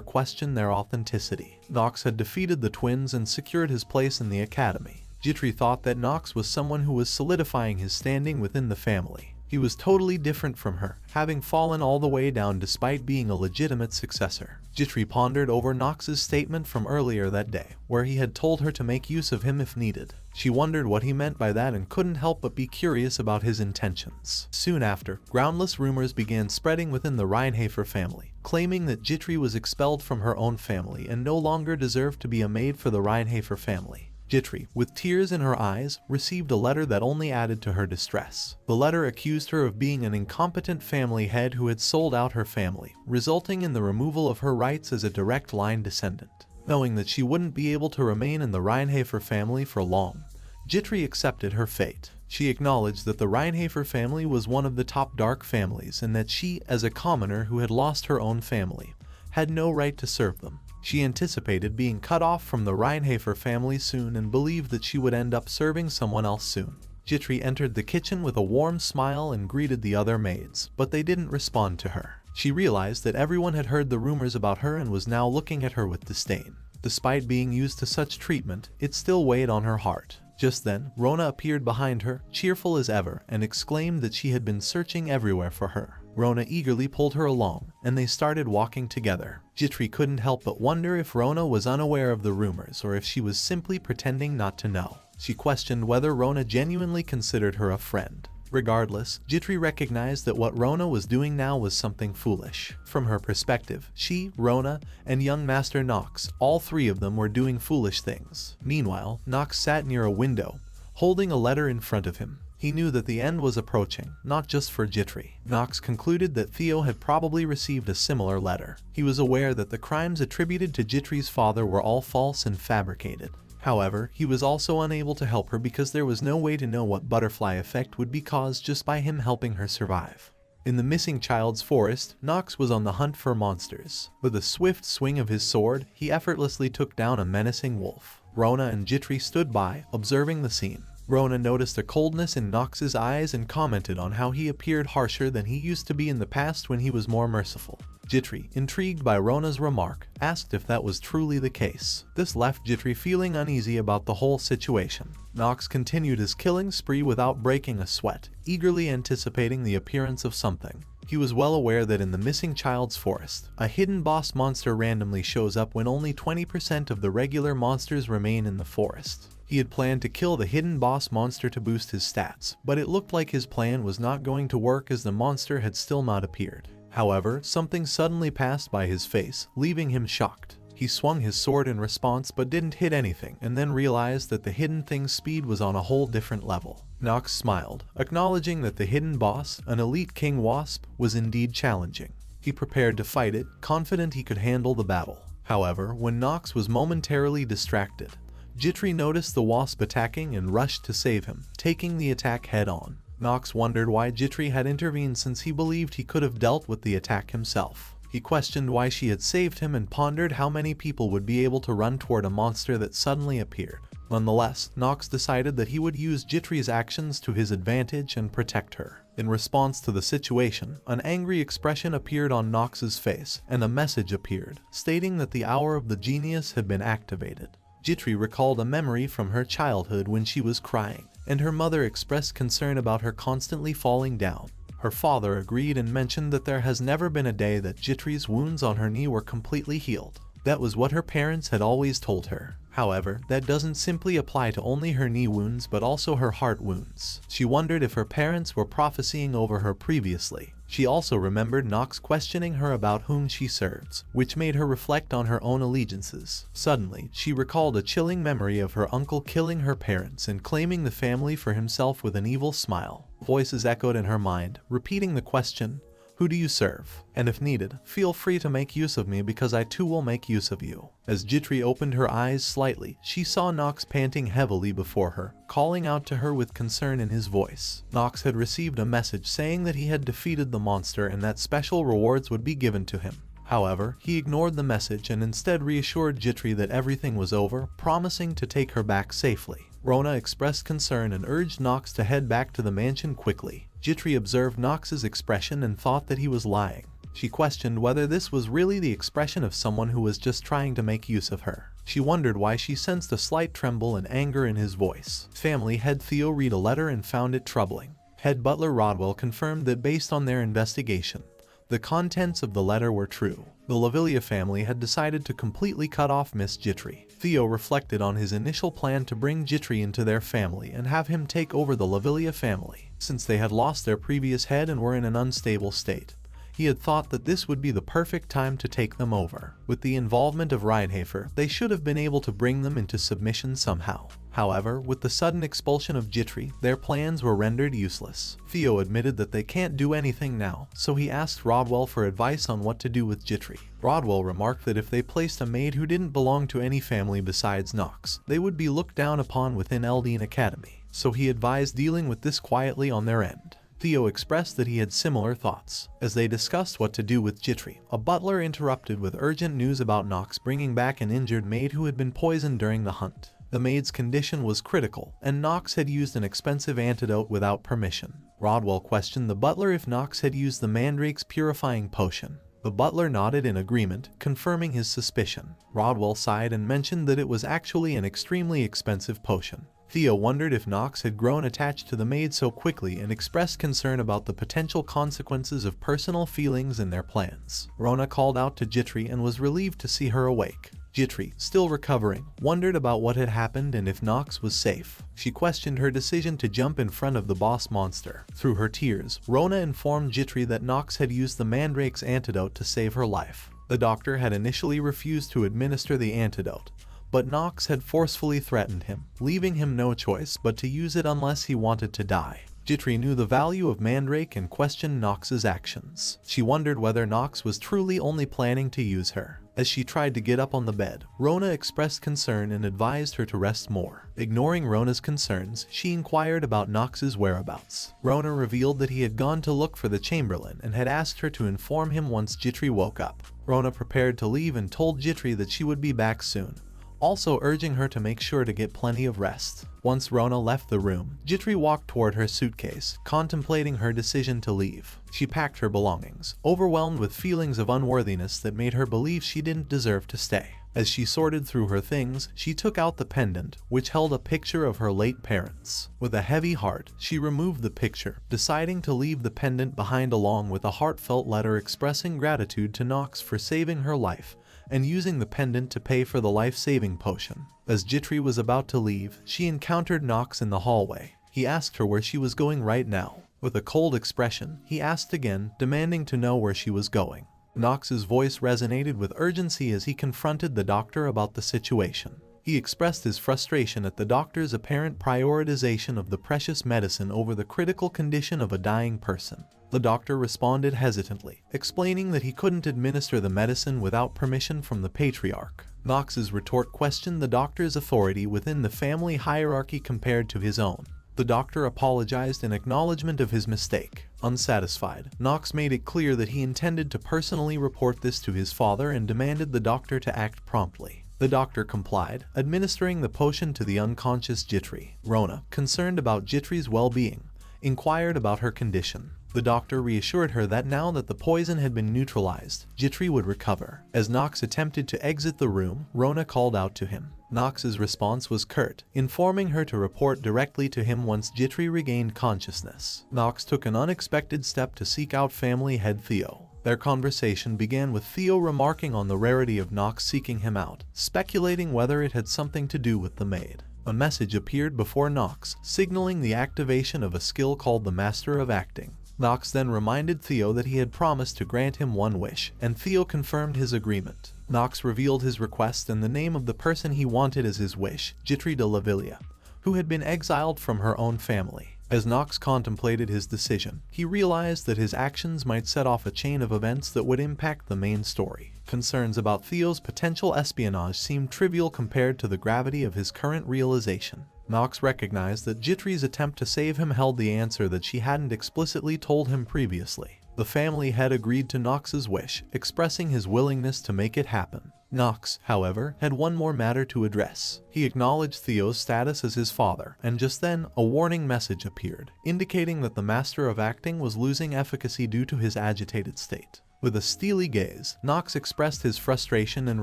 question their authenticity. Nox had defeated the twins and secured his place in the academy. Jitri thought that Nox was someone who was solidifying his standing within the family. He was totally different from her, having fallen all the way down despite being a legitimate successor. Jitri pondered over Nox's statement from earlier that day, where he had told her to make use of him if needed. She wondered what he meant by that and couldn't help but be curious about his intentions. Soon after, groundless rumors began spreading within the Reinhardt family, claiming that Jitri was expelled from her own family and no longer deserved to be a maid for the Reinhardt family. Jitri, with tears in her eyes, received a letter that only added to her distress. The letter accused her of being an incompetent family head who had sold out her family, resulting in the removal of her rights as a direct line descendant. Knowing that she wouldn't be able to remain in the Reinhardt family for long, Jitri accepted her fate. She acknowledged that the Reinhardt family was one of the top dark families and that she, as a commoner who had lost her own family, had no right to serve them. She anticipated being cut off from the Reinhardt family soon and believed that she would end up serving someone else soon. Jitri entered the kitchen with a warm smile and greeted the other maids, but they didn't respond to her. She realized that everyone had heard the rumors about her and was now looking at her with disdain. Despite being used to such treatment, it still weighed on her heart. Just then, Rona appeared behind her, cheerful as ever, and exclaimed that she had been searching everywhere for her. Rona eagerly pulled her along, and they started walking together. Jitri couldn't help but wonder if Rona was unaware of the rumors or if she was simply pretending not to know. She questioned whether Rona genuinely considered her a friend. Regardless, Jitri recognized that what Rona was doing now was something foolish. From her perspective, she, Rona, and young Master Nox, all three of them were doing foolish things. Meanwhile, Nox sat near a window, holding a letter in front of him. He knew that the end was approaching, not just for Jitri. Nox concluded that Theo had probably received a similar letter. He was aware that the crimes attributed to Jitri's father were all false and fabricated. However, he was also unable to help her because there was no way to know what butterfly effect would be caused just by him helping her survive. In the missing child's forest, Nox was on the hunt for monsters. With a swift swing of his sword, he effortlessly took down a menacing wolf. Rona and Jitri stood by, observing the scene. Rona noticed a coldness in Nox's eyes and commented on how he appeared harsher than he used to be in the past when he was more merciful. Jitri, intrigued by Rona's remark, asked if that was truly the case. This left Jitri feeling uneasy about the whole situation. Nox continued his killing spree without breaking a sweat, eagerly anticipating the appearance of something. He was well aware that in the missing child's forest, a hidden boss monster randomly shows up when only 20% of the regular monsters remain in the forest. He had planned to kill the hidden boss monster to boost his stats, but it looked like his plan was not going to work as the monster had still not appeared. However, something suddenly passed by his face, leaving him shocked. He swung his sword in response but didn't hit anything, and then realized that the hidden thing's speed was on a whole different level. Nox smiled, acknowledging that the hidden boss, an elite king wasp, was indeed challenging. He prepared to fight it, confident he could handle the battle. However, when Nox was momentarily distracted, Jitri noticed the wasp attacking and rushed to save him, taking the attack head-on. Nox wondered why Jitri had intervened since he believed he could have dealt with the attack himself. He questioned why she had saved him and pondered how many people would be able to run toward a monster that suddenly appeared. Nonetheless, Nox decided that he would use Jitri's actions to his advantage and protect her. In response to the situation, an angry expression appeared on Nox's face, and a message appeared, stating that the hour of the genius had been activated. Jitri recalled a memory from her childhood when she was crying, and her mother expressed concern about her constantly falling down. Her father agreed and mentioned that there has never been a day that Jitri's wounds on her knee were completely healed. That was what her parents had always told her. However, that doesn't simply apply to only her knee wounds but also her heart wounds. She wondered if her parents were prophesying over her previously. She also remembered Nox questioning her about whom she serves, which made her reflect on her own allegiances. Suddenly, she recalled a chilling memory of her uncle killing her parents and claiming the family for himself with an evil smile. Voices echoed in her mind, repeating the question, Who do you serve? And if needed, feel free to make use of me because I too will make use of you. As Jitri opened her eyes slightly, she saw Nox panting heavily before her, calling out to her with concern in his voice. Nox had received a message saying that he had defeated the monster and that special rewards would be given to him. However, he ignored the message and instead reassured Jitri that everything was over, promising to take her back safely. Rona expressed concern and urged Nox to head back to the mansion quickly. Jitri observed Nox's expression and thought that he was lying. She questioned whether this was really the expression of someone who was just trying to make use of her. She wondered why she sensed a slight tremble and anger in his voice. Family head Theo read a letter and found it troubling. Head butler Rodwell confirmed that based on their investigation, the contents of the letter were true. The Lavilia family had decided to completely cut off Miss Jitri. Theo reflected on his initial plan to bring Jitri into their family and have him take over the Lavilia family. Since they had lost their previous head and were in an unstable state, he had thought that this would be the perfect time to take them over. With the involvement of Reinhafer, they should have been able to bring them into submission somehow. However, with the sudden expulsion of Jitri, their plans were rendered useless. Theo admitted that they can't do anything now, so he asked Rodwell for advice on what to do with Jitri. Rodwell remarked that if they placed a maid who didn't belong to any family besides Nox, they would be looked down upon within Eldine Academy, so he advised dealing with this quietly on their end. Theo expressed that he had similar thoughts. As they discussed what to do with Jitri, a butler interrupted with urgent news about Nox bringing back an injured maid who had been poisoned during the hunt. The maid's condition was critical, and Nox had used an expensive antidote without permission. Rodwell questioned the butler if Nox had used the mandrake's purifying potion. The butler nodded in agreement, confirming his suspicion. Rodwell sighed and mentioned that it was actually an extremely expensive potion. Theo wondered if Nox had grown attached to the maid so quickly and expressed concern about the potential consequences of personal feelings in their plans. Rona called out to Jitri and was relieved to see her awake. Jitri, still recovering, wondered about what had happened and if Nox was safe. She questioned her decision to jump in front of the boss monster. Through her tears, Rona informed Jitri that Nox had used the mandrake's antidote to save her life. The doctor had initially refused to administer the antidote, but Nox had forcefully threatened him, leaving him no choice but to use it unless he wanted to die. Jitri knew the value of Mandrake and questioned Nox's actions. She wondered whether Nox was truly only planning to use her. As she tried to get up on the bed, Rona expressed concern and advised her to rest more. Ignoring Rona's concerns, she inquired about Nox's whereabouts. Rona revealed that he had gone to look for the Chamberlain and had asked her to inform him once Jitri woke up. Rona prepared to leave and told Jitri that she would be back soon, also urging her to make sure to get plenty of rest. Once Rona left the room, Jitri walked toward her suitcase, contemplating her decision to leave. She packed her belongings, overwhelmed with feelings of unworthiness that made her believe she didn't deserve to stay. As she sorted through her things, she took out the pendant, which held a picture of her late parents. With a heavy heart, she removed the picture, deciding to leave the pendant behind along with a heartfelt letter expressing gratitude to Nox for saving her life and using the pendant to pay for the life-saving potion. As Jitri was about to leave, she encountered Nox in the hallway. He asked her where she was going right now. With a cold expression, he asked again, demanding to know where she was going. Nox's voice resonated with urgency as he confronted the doctor about the situation. He expressed his frustration at the doctor's apparent prioritization of the precious medicine over the critical condition of a dying person. The doctor responded hesitantly, explaining that he couldn't administer the medicine without permission from the patriarch. Nox's retort questioned the doctor's authority within the family hierarchy compared to his own. The doctor apologized in acknowledgement of his mistake. Unsatisfied, Nox made it clear that he intended to personally report this to his father and demanded the doctor to act promptly. The doctor complied, administering the potion to the unconscious Jitri. Rona, concerned about Jitri's well-being, inquired about her condition. The doctor reassured her that now that the poison had been neutralized, Jitri would recover. As Nox attempted to exit the room, Rona called out to him. Nox's response was curt, informing her to report directly to him once Jitri regained consciousness. Nox took an unexpected step to seek out family head Theo. Their conversation began with Theo remarking on the rarity of Nox seeking him out, speculating whether it had something to do with the maid. A message appeared before Nox, signaling the activation of a skill called the Master of Acting. Nox then reminded Theo that he had promised to grant him one wish, and Theo confirmed his agreement. Nox revealed his request and the name of the person he wanted as his wish, Jitri de Lavilia, who had been exiled from her own family. As Knox contemplated his decision, he realized that his actions might set off a chain of events that would impact the main story. Concerns about Theo's potential espionage seemed trivial compared to the gravity of his current realization. Knox recognized that Jitri's attempt to save him held the answer that she hadn't explicitly told him previously. The family had agreed to Knox's wish, expressing his willingness to make it happen. Knox, however, had one more matter to address. He acknowledged Theo's status as his father, and just then, a warning message appeared, indicating that the master of acting was losing efficacy due to his agitated state. With a steely gaze, Knox expressed his frustration and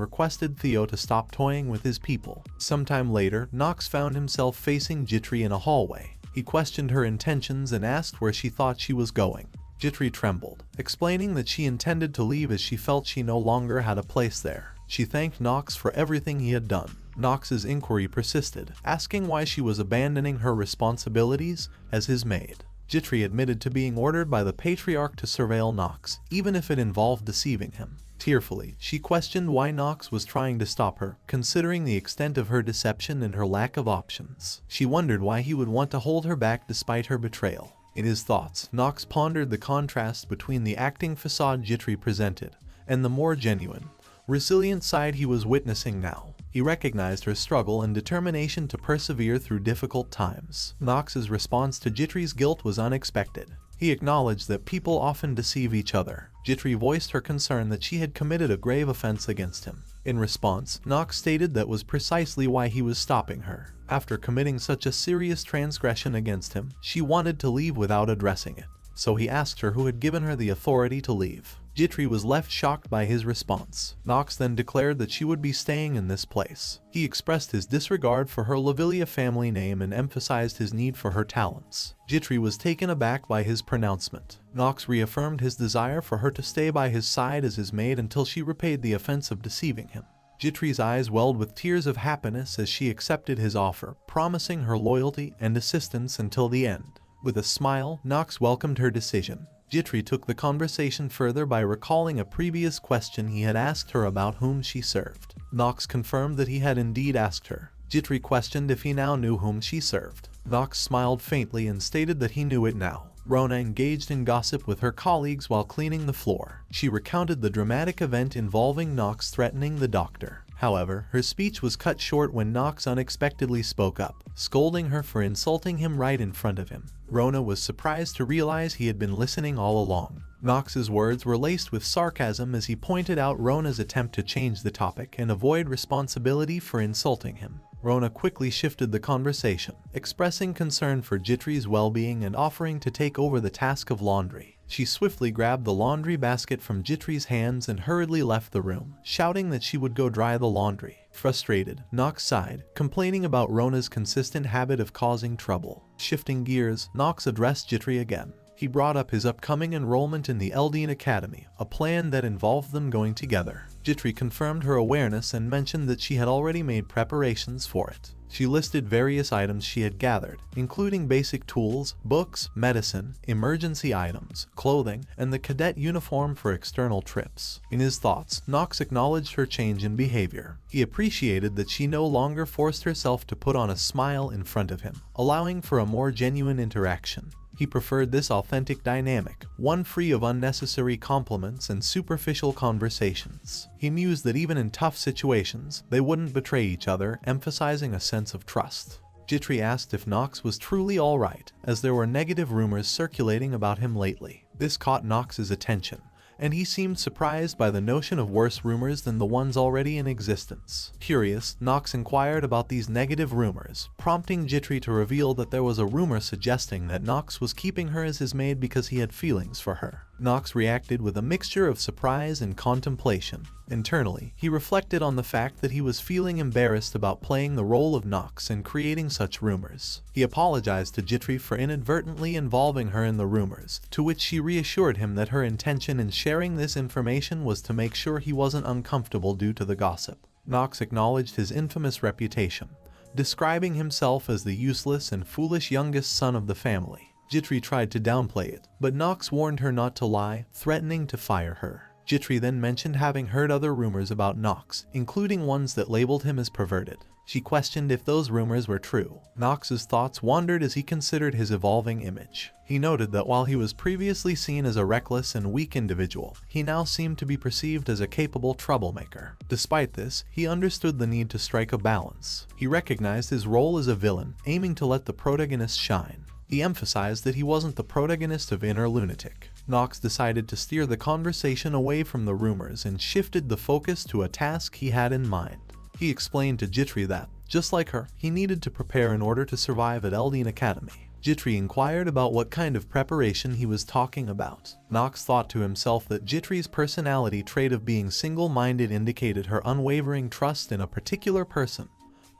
requested Theo to stop toying with his people. Sometime later, Knox found himself facing Jitri in a hallway. He questioned her intentions and asked where she thought she was going. Jitri trembled, explaining that she intended to leave as she felt she no longer had a place there. She thanked Knox for everything he had done. Knox's inquiry persisted, asking why she was abandoning her responsibilities as his maid. Jitri admitted to being ordered by the patriarch to surveil Knox, even if it involved deceiving him. Tearfully, she questioned why Knox was trying to stop her, considering the extent of her deception and her lack of options. She wondered why he would want to hold her back despite her betrayal. In his thoughts, Knox pondered the contrast between the acting facade Jitri presented and the more genuine, resilient side he was witnessing now. He recognized her struggle and determination to persevere through difficult times. Knox's response to Jitri's guilt was unexpected. He acknowledged that people often deceive each other. Jitri voiced her concern that she had committed a grave offense against him. In response, Knox stated that was precisely why he was stopping her. After committing such a serious transgression against him, she wanted to leave without addressing it. So he asked her who had given her the authority to leave. Jitri was left shocked by his response. Knox then declared that she would be staying in this place. He expressed his disregard for her Lavilia family name and emphasized his need for her talents. Jitri was taken aback by his pronouncement. Knox reaffirmed his desire for her to stay by his side as his maid until she repaid the offense of deceiving him. Jitri's eyes welled with tears of happiness as she accepted his offer, promising her loyalty and assistance until the end. With a smile, Knox welcomed her decision. Jitri took the conversation further by recalling a previous question he had asked her about whom she served. Knox confirmed that he had indeed asked her. Jitri questioned if he now knew whom she served. Knox smiled faintly and stated that he knew it now. Rona engaged in gossip with her colleagues while cleaning the floor. She recounted the dramatic event involving Knox threatening the doctor. However, her speech was cut short when Knox unexpectedly spoke up, scolding her for insulting him right in front of him. Rona was surprised to realize he had been listening all along. Knox's words were laced with sarcasm as he pointed out Rona's attempt to change the topic and avoid responsibility for insulting him. Rona quickly shifted the conversation, expressing concern for Jitri's well-being and offering to take over the task of laundry. She swiftly grabbed the laundry basket from Jitri's hands and hurriedly left the room, shouting that she would go dry the laundry. Frustrated, Knox sighed, complaining about Rona's consistent habit of causing trouble. Shifting gears, Knox addressed Jitri again. He brought up his upcoming enrollment in the Eldine Academy, a plan that involved them going together. Jitri confirmed her awareness and mentioned that she had already made preparations for it. She listed various items she had gathered, including basic tools, books, medicine, emergency items, clothing, and the cadet uniform for external trips. In his thoughts, Knox acknowledged her change in behavior. He appreciated that she no longer forced herself to put on a smile in front of him, allowing for a more genuine interaction. He preferred this authentic dynamic, one free of unnecessary compliments and superficial conversations. He mused that even in tough situations, they wouldn't betray each other, emphasizing a sense of trust. Jitri asked if Knox was truly alright, as there were negative rumors circulating about him lately. This caught Knox's attention, and he seemed surprised by the notion of worse rumors than the ones already in existence. Curious, Knox inquired about these negative rumors, prompting Jitri to reveal that there was a rumor suggesting that Knox was keeping her as his maid because he had feelings for her. Knox reacted with a mixture of surprise and contemplation. Internally, he reflected on the fact that he was feeling embarrassed about playing the role of Knox and creating such rumors. He apologized to Jitri for inadvertently involving her in the rumors, to which she reassured him that her intention in sharing this information was to make sure he wasn't uncomfortable due to the gossip. Knox acknowledged his infamous reputation, describing himself as the useless and foolish youngest son of the family. Jitri tried to downplay it, but Knox warned her not to lie, threatening to fire her. Jitri then mentioned having heard other rumors about Knox, including ones that labeled him as perverted. She questioned if those rumors were true. Nox's thoughts wandered as he considered his evolving image. He noted that while he was previously seen as a reckless and weak individual, he now seemed to be perceived as a capable troublemaker. Despite this, he understood the need to strike a balance. He recognized his role as a villain, aiming to let the protagonist shine. He emphasized that he wasn't the protagonist of Inner Lunatic. Nox decided to steer the conversation away from the rumors and shifted the focus to a task he had in mind. He explained to Jitri that, just like her, he needed to prepare in order to survive at Eldine Academy. Jitri inquired about what kind of preparation he was talking about. Nox thought to himself that Jitri's personality trait of being single-minded indicated her unwavering trust in a particular person,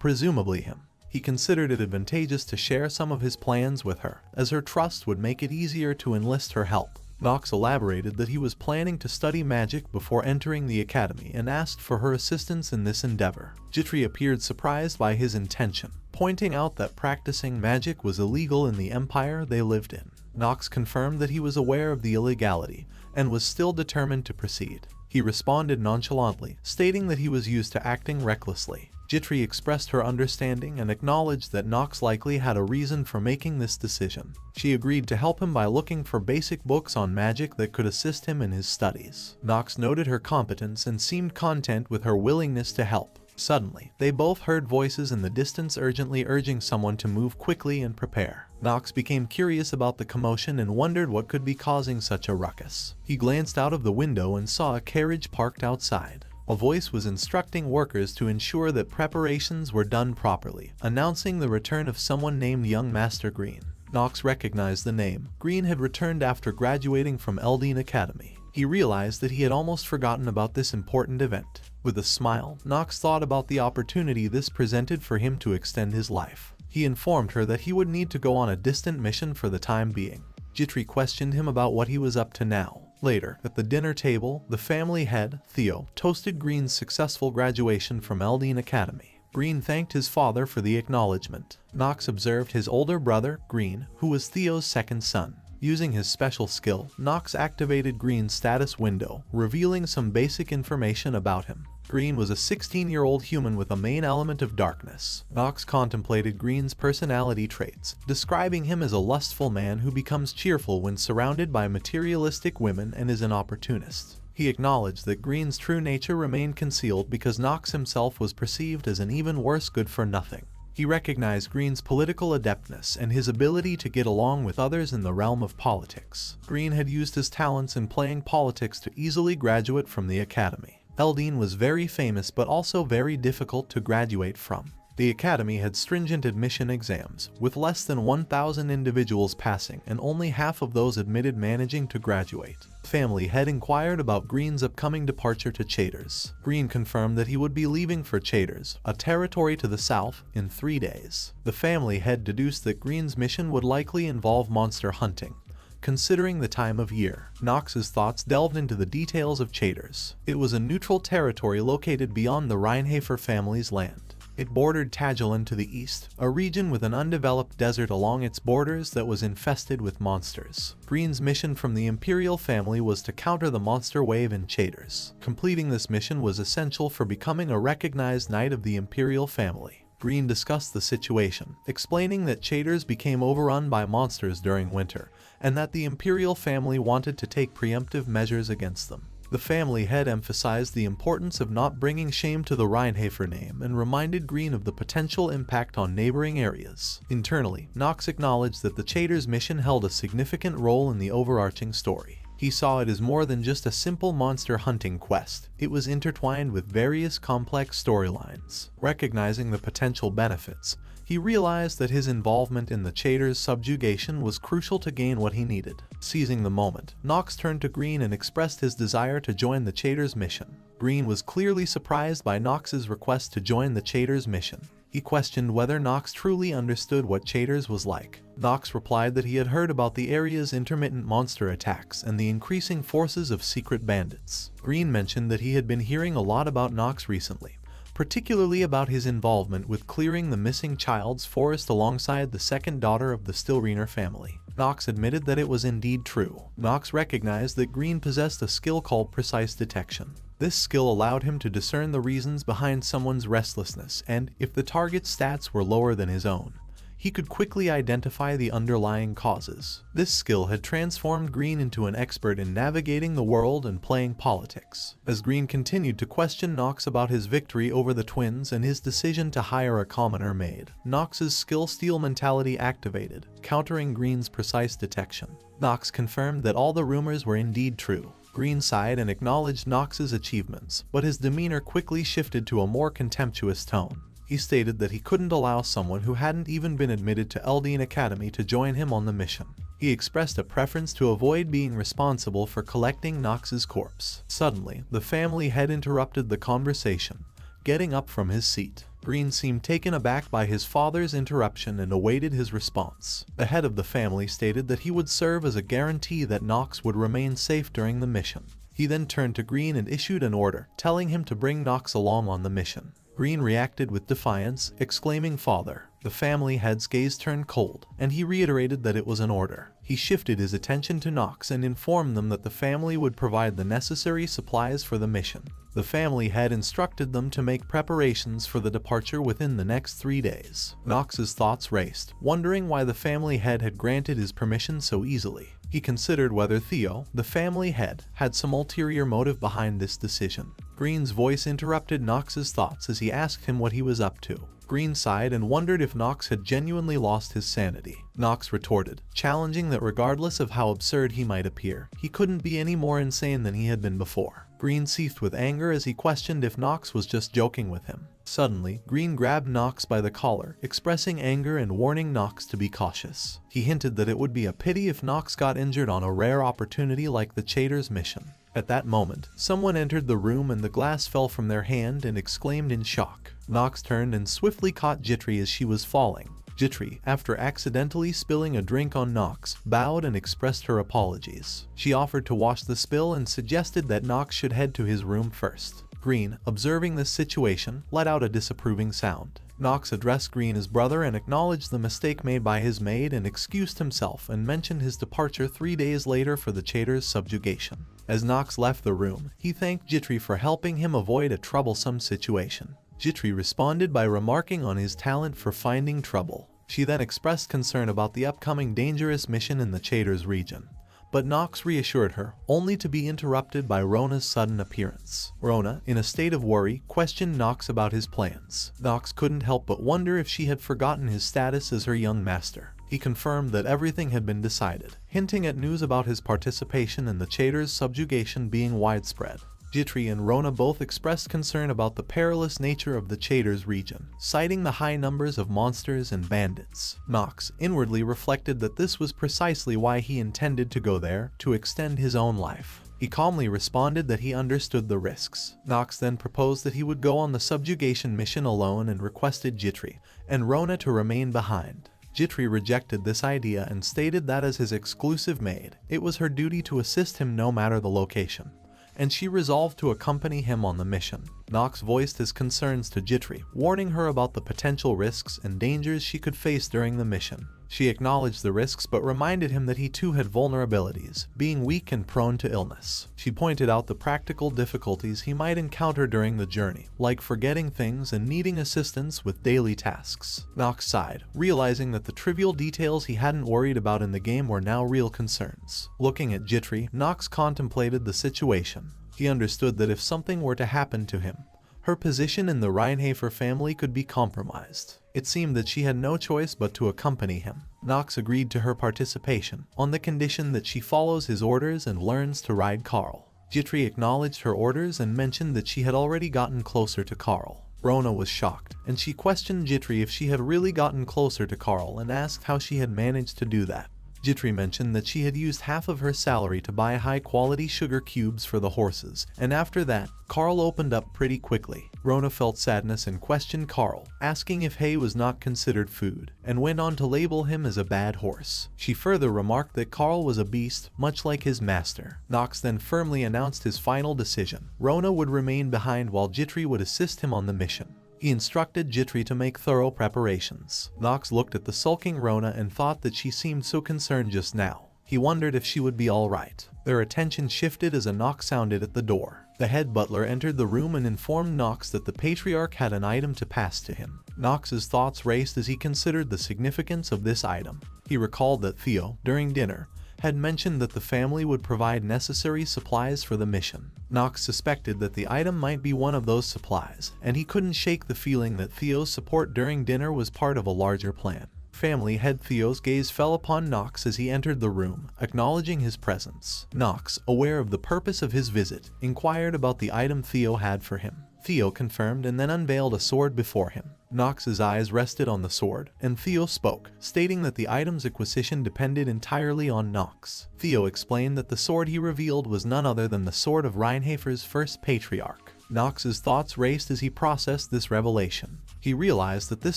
presumably him. He considered it advantageous to share some of his plans with her, as her trust would make it easier to enlist her help. Nox elaborated that he was planning to study magic before entering the academy and asked for her assistance in this endeavor. Jitri appeared surprised by his intention, pointing out that practicing magic was illegal in the empire they lived in. Nox confirmed that he was aware of the illegality and was still determined to proceed. He responded nonchalantly, stating that he was used to acting recklessly. Jitri expressed her understanding and acknowledged that Nox likely had a reason for making this decision. She agreed to help him by looking for basic books on magic that could assist him in his studies. Nox noted her competence and seemed content with her willingness to help. Suddenly, they both heard voices in the distance urgently urging someone to move quickly and prepare. Nox became curious about the commotion and wondered what could be causing such a ruckus. He glanced out of the window and saw a carriage parked outside. A voice was instructing workers to ensure that preparations were done properly, announcing the return of someone named Young Master Green. Nox recognized the name. Green had returned after graduating from Eldine Academy. He realized that he had almost forgotten about this important event. With a smile, Nox thought about the opportunity this presented for him to extend his life. He informed her that he would need to go on a distant mission for the time being. Jitri questioned him about what he was up to now. Later, at the dinner table, the family head, Theo, toasted Green's successful graduation from Eldine Academy. Green thanked his father for the acknowledgement. Nox observed his older brother, Green, who was Theo's second son. Using his special skill, Nox activated Green's status window, revealing some basic information about him. Green was a 16-year-old human with a main element of darkness. Nox contemplated Green's personality traits, describing him as a lustful man who becomes cheerful when surrounded by materialistic women and is an opportunist. He acknowledged that Green's true nature remained concealed because Nox himself was perceived as an even worse good-for-nothing. He recognized Green's political adeptness and his ability to get along with others in the realm of politics. Green had used his talents in playing politics to easily graduate from the academy. Eldine was very famous but also very difficult to graduate from. The academy had stringent admission exams, with less than 1,000 individuals passing and only half of those admitted managing to graduate. Family head inquired about Green's upcoming departure to Chaders. Green confirmed that he would be leaving for Chaders, a territory to the south, in 3 days. The family head deduced that Green's mission would likely involve monster hunting. Considering the time of year, Nox's thoughts delved into the details of Chaders. It was a neutral territory located beyond the Reinhafer family's land. It bordered Tagelan to the east, a region with an undeveloped desert along its borders that was infested with monsters. Green's mission from the Imperial family was to counter the monster wave in Chaders. Completing this mission was essential for becoming a recognized knight of the Imperial family. Green discussed the situation, explaining that Chaders became overrun by monsters during winter, and that the Imperial family wanted to take preemptive measures against them. The family head emphasized the importance of not bringing shame to the Reinhafer name and reminded Green of the potential impact on neighboring areas. Internally, Nox acknowledged that the Chaders mission held a significant role in the overarching story. He saw it as more than just a simple monster hunting quest. It was intertwined with various complex storylines. Recognizing the potential benefits, he realized that his involvement in the Chaders' subjugation was crucial to gain what he needed. Seizing the moment, Nox turned to Green and expressed his desire to join the Chaders' mission. Green was clearly surprised by Nox's request to join the Chaders' mission. He questioned whether Nox truly understood what Chaders was like. Nox replied that he had heard about the area's intermittent monster attacks and the increasing forces of secret bandits. Green mentioned that he had been hearing a lot about Nox recently, particularly about his involvement with clearing the missing child's forest alongside the second daughter of the Stilreiner family. Nox admitted that it was indeed true. Nox recognized that Green possessed a skill called precise detection. This skill allowed him to discern the reasons behind someone's restlessness, and if the target's stats were lower than his own, he could quickly identify the underlying causes. This skill had transformed Green into an expert in navigating the world and playing politics. As Green continued to question Nox about his victory over the twins and his decision to hire a commoner maid, Nox's skill steal mentality activated, countering Green's precise detection. Nox confirmed that all the rumors were indeed true. Green sighed and acknowledged Nox's achievements, but his demeanor quickly shifted to a more contemptuous tone. He stated that he couldn't allow someone who hadn't even been admitted to Eldian Academy to join him on the mission. He expressed a preference to avoid being responsible for collecting Nox's corpse. Suddenly, the family head interrupted the conversation, getting up from his seat. Green seemed taken aback by his father's interruption and awaited his response. The head of the family stated that he would serve as a guarantee that Nox would remain safe during the mission. He then turned to Green and issued an order, telling him to bring Nox along on the mission. Green reacted with defiance, exclaiming, "Father." The family head's gaze turned cold, and he reiterated that it was an order. He shifted his attention to Nox and informed them that the family would provide the necessary supplies for the mission. The family head instructed them to make preparations for the departure within the next 3 days. Nox's thoughts raced, wondering why the family head had granted his permission so easily. He considered whether Theo, the family head, had some ulterior motive behind this decision. Green's voice interrupted Nox's thoughts as he asked him what he was up to. Green sighed and wondered if Nox had genuinely lost his sanity. Nox retorted, challenging that regardless of how absurd he might appear, he couldn't be any more insane than he had been before. Green seethed with anger as he questioned if Nox was just joking with him. Suddenly, Green grabbed Nox by the collar, expressing anger and warning Nox to be cautious. He hinted that it would be a pity if Nox got injured on a rare opportunity like the Chater's mission. At that moment, someone entered the room and the glass fell from their hand and exclaimed in shock. Nox turned and swiftly caught Jitri as she was falling. Jitri, after accidentally spilling a drink on Nox, bowed and expressed her apologies. She offered to wash the spill and suggested that Nox should head to his room first. Green, observing this situation, let out a disapproving sound. Nox addressed Green as brother and acknowledged the mistake made by his maid and excused himself and mentioned his departure 3 days later for the Chater's subjugation. As Nox left the room, he thanked Jitri for helping him avoid a troublesome situation. Jitri responded by remarking on his talent for finding trouble. She then expressed concern about the upcoming dangerous mission in the Chater's region. But Nox reassured her, only to be interrupted by Rona's sudden appearance. Rona, in a state of worry, questioned Nox about his plans. Nox couldn't help but wonder if she had forgotten his status as her young master. He confirmed that everything had been decided, hinting at news about his participation in the Chater's subjugation being widespread. Jitri and Rona both expressed concern about the perilous nature of the Chater's region, citing the high numbers of monsters and bandits. Nox inwardly reflected that this was precisely why he intended to go there, to extend his own life. He calmly responded that he understood the risks. Nox then proposed that he would go on the subjugation mission alone and requested Jitri and Rona to remain behind. Jitri rejected this idea and stated that as his exclusive maid, it was her duty to assist him no matter the location, and she resolved to accompany him on the mission. Nox voiced his concerns to Jitri, warning her about the potential risks and dangers she could face during the mission. She acknowledged the risks but reminded him that he too had vulnerabilities, being weak and prone to illness. She pointed out the practical difficulties he might encounter during the journey, like forgetting things and needing assistance with daily tasks. Nox sighed, realizing that the trivial details he hadn't worried about in the game were now real concerns. Looking at Jitri, Nox contemplated the situation. He understood that if something were to happen to him, her position in the Reinhardt family could be compromised. It seemed that she had no choice but to accompany him. Nox agreed to her participation, on the condition that she follows his orders and learns to ride Carl. Jitri acknowledged her orders and mentioned that she had already gotten closer to Carl. Rona was shocked, and she questioned Jitri if she had really gotten closer to Carl and asked how she had managed to do that. Jitri mentioned that she had used half of her salary to buy high-quality sugar cubes for the horses, and after that, Carl opened up pretty quickly. Rona felt sadness and questioned Carl, asking if hay was not considered food, and went on to label him as a bad horse. She further remarked that Carl was a beast, much like his master. Nox then firmly announced his final decision. Rona would remain behind while Jitri would assist him on the mission. He instructed Jitri to make thorough preparations. Nox looked at the sulking Rona and thought that she seemed so concerned just now. He wondered if she would be alright. Their attention shifted as a knock sounded at the door. The head butler entered the room and informed Knox that the patriarch had an item to pass to him. Knox's thoughts raced as he considered the significance of this item. He recalled that Theo, during dinner, had mentioned that the family would provide necessary supplies for the mission. Knox suspected that the item might be one of those supplies, and he couldn't shake the feeling that Theo's support during dinner was part of a larger plan. Family head Theo's gaze fell upon Knox as he entered the room, acknowledging his presence. Knox, aware of the purpose of his visit, inquired about the item Theo had for him. Theo confirmed and then unveiled a sword before him. Knox's eyes rested on the sword, and Theo spoke, stating that the item's acquisition depended entirely on Knox. Theo explained that the sword he revealed was none other than the sword of Reinhafer's first patriarch. Knox's thoughts raced as he processed this revelation. He realized that this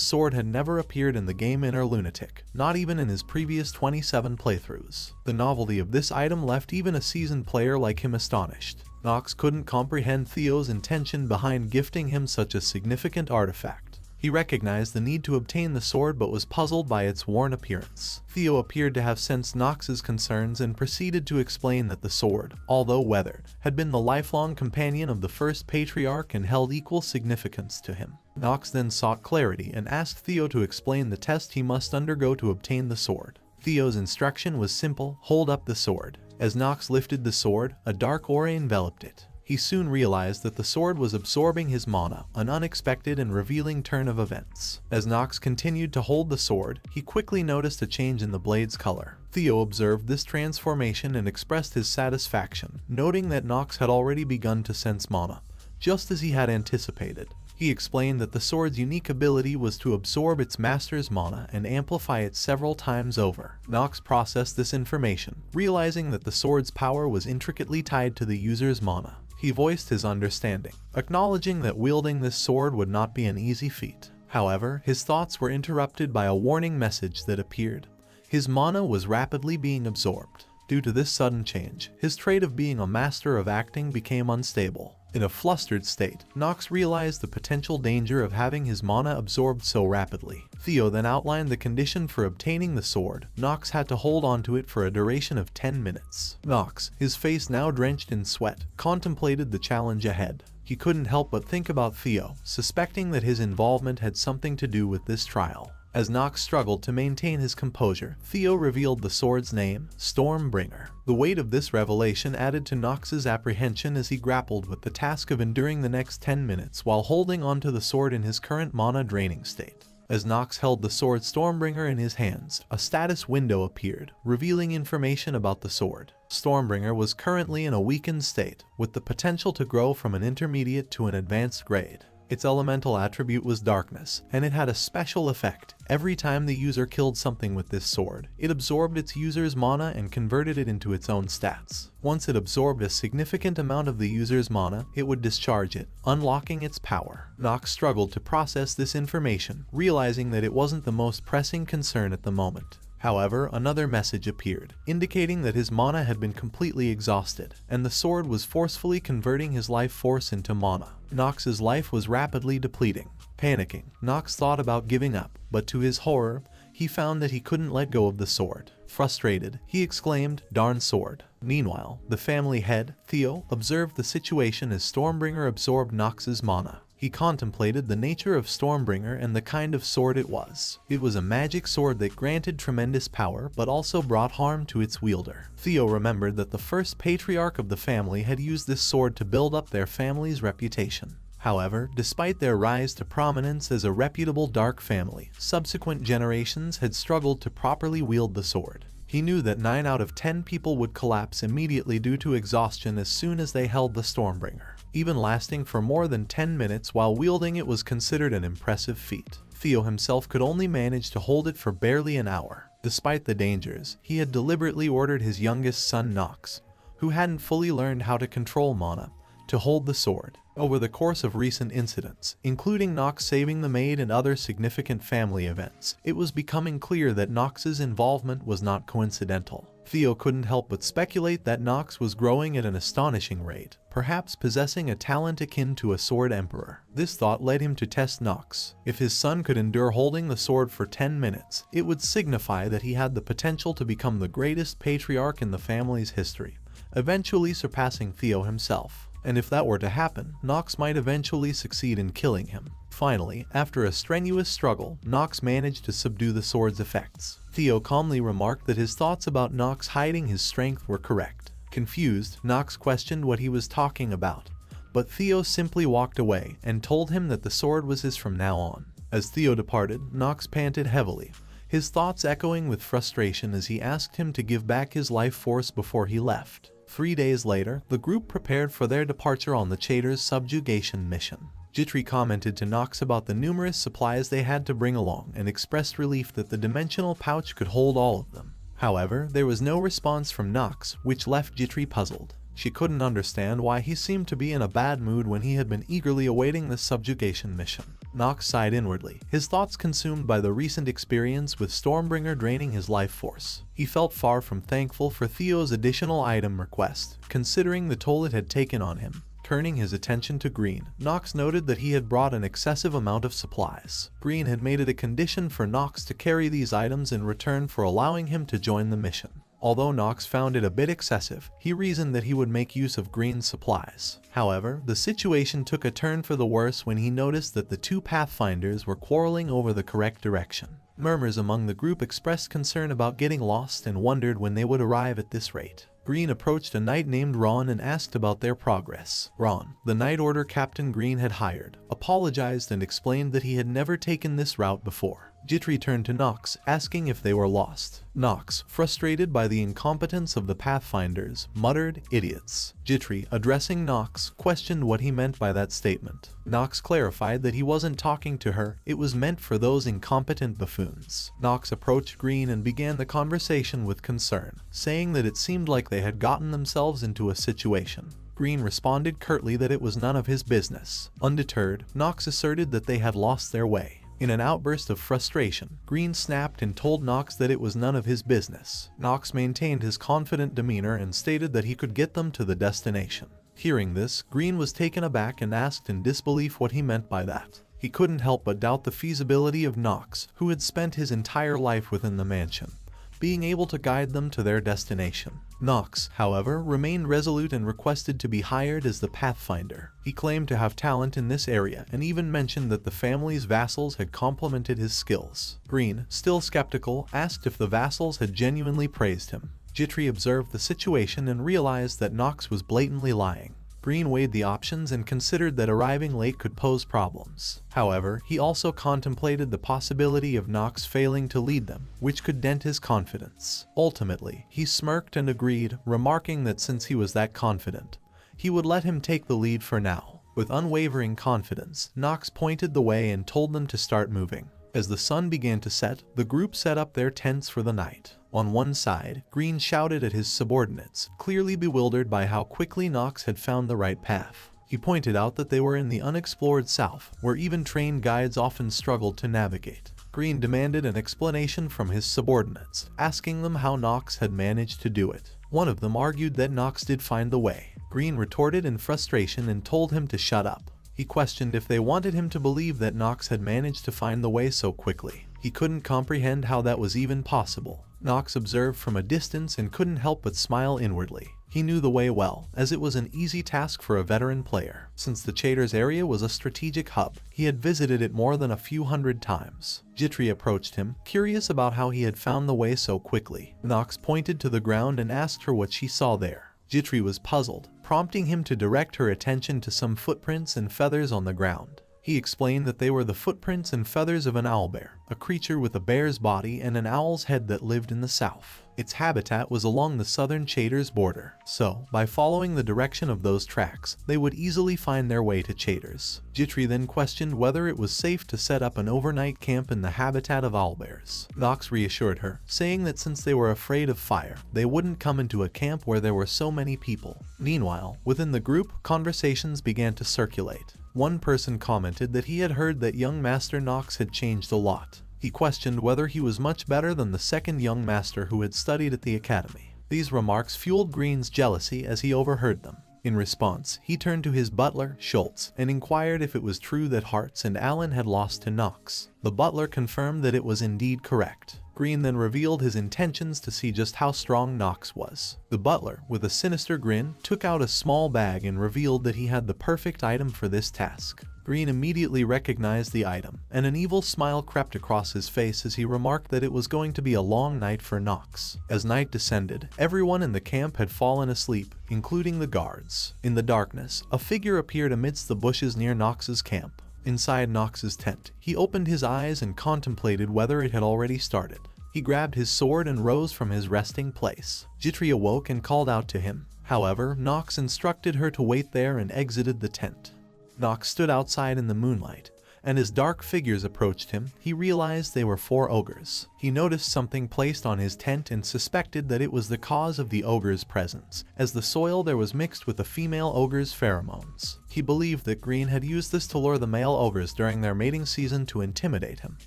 sword had never appeared in the game Inner Lunatic, not even in his previous 27 playthroughs. The novelty of this item left even a seasoned player like him astonished. Knox couldn't comprehend Theo's intention behind gifting him such a significant artifact. He recognized the need to obtain the sword but was puzzled by its worn appearance. Theo appeared to have sensed Knox's concerns and proceeded to explain that the sword, although weathered, had been the lifelong companion of the first patriarch and held equal significance to him. Knox then sought clarity and asked Theo to explain the test he must undergo to obtain the sword. Theo's instruction was simple: hold up the sword. As Knox lifted the sword, a dark aura enveloped it. He soon realized that the sword was absorbing his mana, an unexpected and revealing turn of events. As Knox continued to hold the sword, he quickly noticed a change in the blade's color. Theo observed this transformation and expressed his satisfaction, noting that Knox had already begun to sense mana, just as he had anticipated. He explained that the sword's unique ability was to absorb its master's mana and amplify it several times over. Knox processed this information, realizing that the sword's power was intricately tied to the user's mana. He voiced his understanding, acknowledging that wielding this sword would not be an easy feat. However, his thoughts were interrupted by a warning message that appeared. His mana was rapidly being absorbed. Due to this sudden change, his trait of being a master of acting became unstable. In a flustered state, Knox realized the potential danger of having his mana absorbed so rapidly. Theo then outlined the condition for obtaining the sword. Knox had to hold onto it for a duration of 10 minutes. Knox, his face now drenched in sweat, contemplated the challenge ahead. He couldn't help but think about Theo, suspecting that his involvement had something to do with this trial. As Knox struggled to maintain his composure, Theo revealed the sword's name, Stormbringer. The weight of this revelation added to Knox's apprehension as he grappled with the task of enduring the next 10 minutes while holding onto the sword in his current mana-draining state. As Knox held the sword Stormbringer in his hands, a status window appeared, revealing information about the sword. Stormbringer was currently in a weakened state, with the potential to grow from an intermediate to an advanced grade. Its elemental attribute was darkness, and it had a special effect. Every time the user killed something with this sword, it absorbed its user's mana and converted it into its own stats. Once it absorbed a significant amount of the user's mana, it would discharge it, unlocking its power. Knox struggled to process this information, realizing that it wasn't the most pressing concern at the moment. However, another message appeared, indicating that his mana had been completely exhausted, and the sword was forcefully converting his life force into mana. Knox's life was rapidly depleting. Panicking, Knox thought about giving up, but to his horror, he found that he couldn't let go of the sword. Frustrated, he exclaimed, "Darn sword." Meanwhile, the family head, Theo, observed the situation as Stormbringer absorbed Knox's mana. He contemplated the nature of Stormbringer and the kind of sword it was. It was a magic sword that granted tremendous power, but also brought harm to its wielder. Theo remembered that the first patriarch of the family had used this sword to build up their family's reputation. However, despite their rise to prominence as a reputable dark family, subsequent generations had struggled to properly wield the sword. He knew that 9 out of 10 people would collapse immediately due to exhaustion as soon as they held the Stormbringer. Even lasting for more than 10 minutes while wielding it was considered an impressive feat. Theo himself could only manage to hold it for barely an hour. Despite the dangers, he had deliberately ordered his youngest son Knox, who hadn't fully learned how to control mana, to hold the sword. Over the course of recent incidents, including Knox saving the maid and other significant family events, it was becoming clear that Knox's involvement was not coincidental. Theo couldn't help but speculate that Nox was growing at an astonishing rate, perhaps possessing a talent akin to a sword emperor. This thought led him to test Nox. If his son could endure holding the sword for 10 minutes, it would signify that he had the potential to become the greatest patriarch in the family's history, eventually surpassing Theo himself. And if that were to happen, Nox might eventually succeed in killing him. Finally, after a strenuous struggle, Nox managed to subdue the sword's effects. Theo calmly remarked that his thoughts about Nox hiding his strength were correct. Confused, Nox questioned what he was talking about, but Theo simply walked away and told him that the sword was his from now on. As Theo departed, Nox panted heavily, his thoughts echoing with frustration as he asked him to give back his life force before he left. 3 days later, the group prepared for their departure on the Chaytor's subjugation mission. Jitri commented to Nox about the numerous supplies they had to bring along and expressed relief that the dimensional pouch could hold all of them. However, there was no response from Nox, which left Jitri puzzled. She couldn't understand why he seemed to be in a bad mood when he had been eagerly awaiting the subjugation mission. Nox sighed inwardly, his thoughts consumed by the recent experience with Stormbringer draining his life force. He felt far from thankful for Theo's additional item request, considering the toll it had taken on him. Turning his attention to Green, Nox noted that he had brought an excessive amount of supplies. Green had made it a condition for Nox to carry these items in return for allowing him to join the mission. Although Nox found it a bit excessive, he reasoned that he would make use of Green's supplies. However, the situation took a turn for the worse when he noticed that the two Pathfinders were quarreling over the correct direction. Murmurs among the group expressed concern about getting lost and wondered when they would arrive at this rate. Green approached a knight named Ron and asked about their progress. Ron, the Knight Order Captain Green had hired, apologized and explained that he had never taken this route before. Jitri turned to Nox, asking if they were lost. Nox, frustrated by the incompetence of the Pathfinders, muttered, "Idiots." Jitri, addressing Nox, questioned what he meant by that statement. Nox clarified that he wasn't talking to her, it was meant for those incompetent buffoons. Nox approached Green and began the conversation with concern, saying that it seemed like they had gotten themselves into a situation. Green responded curtly that it was none of his business. Undeterred, Nox asserted that they had lost their way. In an outburst of frustration, Green snapped and told Nox that it was none of his business. Nox maintained his confident demeanor and stated that he could get them to the destination. Hearing this, Green was taken aback and asked in disbelief what he meant by that. He couldn't help but doubt the feasibility of Nox, who had spent his entire life within the mansion, being able to guide them to their destination. Nox, however, remained resolute and requested to be hired as the Pathfinder. He claimed to have talent in this area and even mentioned that the family's vassals had complimented his skills. Green, still skeptical, asked if the vassals had genuinely praised him. Jitri observed the situation and realized that Nox was blatantly lying. Green weighed the options and considered that arriving late could pose problems. However, he also contemplated the possibility of Nox failing to lead them, which could dent his confidence. Ultimately, he smirked and agreed, remarking that since he was that confident, he would let him take the lead for now. With unwavering confidence, Nox pointed the way and told them to start moving. As the sun began to set, the group set up their tents for the night. On one side, Green shouted at his subordinates, clearly bewildered by how quickly Nox had found the right path. He pointed out that they were in the unexplored south, where even trained guides often struggled to navigate. Green demanded an explanation from his subordinates, asking them how Nox had managed to do it. One of them argued that Nox did find the way. Green retorted in frustration and told him to shut up. He questioned if they wanted him to believe that Nox had managed to find the way so quickly. He couldn't comprehend how that was even possible. Nox observed from a distance and couldn't help but smile inwardly. He knew the way well, as it was an easy task for a veteran player. Since the Chaytor's area was a strategic hub, he had visited it more than a few hundred times. Jitri approached him, curious about how he had found the way so quickly. Nox pointed to the ground and asked her what she saw there. Jitri was puzzled, prompting him to direct her attention to some footprints and feathers on the ground. He explained that they were the footprints and feathers of an owlbear, a creature with a bear's body and an owl's head that lived in the south. Its habitat was along the southern Chaytor's border, so, by following the direction of those tracks, they would easily find their way to Chaytor's. Jitri then questioned whether it was safe to set up an overnight camp in the habitat of owlbears. Nox reassured her, saying that since they were afraid of fire, they wouldn't come into a camp where there were so many people. Meanwhile, within the group, conversations began to circulate. One person commented that he had heard that young Master Nox had changed a lot. He questioned whether he was much better than the second young master who had studied at the academy. These remarks fueled Green's jealousy as he overheard them. In response, he turned to his butler, Schultz, and inquired if it was true that Hartz and Allen had lost to Knox. The butler confirmed that it was indeed correct. Green then revealed his intentions to see just how strong Knox was. The butler, with a sinister grin, took out a small bag and revealed that he had the perfect item for this task. Green immediately recognized the item, and an evil smile crept across his face as he remarked that it was going to be a long night for Knox. As night descended, everyone in the camp had fallen asleep, including the guards. In the darkness, a figure appeared amidst the bushes near Knox's camp. Inside Knox's tent, he opened his eyes and contemplated whether it had already started. He grabbed his sword and rose from his resting place. Jitri awoke and called out to him. However, Knox instructed her to wait there and exited the tent. Knox stood outside in the moonlight, and as dark figures approached him, he realized they were 4 ogres. He noticed something placed on his tent and suspected that it was the cause of the ogre's presence, as the soil there was mixed with the female ogre's pheromones. He believed that Green had used this to lure the male ogres during their mating season to intimidate him.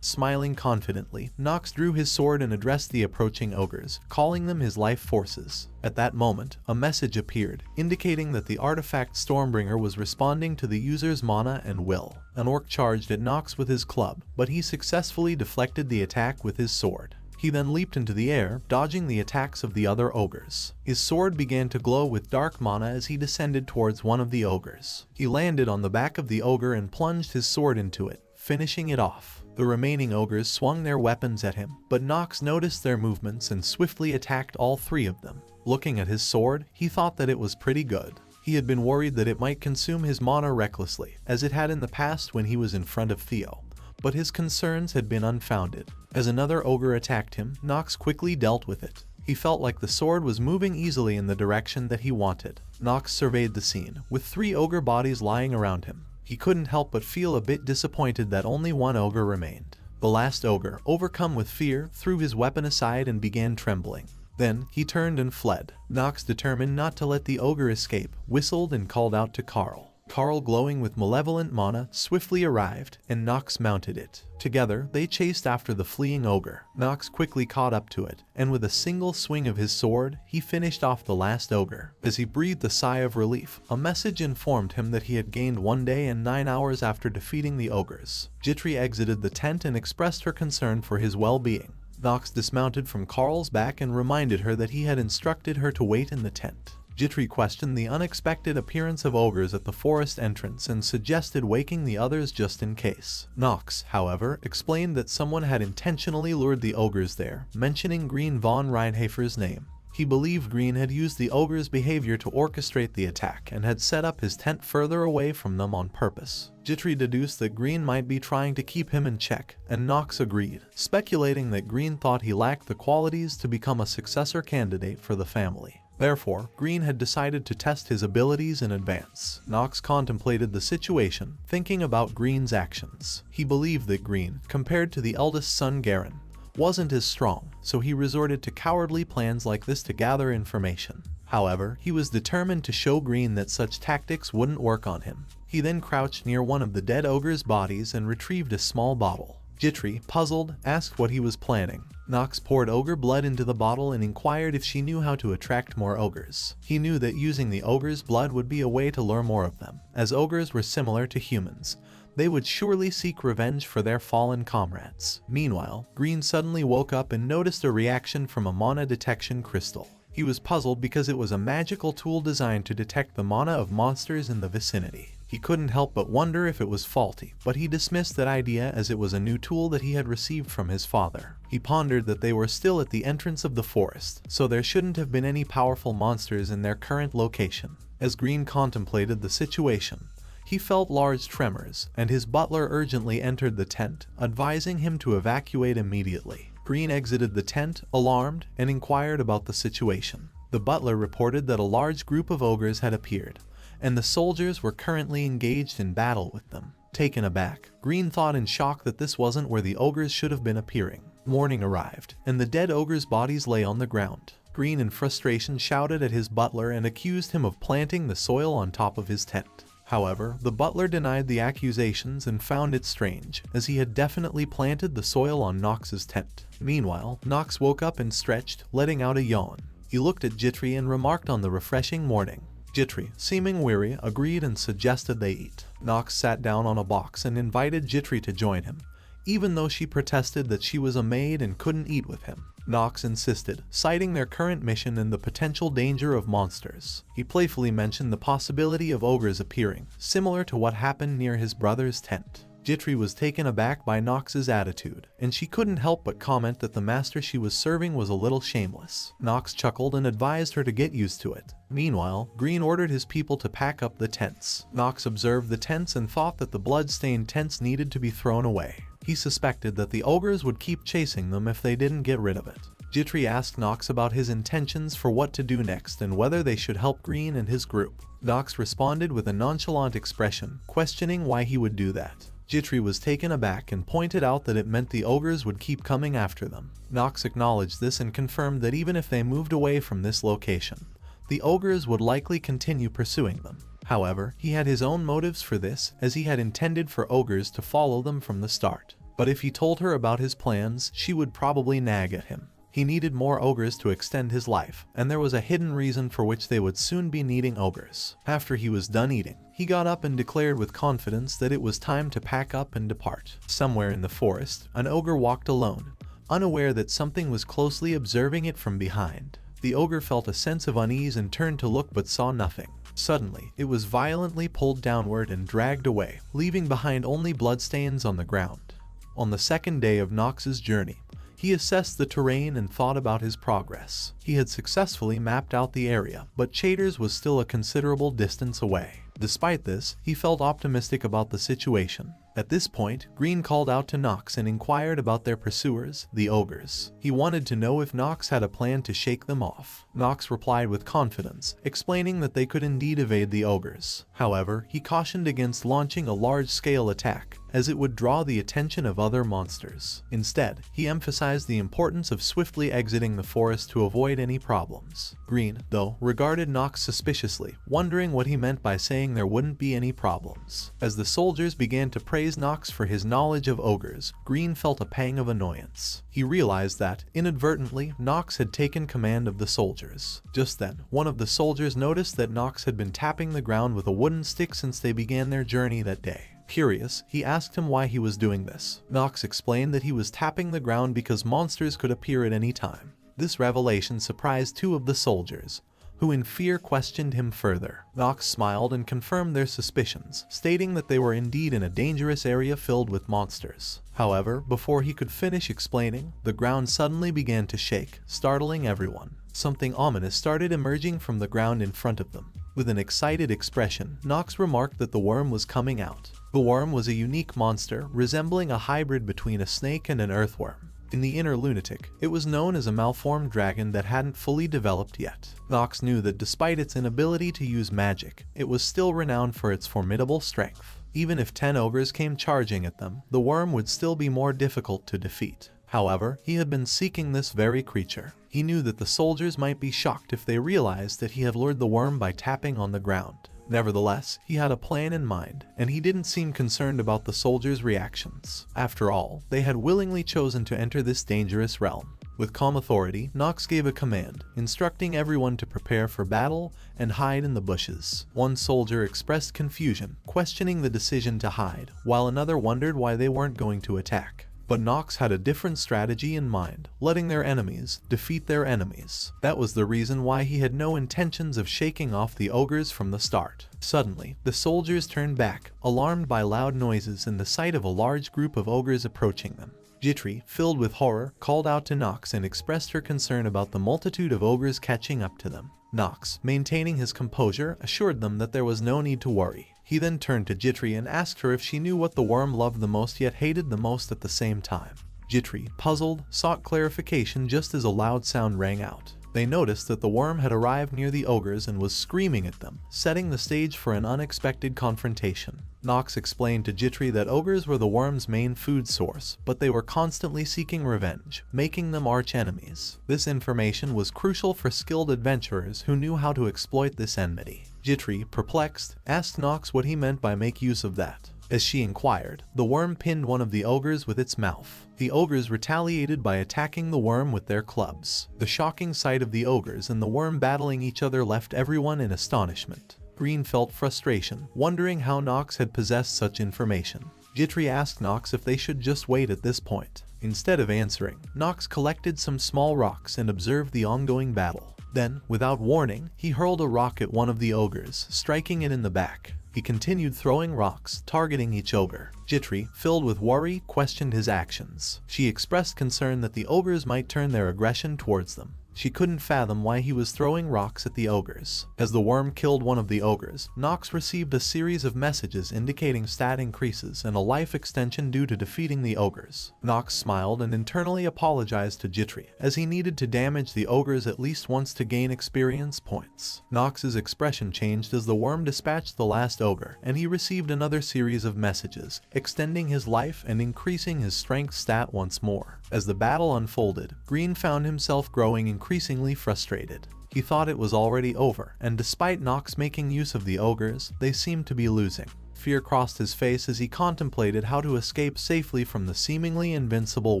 Smiling confidently, Knox drew his sword and addressed the approaching ogres, calling them his life forces. At that moment, a message appeared, indicating that the artifact Stormbringer was responding to the user's mana and will. An orc charged at Knox with his club, but he successfully deflected the attack with his sword. He then leaped into the air, dodging the attacks of the other ogres. His sword began to glow with dark mana as he descended towards one of the ogres. He landed on the back of the ogre and plunged his sword into it, finishing it off. The remaining ogres swung their weapons at him, but Knox noticed their movements and swiftly attacked all 3 of them. Looking at his sword, he thought that it was pretty good. He had been worried that it might consume his mana recklessly, as it had in the past when he was in front of Theo. But his concerns had been unfounded. As another ogre attacked him, Knox quickly dealt with it. He felt like the sword was moving easily in the direction that he wanted. Knox surveyed the scene, with 3 ogre bodies lying around him. He couldn't help but feel a bit disappointed that only 1 ogre remained. The last ogre, overcome with fear, threw his weapon aside and began trembling. Then, he turned and fled. Knox, determined not to let the ogre escape, whistled and called out to Carl. Carl, glowing with malevolent mana, swiftly arrived, and Knox mounted it. Together, they chased after the fleeing ogre. Knox quickly caught up to it, and with a single swing of his sword, he finished off the last ogre. As he breathed a sigh of relief, a message informed him that he had gained 1 day and 9 hours after defeating the ogres. Jitri exited the tent and expressed her concern for his well-being. Knox dismounted from Carl's back and reminded her that he had instructed her to wait in the tent. Jitri questioned the unexpected appearance of ogres at the forest entrance and suggested waking the others just in case. Knox, however, explained that someone had intentionally lured the ogres there, mentioning Green von Reinhafer's name. He believed Green had used the ogre's behavior to orchestrate the attack and had set up his tent further away from them on purpose. Jitri deduced that Green might be trying to keep him in check, and Knox agreed, speculating that Green thought he lacked the qualities to become a successor candidate for the family. Therefore, Green had decided to test his abilities in advance. Knox contemplated the situation, thinking about Green's actions. He believed that Green, compared to the eldest son Garen, wasn't as strong, so he resorted to cowardly plans like this to gather information. However, he was determined to show Green that such tactics wouldn't work on him. He then crouched near one of the dead ogre's bodies and retrieved a small bottle. Jitri, puzzled, asked what he was planning. Knox poured ogre blood into the bottle and inquired if she knew how to attract more ogres. He knew that using the ogre's blood would be a way to lure more of them. As ogres were similar to humans, they would surely seek revenge for their fallen comrades. Meanwhile, Green suddenly woke up and noticed a reaction from a mana detection crystal. He was puzzled because it was a magical tool designed to detect the mana of monsters in the vicinity. He couldn't help but wonder if it was faulty, but he dismissed that idea as it was a new tool that he had received from his father. He pondered that they were still at the entrance of the forest, so there shouldn't have been any powerful monsters in their current location. As Green contemplated the situation, he felt large tremors, and his butler urgently entered the tent, advising him to evacuate immediately. Green exited the tent, alarmed, and inquired about the situation. The butler reported that a large group of ogres had appeared, and the soldiers were currently engaged in battle with them. Taken aback, Green thought in shock that this wasn't where the ogres should have been appearing. Morning arrived, and the dead ogres' bodies lay on the ground. Green in frustration shouted at his butler and accused him of planting the soil on top of his tent. However, the butler denied the accusations and found it strange, as he had definitely planted the soil on Knox's tent. Meanwhile, Knox woke up and stretched, letting out a yawn. He looked at Jitri and remarked on the refreshing morning. Jitri, seeming weary, agreed and suggested they eat. Nox sat down on a box and invited Jitri to join him, even though she protested that she was a maid and couldn't eat with him. Nox insisted, citing their current mission and the potential danger of monsters. He playfully mentioned the possibility of ogres appearing, similar to what happened near his brother's tent. Jitri was taken aback by Nox's attitude, and she couldn't help but comment that the master she was serving was a little shameless. Nox chuckled and advised her to get used to it. Meanwhile, Green ordered his people to pack up the tents. Nox observed the tents and thought that the blood-stained tents needed to be thrown away. He suspected that the ogres would keep chasing them if they didn't get rid of it. Jitri asked Nox about his intentions for what to do next and whether they should help Green and his group. Nox responded with a nonchalant expression, questioning why he would do that. Jitri was taken aback and pointed out that it meant the ogres would keep coming after them. Nox acknowledged this and confirmed that even if they moved away from this location, the ogres would likely continue pursuing them. However, he had his own motives for this, as he had intended for ogres to follow them from the start. But if he told her about his plans, she would probably nag at him. He needed more ogres to extend his life, and there was a hidden reason for which they would soon be needing ogres. After he was done eating, he got up and declared with confidence that it was time to pack up and depart. Somewhere in the forest, an ogre walked alone, unaware that something was closely observing it from behind. The ogre felt a sense of unease and turned to look but saw nothing. Suddenly, it was violently pulled downward and dragged away, leaving behind only bloodstains on the ground. On the second day of Nox's journey, he assessed the terrain and thought about his progress. He had successfully mapped out the area, but Chaders was still a considerable distance away. Despite this, he felt optimistic about the situation. At this point, Green called out to Nox and inquired about their pursuers, the ogres. He wanted to know if Nox had a plan to shake them off. Nox replied with confidence, explaining that they could indeed evade the ogres. However, he cautioned against launching a large-scale attack, as it would draw the attention of other monsters. Instead, he emphasized the importance of swiftly exiting the forest to avoid any problems. Green, though, regarded Nox suspiciously, wondering what he meant by saying there wouldn't be any problems. As the soldiers began to praise Nox for his knowledge of ogres, Green felt a pang of annoyance. He realized that, inadvertently, Nox had taken command of the soldiers. Just then, one of the soldiers noticed that Nox had been tapping the ground with a wooden stick since they began their journey that day. Curious, he asked him why he was doing this. Nox explained that he was tapping the ground because monsters could appear at any time. This revelation surprised two of the soldiers, who in fear questioned him further. Nox smiled and confirmed their suspicions, stating that they were indeed in a dangerous area filled with monsters. However, before he could finish explaining, the ground suddenly began to shake, startling everyone. Something ominous started emerging from the ground in front of them. With an excited expression, Nox remarked that the worm was coming out. The worm was a unique monster, resembling a hybrid between a snake and an earthworm. In the Inner Lunatic, it was known as a malformed dragon that hadn't fully developed yet. Nox knew that despite its inability to use magic, it was still renowned for its formidable strength. Even if 10 ogres came charging at them, the worm would still be more difficult to defeat. However, he had been seeking this very creature. He knew that the soldiers might be shocked if they realized that he had lured the worm by tapping on the ground. Nevertheless, he had a plan in mind, and he didn't seem concerned about the soldiers' reactions. After all, they had willingly chosen to enter this dangerous realm. With calm authority, Nox gave a command, instructing everyone to prepare for battle and hide in the bushes. One soldier expressed confusion, questioning the decision to hide, while another wondered why they weren't going to attack. But Nox had a different strategy in mind, letting their enemies defeat their enemies. That was the reason why he had no intentions of shaking off the ogres from the start. Suddenly, the soldiers turned back, alarmed by loud noises and the sight of a large group of ogres approaching them. Jitri, filled with horror, called out to Nox and expressed her concern about the multitude of ogres catching up to them. Nox, maintaining his composure, assured them that there was no need to worry. He then turned to Jitri and asked her if she knew what the worm loved the most yet hated the most at the same time. Jitri, puzzled, sought clarification just as a loud sound rang out. They noticed that the worm had arrived near the ogres and was screaming at them, setting the stage for an unexpected confrontation. Nox explained to Jitri that ogres were the worm's main food source, but they were constantly seeking revenge, making them arch-enemies. This information was crucial for skilled adventurers who knew how to exploit this enmity. Jitri, perplexed, asked Nox what he meant by make use of that. As she inquired, the worm pinned one of the ogres with its mouth. The ogres retaliated by attacking the worm with their clubs. The shocking sight of the ogres and the worm battling each other left everyone in astonishment. Green felt frustration, wondering how Nox had possessed such information. Jitri asked Nox if they should just wait at this point. Instead of answering, Nox collected some small rocks and observed the ongoing battle. Then, without warning, he hurled a rock at one of the ogres, striking it in the back. He continued throwing rocks, targeting each ogre. Jitri, filled with worry, questioned his actions. She expressed concern that the ogres might turn their aggression towards them. She couldn't fathom why he was throwing rocks at the ogres. As the worm killed one of the ogres, Nox received a series of messages indicating stat increases and a life extension due to defeating the ogres. Nox smiled and internally apologized to Jitri, as he needed to damage the ogres at least once to gain experience points. Nox's expression changed as the worm dispatched the last ogre, and he received another series of messages, extending his life and increasing his strength stat once more. As the battle unfolded, Green found himself growing increasingly frustrated. He thought it was already over, and despite Nox making use of the ogres, they seemed to be losing. Fear crossed his face as he contemplated how to escape safely from the seemingly invincible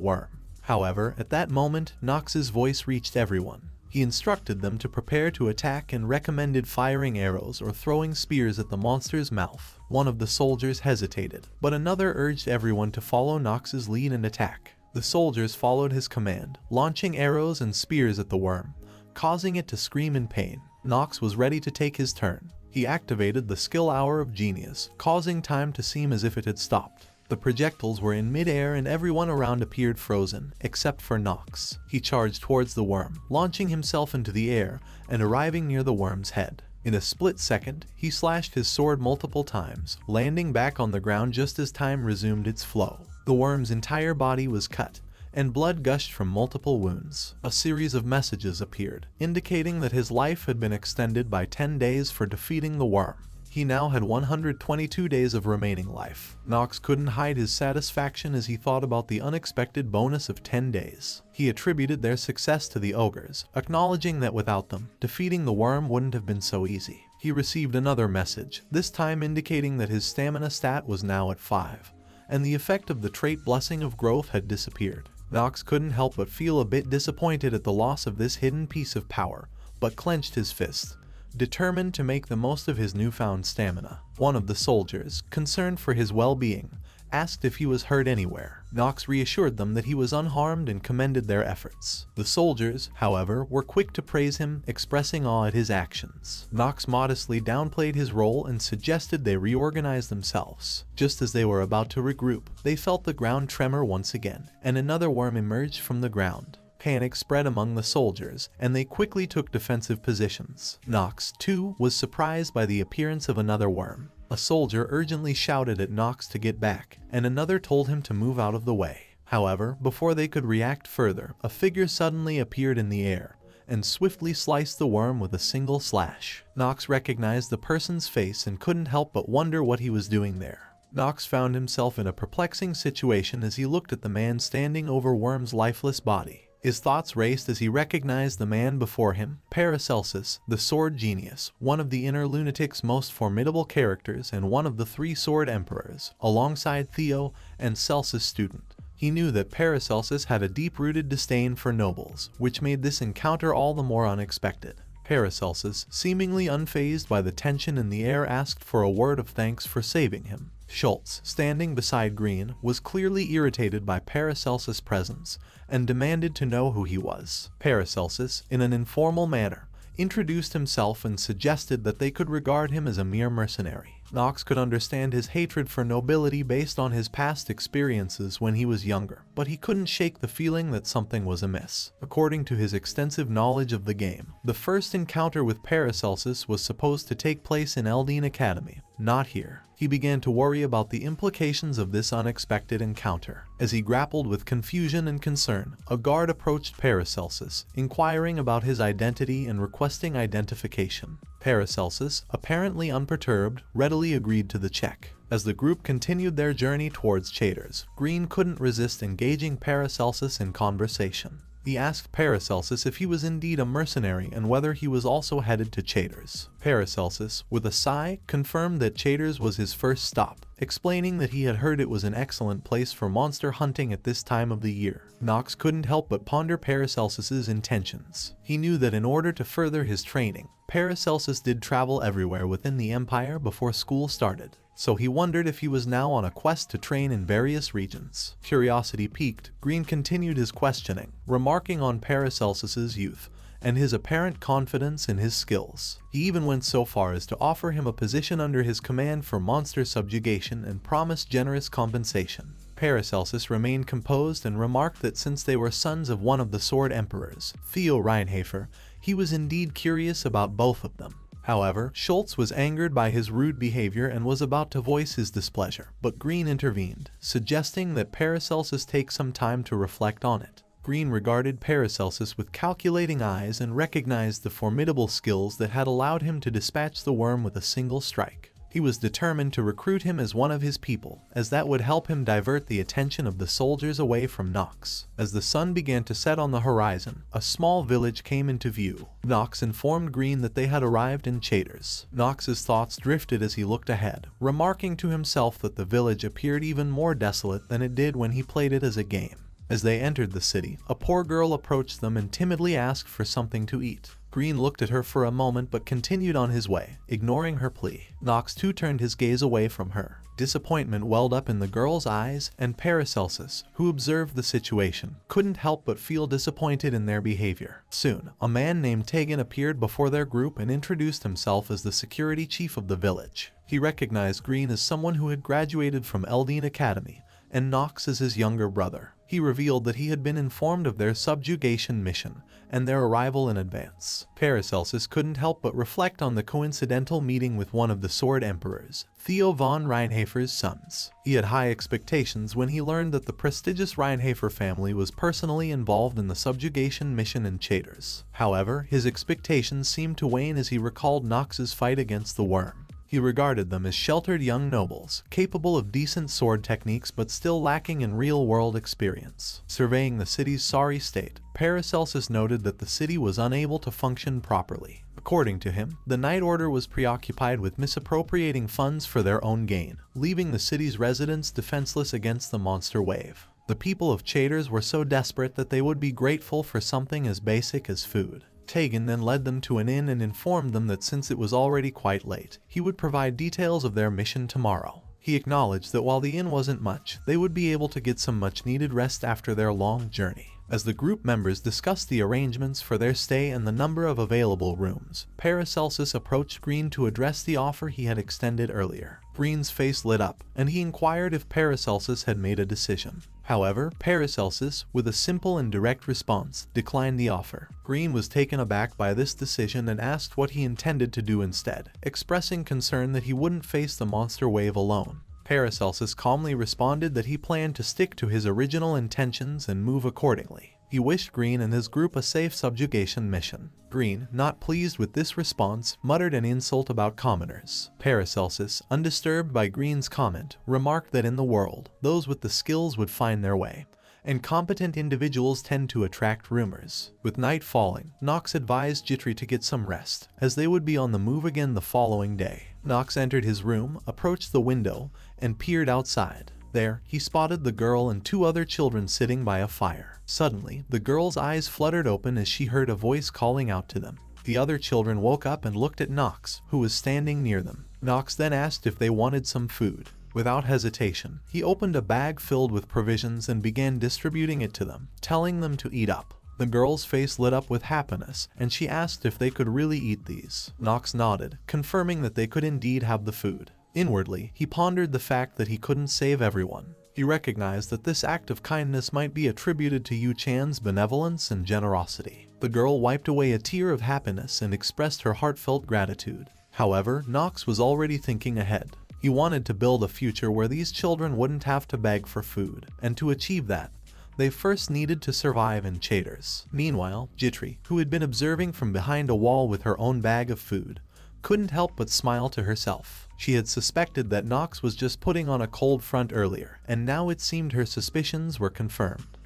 worm. However, at that moment, Nox's voice reached everyone. He instructed them to prepare to attack and recommended firing arrows or throwing spears at the monster's mouth. One of the soldiers hesitated, but another urged everyone to follow Nox's lead and attack. The soldiers followed his command, launching arrows and spears at the worm, causing it to scream in pain. Nox was ready to take his turn. He activated the skill hour of genius, causing time to seem as if it had stopped. The projectiles were in mid-air and everyone around appeared frozen, except for Nox. He charged towards the worm, launching himself into the air and arriving near the worm's head. In a split second, he slashed his sword multiple times, landing back on the ground just as time resumed its flow. The worm's entire body was cut, and blood gushed from multiple wounds. A series of messages appeared, indicating that his life had been extended by 10 days for defeating the worm. He now had 122 days of remaining life. Nox couldn't hide his satisfaction as he thought about the unexpected bonus of 10 days. He attributed their success to the ogres, acknowledging that without them, defeating the worm wouldn't have been so easy. He received another message, this time indicating that his stamina stat was now at 5. And the effect of the trait Blessing of Growth had disappeared. Nox couldn't help but feel a bit disappointed at the loss of this hidden piece of power, but clenched his fist, determined to make the most of his newfound stamina. One of the soldiers, concerned for his well-being, asked if he was hurt anywhere. Nox reassured them that he was unharmed and commended their efforts. The soldiers, however, were quick to praise him, expressing awe at his actions. Nox modestly downplayed his role and suggested they reorganize themselves. Just as they were about to regroup, they felt the ground tremor once again, and another worm emerged from the ground. Panic spread among the soldiers, and they quickly took defensive positions. Nox, too, was surprised by the appearance of another worm. A soldier urgently shouted at Nox to get back, and another told him to move out of the way. However, before they could react further, a figure suddenly appeared in the air, and swiftly sliced the worm with a single slash. Nox recognized the person's face and couldn't help but wonder what he was doing there. Nox found himself in a perplexing situation as he looked at the man standing over Worm's lifeless body. His thoughts raced as he recognized the man before him, Paracelsus, the sword genius, one of the inner lunatic's most formidable characters and one of the 3 sword emperors, alongside Theo and Celsus' student. He knew that Paracelsus had a deep-rooted disdain for nobles, which made this encounter all the more unexpected. Paracelsus, seemingly unfazed by the tension in the air, asked for a word of thanks for saving him. Schultz, standing beside Green, was clearly irritated by Paracelsus' presence and demanded to know who he was. Paracelsus, in an informal manner, introduced himself and suggested that they could regard him as a mere mercenary. Nox could understand his hatred for nobility based on his past experiences when he was younger, but he couldn't shake the feeling that something was amiss. According to his extensive knowledge of the game, the first encounter with Paracelsus was supposed to take place in Eldine Academy, not here. He began to worry about the implications of this unexpected encounter. As he grappled with confusion and concern, a guard approached Paracelsus, inquiring about his identity and requesting identification. Paracelsus, apparently unperturbed, readily agreed to the check. As the group continued their journey towards Chaders, Green couldn't resist engaging Paracelsus in conversation. He asked Paracelsus if he was indeed a mercenary and whether he was also headed to Chaders. Paracelsus, with a sigh, confirmed that Chaders was his first stop, explaining that he had heard it was an excellent place for monster hunting at this time of the year. Nox couldn't help but ponder Paracelsus's intentions. He knew that in order to further his training, Paracelsus did travel everywhere within the Empire before school started, so he wondered if he was now on a quest to train in various regions. Curiosity piqued, Green continued his questioning, remarking on Paracelsus's youth and his apparent confidence in his skills. He even went so far as to offer him a position under his command for monster subjugation and promised generous compensation. Paracelsus remained composed and remarked that since they were sons of one of the Sword Emperors, Theo Reinhafer, he was indeed curious about both of them. However, Schultz was angered by his rude behavior and was about to voice his displeasure, but Green intervened, suggesting that Paracelsus take some time to reflect on it. Green regarded Paracelsus with calculating eyes and recognized the formidable skills that had allowed him to dispatch the worm with a single strike. He was determined to recruit him as one of his people, as that would help him divert the attention of the soldiers away from Nox. As the sun began to set on the horizon, a small village came into view. Nox informed Green that they had arrived in Chaders. Nox's thoughts drifted as he looked ahead, remarking to himself that the village appeared even more desolate than it did when he played it as a game. As they entered the city, a poor girl approached them and timidly asked for something to eat. Green looked at her for a moment but continued on his way, ignoring her plea. Nox too turned his gaze away from her. Disappointment welled up in the girl's eyes, and Paracelsus, who observed the situation, couldn't help but feel disappointed in their behavior. Soon, a man named Tegan appeared before their group and introduced himself as the security chief of the village. He recognized Green as someone who had graduated from Eldine Academy, and Nox as his younger brother. He revealed that he had been informed of their subjugation mission and their arrival in advance. Paracelsus couldn't help but reflect on the coincidental meeting with one of the Sword Emperors, Theo von Reinhafer's sons. He had high expectations when he learned that the prestigious Reinhafer family was personally involved in the subjugation mission in Chaders. However, his expectations seemed to wane as he recalled Nox's fight against the worm. He regarded them as sheltered young nobles, capable of decent sword techniques but still lacking in real-world experience. Surveying the city's sorry state, Paracelsus noted that the city was unable to function properly. According to him, the Night Order was preoccupied with misappropriating funds for their own gain, leaving the city's residents defenseless against the monster wave. The people of Chaders were so desperate that they would be grateful for something as basic as food. Tegan then led them to an inn and informed them that since it was already quite late, he would provide details of their mission tomorrow. He acknowledged that while the inn wasn't much, they would be able to get some much-needed rest after their long journey. As the group members discussed the arrangements for their stay and the number of available rooms, Paracelsus approached Green to address the offer he had extended earlier. Green's face lit up, and he inquired if Paracelsus had made a decision. However, Paracelsus, with a simple and direct response, declined the offer. Green was taken aback by this decision and asked what he intended to do instead, expressing concern that he wouldn't face the monster wave alone. Paracelsus calmly responded that he planned to stick to his original intentions and move accordingly. He wished Green and his group a safe subjugation mission. Green, not pleased with this response, muttered an insult about commoners. Paracelsus, undisturbed by Green's comment, remarked that in the world, those with the skills would find their way, and competent individuals tend to attract rumors. With night falling, Nox advised Jitri to get some rest, as they would be on the move again the following day. Nox entered his room, approached the window, and peered outside. There, he spotted the girl and two other children sitting by a fire. Suddenly, the girl's eyes fluttered open as she heard a voice calling out to them. The other children woke up and looked at Nox, who was standing near them. Nox then asked if they wanted some food. Without hesitation, he opened a bag filled with provisions and began distributing it to them, telling them to eat up. The girl's face lit up with happiness, and she asked if they could really eat these. Nox nodded, confirming that they could indeed have the food. Inwardly, he pondered the fact that he couldn't save everyone. He recognized that this act of kindness might be attributed to Yu Chan's benevolence and generosity. The girl wiped away a tear of happiness and expressed her heartfelt gratitude. However, Nox was already thinking ahead. He wanted to build a future where these children wouldn't have to beg for food, and to achieve that, they first needed to survive in Chaders. Meanwhile, Jitri, who had been observing from behind a wall with her own bag of food, couldn't help but smile to herself. She had suspected that Nox was just putting on a cold front earlier, and now it seemed her suspicions were confirmed.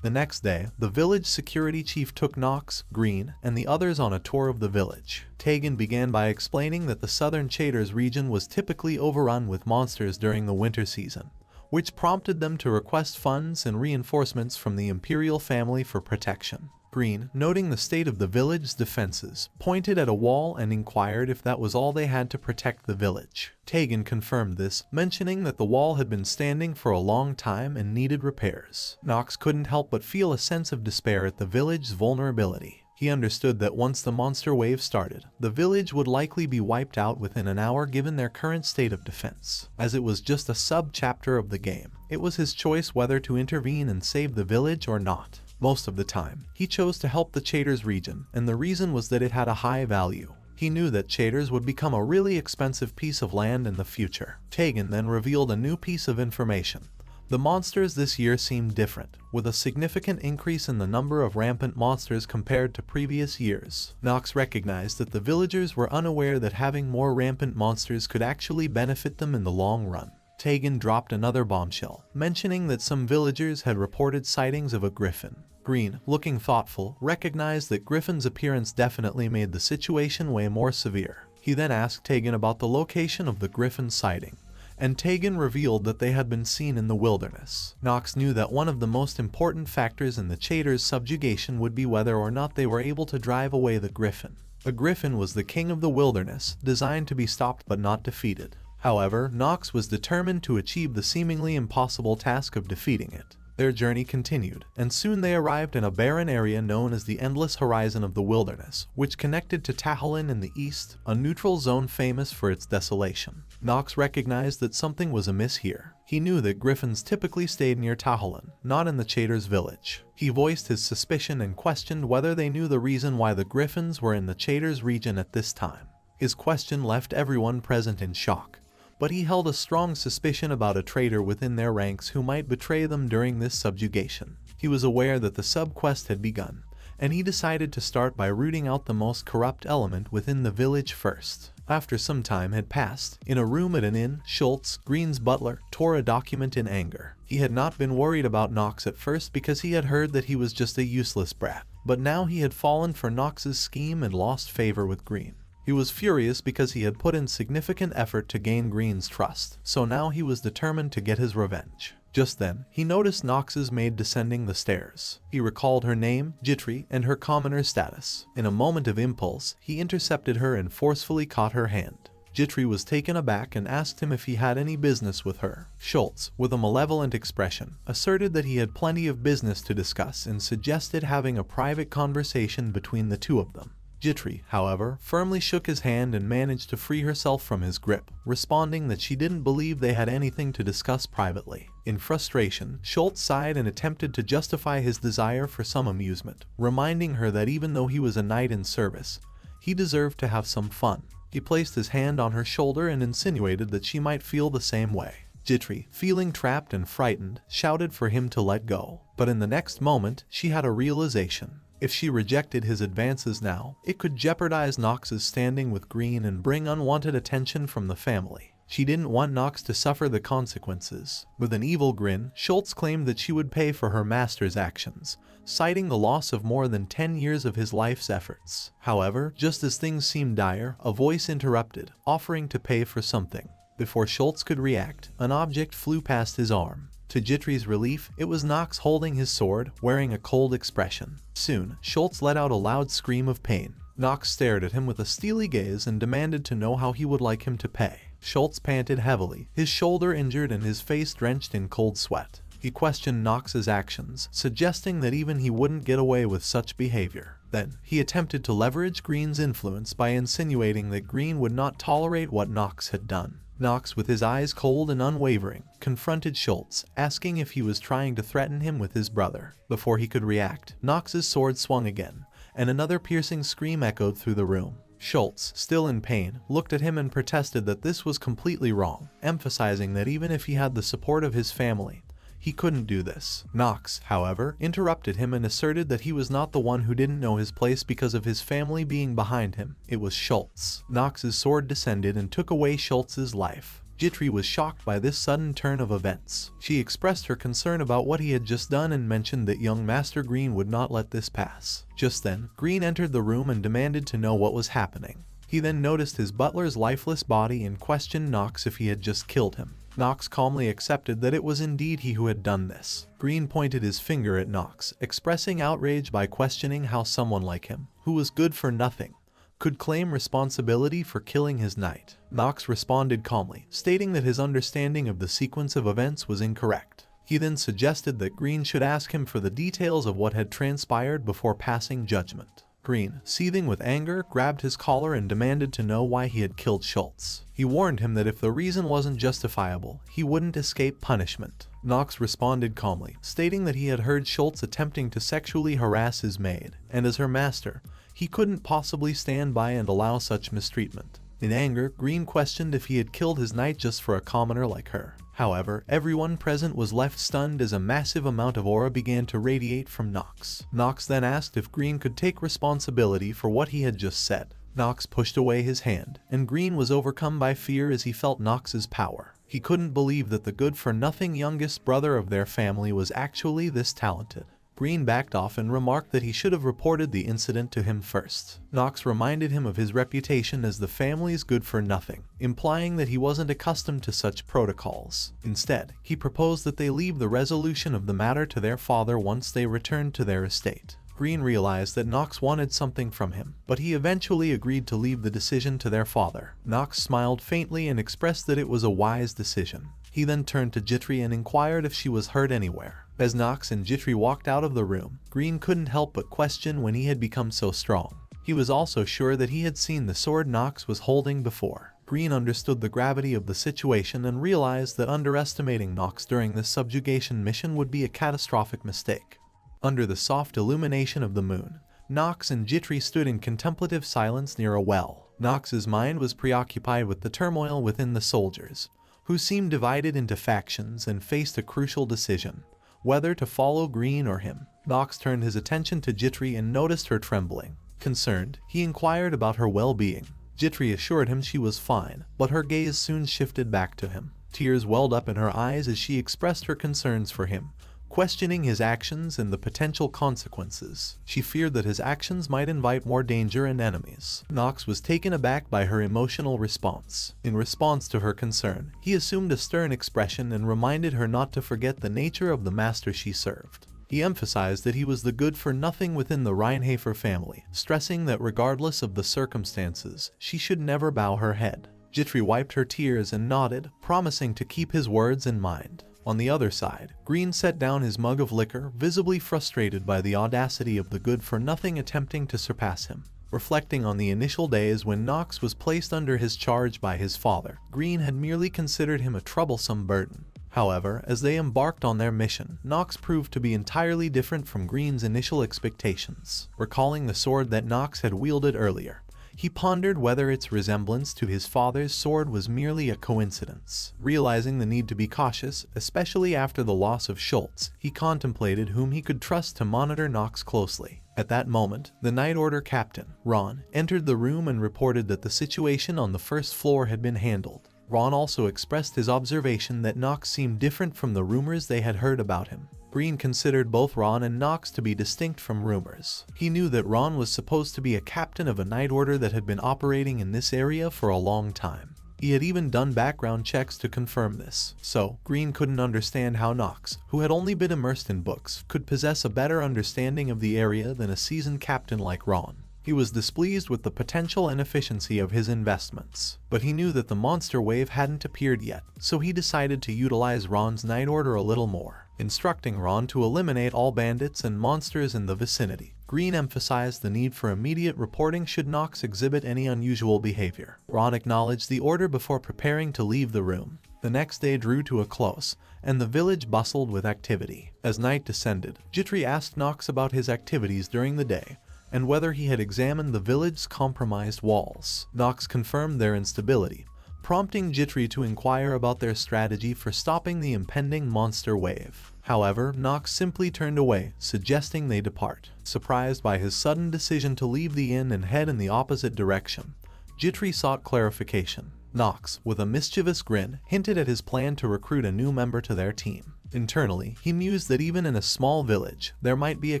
The next day, the village security chief took Nox, Green, and the others on a tour of the village. Tegan began by explaining that the southern Chaders region was typically overrun with monsters during the winter season, which prompted them to request funds and reinforcements from the imperial family for protection. Green, noting the state of the village's defenses, pointed at a wall and inquired if that was all they had to protect the village. Tegan confirmed this, mentioning that the wall had been standing for a long time and needed repairs. Nox couldn't help but feel a sense of despair at the village's vulnerability. He understood that once the monster wave started, the village would likely be wiped out within an hour given their current state of defense. As it was just a sub-chapter of the game, it was his choice whether to intervene and save the village or not. Most of the time, he chose to help the Chaders region, and the reason was that it had a high value. He knew that Chaders would become a really expensive piece of land in the future. Tegan then revealed a new piece of information. The monsters this year seemed different, with a significant increase in the number of rampant monsters compared to previous years. Nox recognized that the villagers were unaware that having more rampant monsters could actually benefit them in the long run. Tegan dropped another bombshell, mentioning that some villagers had reported sightings of a griffin. Green, looking thoughtful, recognized that Griffin's appearance definitely made the situation way more severe. He then asked Tegan about the location of the Griffin sighting, and Tegan revealed that they had been seen in the wilderness. Nox knew that one of the most important factors in the Chaders' subjugation would be whether or not they were able to drive away the Griffin. A Griffin was the king of the wilderness, designed to be stopped but not defeated. However, Nox was determined to achieve the seemingly impossible task of defeating it. Their journey continued, and soon they arrived in a barren area known as the Endless Horizon of the Wilderness, which connected to Tahalin in the east, a neutral zone famous for its desolation. Nox recognized that something was amiss here. He knew that griffins typically stayed near Tahalin, not in the Chaders' village. He voiced his suspicion and questioned whether they knew the reason why the griffins were in the Chaders' region at this time. His question left everyone present in shock, but he held a strong suspicion about a traitor within their ranks who might betray them during this subjugation. He was aware that the sub-quest had begun, and he decided to start by rooting out the most corrupt element within the village first. After some time had passed, in a room at an inn, Schultz, Green's butler, tore a document in anger. He had not been worried about Nox at first because he had heard that he was just a useless brat, but now he had fallen for Nox's scheme and lost favor with Green. He was furious because he had put in significant effort to gain Green's trust, so now he was determined to get his revenge. Just then, he noticed Nox's maid descending the stairs. He recalled her name, Jitri, and her commoner status. In a moment of impulse, he intercepted her and forcefully caught her hand. Jitri was taken aback and asked him if he had any business with her. Schultz, with a malevolent expression, asserted that he had plenty of business to discuss and suggested having a private conversation between the two of them. Jitri, however, firmly shook his hand and managed to free herself from his grip, responding that she didn't believe they had anything to discuss privately. In frustration, Schultz sighed and attempted to justify his desire for some amusement, reminding her that even though he was a knight in service, he deserved to have some fun. He placed his hand on her shoulder and insinuated that she might feel the same way. Jitri, feeling trapped and frightened, shouted for him to let go. But in the next moment, she had a realization. If she rejected his advances now, it could jeopardize Nox's standing with Green and bring unwanted attention from the family. She didn't want Nox to suffer the consequences. With an evil grin, Schultz claimed that she would pay for her master's actions, citing the loss of more than 10 years of his life's efforts. However, just as things seemed dire, a voice interrupted, offering to pay for something. Before Schultz could react, an object flew past his arm. To Jitri's relief, it was Nox holding his sword, wearing a cold expression. Soon, Schultz let out a loud scream of pain. Nox stared at him with a steely gaze and demanded to know how he would like him to pay. Schultz panted heavily, his shoulder injured and his face drenched in cold sweat. He questioned Nox's actions, suggesting that even he wouldn't get away with such behavior. Then, he attempted to leverage Green's influence by insinuating that Green would not tolerate what Nox had done. Nox, with his eyes cold and unwavering, confronted Schultz, asking if he was trying to threaten him with his brother. Before he could react, Nox's sword swung again, and another piercing scream echoed through the room. Schultz, still in pain, looked at him and protested that this was completely wrong, emphasizing that even if he had the support of his family, he couldn't do this. Nox, however, interrupted him and asserted that he was not the one who didn't know his place because of his family being behind him. It was Schultz. Nox's sword descended and took away Schultz's life. Jitri was shocked by this sudden turn of events. She expressed her concern about what he had just done and mentioned that young Master Green would not let this pass. Just then, Green entered the room and demanded to know what was happening. He then noticed his butler's lifeless body and questioned Nox if he had just killed him. Nox calmly accepted that it was indeed he who had done this. Green pointed his finger at Nox, expressing outrage by questioning how someone like him, who was good for nothing, could claim responsibility for killing his knight. Nox responded calmly, stating that his understanding of the sequence of events was incorrect. He then suggested that Green should ask him for the details of what had transpired before passing judgment. Green, seething with anger, grabbed his collar and demanded to know why he had killed Schultz. He warned him that if the reason wasn't justifiable, he wouldn't escape punishment. Nox responded calmly, stating that he had heard Schultz attempting to sexually harass his maid, and as her master, he couldn't possibly stand by and allow such mistreatment. In anger, Green questioned if he had killed his knight just for a commoner like her. However, everyone present was left stunned as a massive amount of aura began to radiate from Nox. Nox then asked if Green could take responsibility for what he had just said. Nox pushed away his hand, and Green was overcome by fear as he felt Nox's power. He couldn't believe that the good-for-nothing youngest brother of their family was actually this talented. Green backed off and remarked that he should have reported the incident to him first. Nox reminded him of his reputation as the family's good-for-nothing, implying that he wasn't accustomed to such protocols. Instead, he proposed that they leave the resolution of the matter to their father once they returned to their estate. Green realized that Nox wanted something from him, but he eventually agreed to leave the decision to their father. Nox smiled faintly and expressed that it was a wise decision. He then turned to Jitri and inquired if she was hurt anywhere. As Nox and Jitri walked out of the room, Green couldn't help but question when he had become so strong. He was also sure that he had seen the sword Nox was holding before. Green understood the gravity of the situation and realized that underestimating Nox during this subjugation mission would be a catastrophic mistake. Under the soft illumination of the moon, Nox and Jitri stood in contemplative silence near a well. Nox's mind was preoccupied with the turmoil within the soldiers, who seemed divided into factions and faced a crucial decision, whether to follow Green or him. Nox turned his attention to Jitri and noticed her trembling. Concerned, he inquired about her well-being. Jitri assured him she was fine, but her gaze soon shifted back to him. Tears welled up in her eyes as she expressed her concerns for him, questioning his actions and the potential consequences. She feared that his actions might invite more danger and enemies. Nox was taken aback by her emotional response. In response to her concern, he assumed a stern expression and reminded her not to forget the nature of the master she served. He emphasized that he was the good-for-nothing within the Reinhafer family, stressing that regardless of the circumstances, she should never bow her head. Jitri wiped her tears and nodded, promising to keep his words in mind. On the other side, Green set down his mug of liquor, visibly frustrated by the audacity of the good-for-nothing attempting to surpass him. Reflecting on the initial days when Nox was placed under his charge by his father, Green had merely considered him a troublesome burden. However, as they embarked on their mission, Nox proved to be entirely different from Green's initial expectations. Recalling the sword that Nox had wielded earlier, he pondered whether its resemblance to his father's sword was merely a coincidence. Realizing the need to be cautious, especially after the loss of Schultz, he contemplated whom he could trust to monitor Nox closely. At that moment, the Night Order captain, Ron, entered the room and reported that the situation on the first floor had been handled. Ron also expressed his observation that Nox seemed different from the rumors they had heard about him. Green considered both Ron and Nox to be distinct from rumors. He knew that Ron was supposed to be a captain of a night order that had been operating in this area for a long time. He had even done background checks to confirm this. So, Green couldn't understand how Nox, who had only been immersed in books, could possess a better understanding of the area than a seasoned captain like Ron. He was displeased with the potential inefficiency of his investments, but he knew that the monster wave hadn't appeared yet, so he decided to utilize Ron's night order a little more. Instructing Ron to eliminate all bandits and monsters in the vicinity, Green emphasized the need for immediate reporting should Nox exhibit any unusual behavior. Ron acknowledged the order before preparing to leave the room. The next day drew to a close, and the village bustled with activity. As night descended, Jitri asked Nox about his activities during the day, and whether he had examined the village's compromised walls. Nox confirmed their instability, prompting Jitri to inquire about their strategy for stopping the impending monster wave. However, Nox simply turned away, suggesting they depart. Surprised by his sudden decision to leave the inn and head in the opposite direction, Jitri sought clarification. Nox, with a mischievous grin, hinted at his plan to recruit a new member to their team. Internally, he mused that even in a small village, there might be a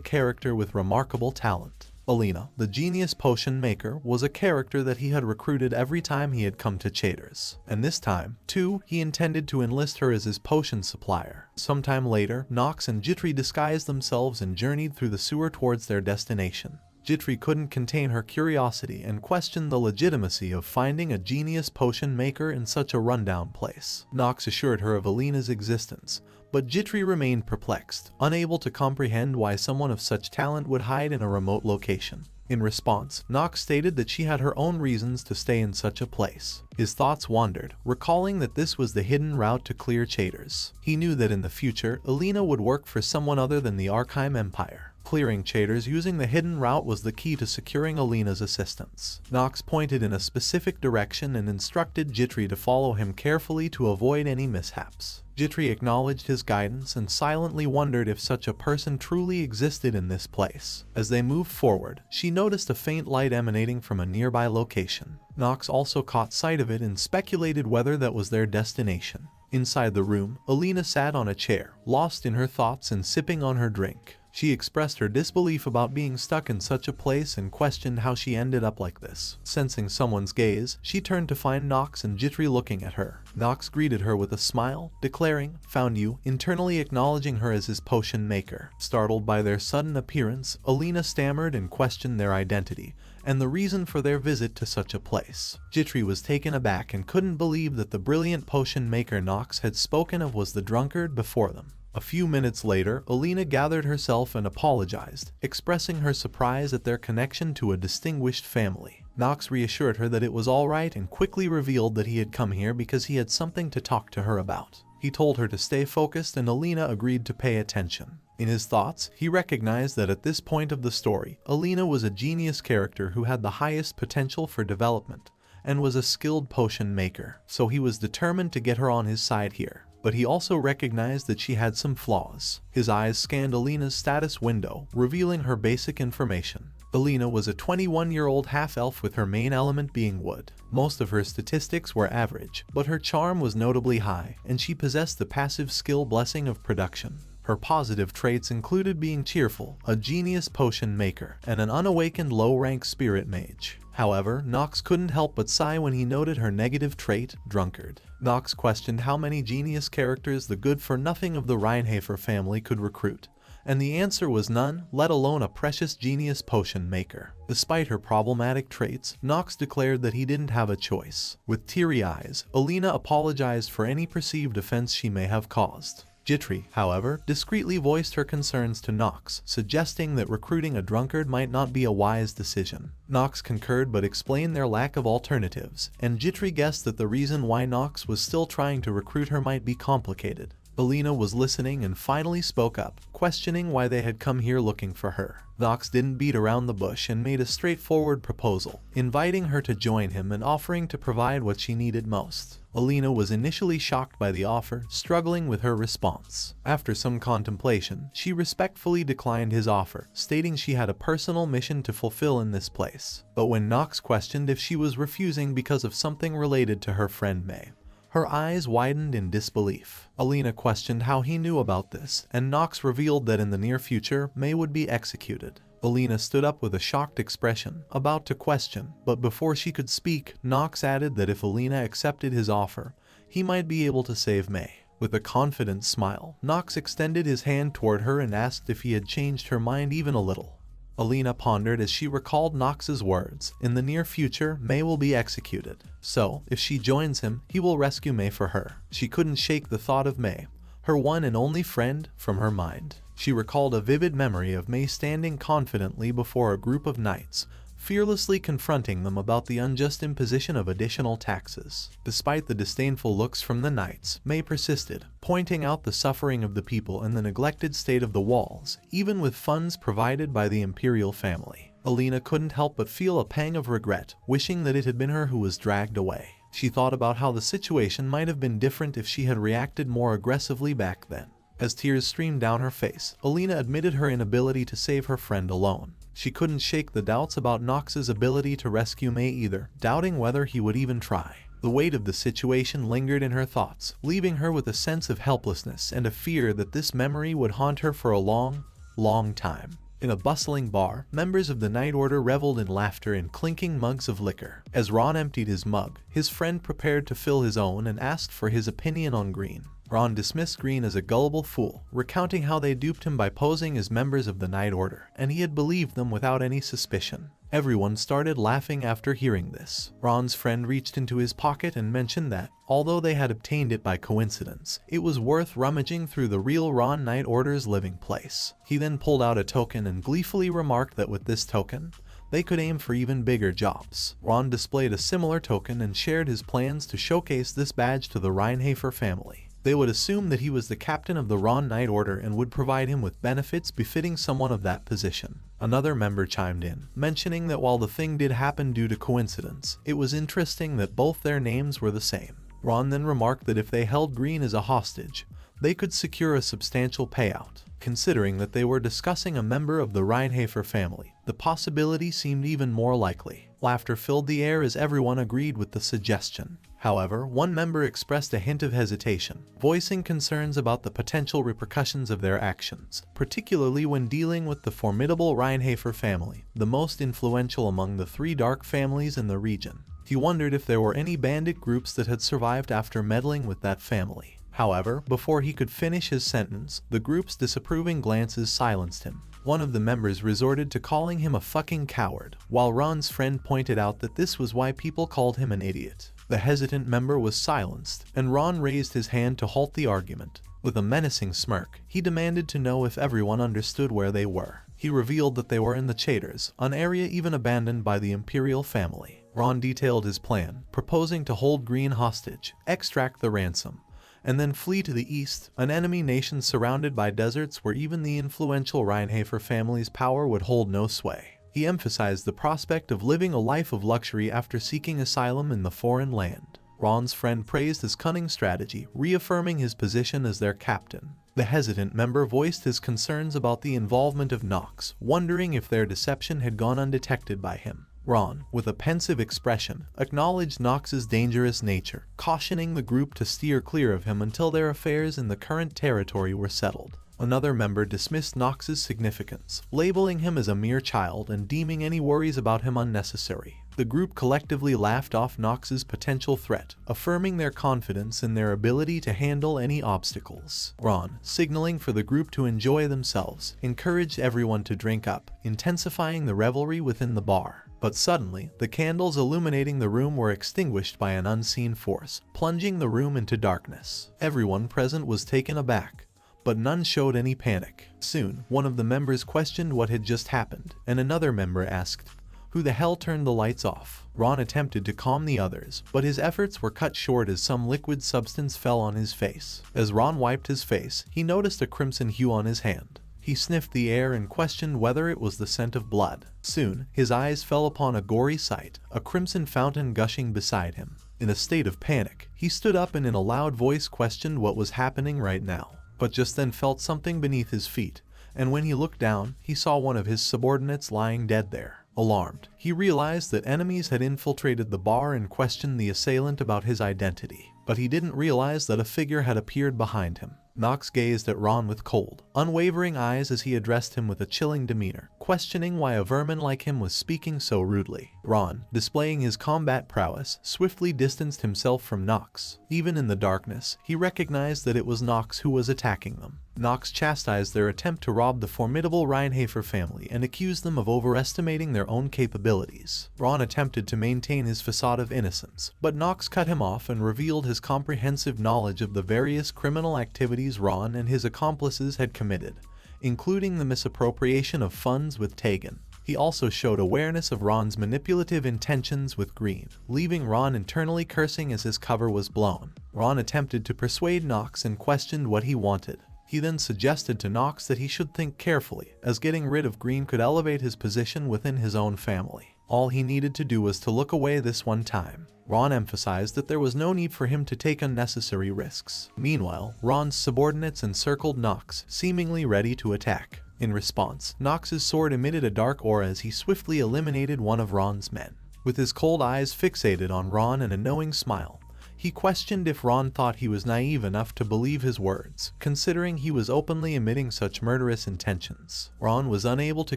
character with remarkable talent. Alina, the genius potion maker, was a character that he had recruited every time he had come to Chaders. And this time, too, he intended to enlist her as his potion supplier. Sometime later, Nox and Jitri disguised themselves and journeyed through the sewer towards their destination. Jitri couldn't contain her curiosity and questioned the legitimacy of finding a genius potion maker in such a rundown place. Nox assured her of Alina's existence, but Jitri remained perplexed, unable to comprehend why someone of such talent would hide in a remote location. In response, Nox stated that she had her own reasons to stay in such a place. His thoughts wandered, recalling that this was the hidden route to clear Chaders. He knew that in the future, Alina would work for someone other than the Archive Empire. Clearing Chaders using the hidden route was the key to securing Alina's assistance. Nox pointed in a specific direction and instructed Jitri to follow him carefully to avoid any mishaps. Jitri acknowledged his guidance and silently wondered if such a person truly existed in this place. As they moved forward, she noticed a faint light emanating from a nearby location. Nox also caught sight of it and speculated whether that was their destination. Inside the room, Alina sat on a chair, lost in her thoughts and sipping on her drink. She expressed her disbelief about being stuck in such a place and questioned how she ended up like this. Sensing someone's gaze, she turned to find Nox and Jitri looking at her. Nox greeted her with a smile, declaring, "Found you," internally acknowledging her as his potion maker. Startled by their sudden appearance, Alina stammered and questioned their identity and the reason for their visit to such a place. Jitri was taken aback and couldn't believe that the brilliant potion maker Nox had spoken of was the drunkard before them. A few minutes later, Alina gathered herself and apologized, expressing her surprise at their connection to a distinguished family. Nox reassured her that it was all right and quickly revealed that he had come here because he had something to talk to her about. He told her to stay focused and Alina agreed to pay attention. In his thoughts, he recognized that at this point of the story, Alina was a genius character who had the highest potential for development and was a skilled potion maker, so he was determined to get her on his side here. But he also recognized that she had some flaws. His eyes scanned Alina's status window, revealing her basic information. Alina was a 21-year-old half-elf with her main element being wood. Most of her statistics were average, but her charm was notably high, and she possessed the passive skill blessing of production. Her positive traits included being cheerful, a genius potion maker, and an unawakened low-rank spirit mage. However, Nox couldn't help but sigh when he noted her negative trait, drunkard. Nox questioned how many genius characters the good-for-nothing of the Reinhardt family could recruit, and the answer was none, let alone a precious genius potion maker. Despite her problematic traits, Nox declared that he didn't have a choice. With teary eyes, Alina apologized for any perceived offense she may have caused. Jitri, however, discreetly voiced her concerns to Nox, suggesting that recruiting a drunkard might not be a wise decision. Nox concurred but explained their lack of alternatives, and Jitri guessed that the reason why Nox was still trying to recruit her might be complicated. Alina was listening and finally spoke up, questioning why they had come here looking for her. Nox didn't beat around the bush and made a straightforward proposal, inviting her to join him and offering to provide what she needed most. Alina was initially shocked by the offer, struggling with her response. After some contemplation, she respectfully declined his offer, stating she had a personal mission to fulfill in this place. But when Nox questioned if she was refusing because of something related to her friend May, her eyes widened in disbelief. Alina questioned how he knew about this, and Nox revealed that in the near future, May would be executed. Alina stood up with a shocked expression, about to question, but before she could speak, Nox added that if Alina accepted his offer, he might be able to save May. With a confident smile, Nox extended his hand toward her and asked if he had changed her mind even a little. Alina pondered as she recalled Nox's words, "In the near future, May will be executed. So, if she joins him, he will rescue May for her." She couldn't shake the thought of May, her one and only friend, from her mind. She recalled a vivid memory of May standing confidently before a group of knights, fearlessly confronting them about the unjust imposition of additional taxes. Despite the disdainful looks from the knights, May persisted, pointing out the suffering of the people and the neglected state of the walls, even with funds provided by the imperial family. Alina couldn't help but feel a pang of regret, wishing that it had been her who was dragged away. She thought about how the situation might have been different if she had reacted more aggressively back then. As tears streamed down her face, Alina admitted her inability to save her friend alone. She couldn't shake the doubts about Nox's ability to rescue May either, doubting whether he would even try. The weight of the situation lingered in her thoughts, leaving her with a sense of helplessness and a fear that this memory would haunt her for a long, long time. In a bustling bar, members of the Night Order reveled in laughter and clinking mugs of liquor. As Ron emptied his mug, his friend prepared to fill his own and asked for his opinion on Green. Ron dismissed Green as a gullible fool, recounting how they duped him by posing as members of the Night Order, and he had believed them without any suspicion. Everyone started laughing after hearing this. Ron's friend reached into his pocket and mentioned that, although they had obtained it by coincidence, it was worth rummaging through the real Ron Night Order's living place. He then pulled out a token and gleefully remarked that with this token, they could aim for even bigger jobs. Ron displayed a similar token and shared his plans to showcase this badge to the Reinhardt family. They would assume that he was the captain of the Ron Night Order and would provide him with benefits befitting someone of that position. Another member chimed in, mentioning that while the thing did happen due to coincidence, it was interesting that both their names were the same. Ron then remarked that if they held Green as a hostage, they could secure a substantial payout. Considering that they were discussing a member of the Reinhardt family, the possibility seemed even more likely. Laughter filled the air as everyone agreed with the suggestion. However, one member expressed a hint of hesitation, voicing concerns about the potential repercussions of their actions, particularly when dealing with the formidable Reinhardt family, the most influential among the 3 dark families in the region. He wondered if there were any bandit groups that had survived after meddling with that family. However, before he could finish his sentence, the group's disapproving glances silenced him. One of the members resorted to calling him a fucking coward, while Ron's friend pointed out that this was why people called him an idiot. The hesitant member was silenced, and Ron raised his hand to halt the argument. With a menacing smirk, he demanded to know if everyone understood where they were. He revealed that they were in the Chaders, an area even abandoned by the Imperial family. Ron detailed his plan, proposing to hold Green hostage, extract the ransom, and then flee to the east, an enemy nation surrounded by deserts where even the influential Reinhardt family's power would hold no sway. He emphasized the prospect of living a life of luxury after seeking asylum in the foreign land. Ron's friend praised his cunning strategy, reaffirming his position as their captain. The hesitant member voiced his concerns about the involvement of Nox, wondering if their deception had gone undetected by him. Ron, with a pensive expression, acknowledged Nox's dangerous nature, cautioning the group to steer clear of him until their affairs in the current territory were settled. Another member dismissed Nox's significance, labeling him as a mere child and deeming any worries about him unnecessary. The group collectively laughed off Nox's potential threat, affirming their confidence in their ability to handle any obstacles. Ron, signaling for the group to enjoy themselves, encouraged everyone to drink up, intensifying the revelry within the bar. But suddenly, the candles illuminating the room were extinguished by an unseen force, plunging the room into darkness. Everyone present was taken aback, but none showed any panic. Soon, one of the members questioned what had just happened, and another member asked, "Who the hell turned the lights off?" Ron attempted to calm the others, but his efforts were cut short as some liquid substance fell on his face. As Ron wiped his face, he noticed a crimson hue on his hand. He sniffed the air and questioned whether it was the scent of blood. Soon, his eyes fell upon a gory sight, a crimson fountain gushing beside him. In a state of panic, he stood up and in a loud voice questioned what was happening right now. But just then felt something beneath his feet, and when he looked down, he saw one of his subordinates lying dead there. Alarmed, he realized that enemies had infiltrated the bar and questioned the assailant about his identity. But he didn't realize that a figure had appeared behind him. Nox gazed at Ron with cold, unwavering eyes as he addressed him with a chilling demeanor, questioning why a vermin like him was speaking so rudely. Ron, displaying his combat prowess, swiftly distanced himself from Nox. Even in the darkness, he recognized that it was Nox who was attacking them. Nox chastised their attempt to rob the formidable Reinhardt family and accused them of overestimating their own capabilities. Ron attempted to maintain his facade of innocence, but Nox cut him off and revealed his comprehensive knowledge of the various criminal activities Ron and his accomplices had committed, including the misappropriation of funds with Tegan. He also showed awareness of Ron's manipulative intentions with Green, leaving Ron internally cursing as his cover was blown. Ron attempted to persuade Nox and questioned what he wanted. He then suggested to Nox that he should think carefully, as getting rid of Green could elevate his position within his own family. All he needed to do was to look away this one time. Ron emphasized that there was no need for him to take unnecessary risks. Meanwhile, Ron's subordinates encircled Nox, seemingly ready to attack. In response, Nox's sword emitted a dark aura as he swiftly eliminated one of Ron's men. With his cold eyes fixated on Ron and a knowing smile, he questioned if Ron thought he was naive enough to believe his words, considering he was openly emitting such murderous intentions. Ron was unable to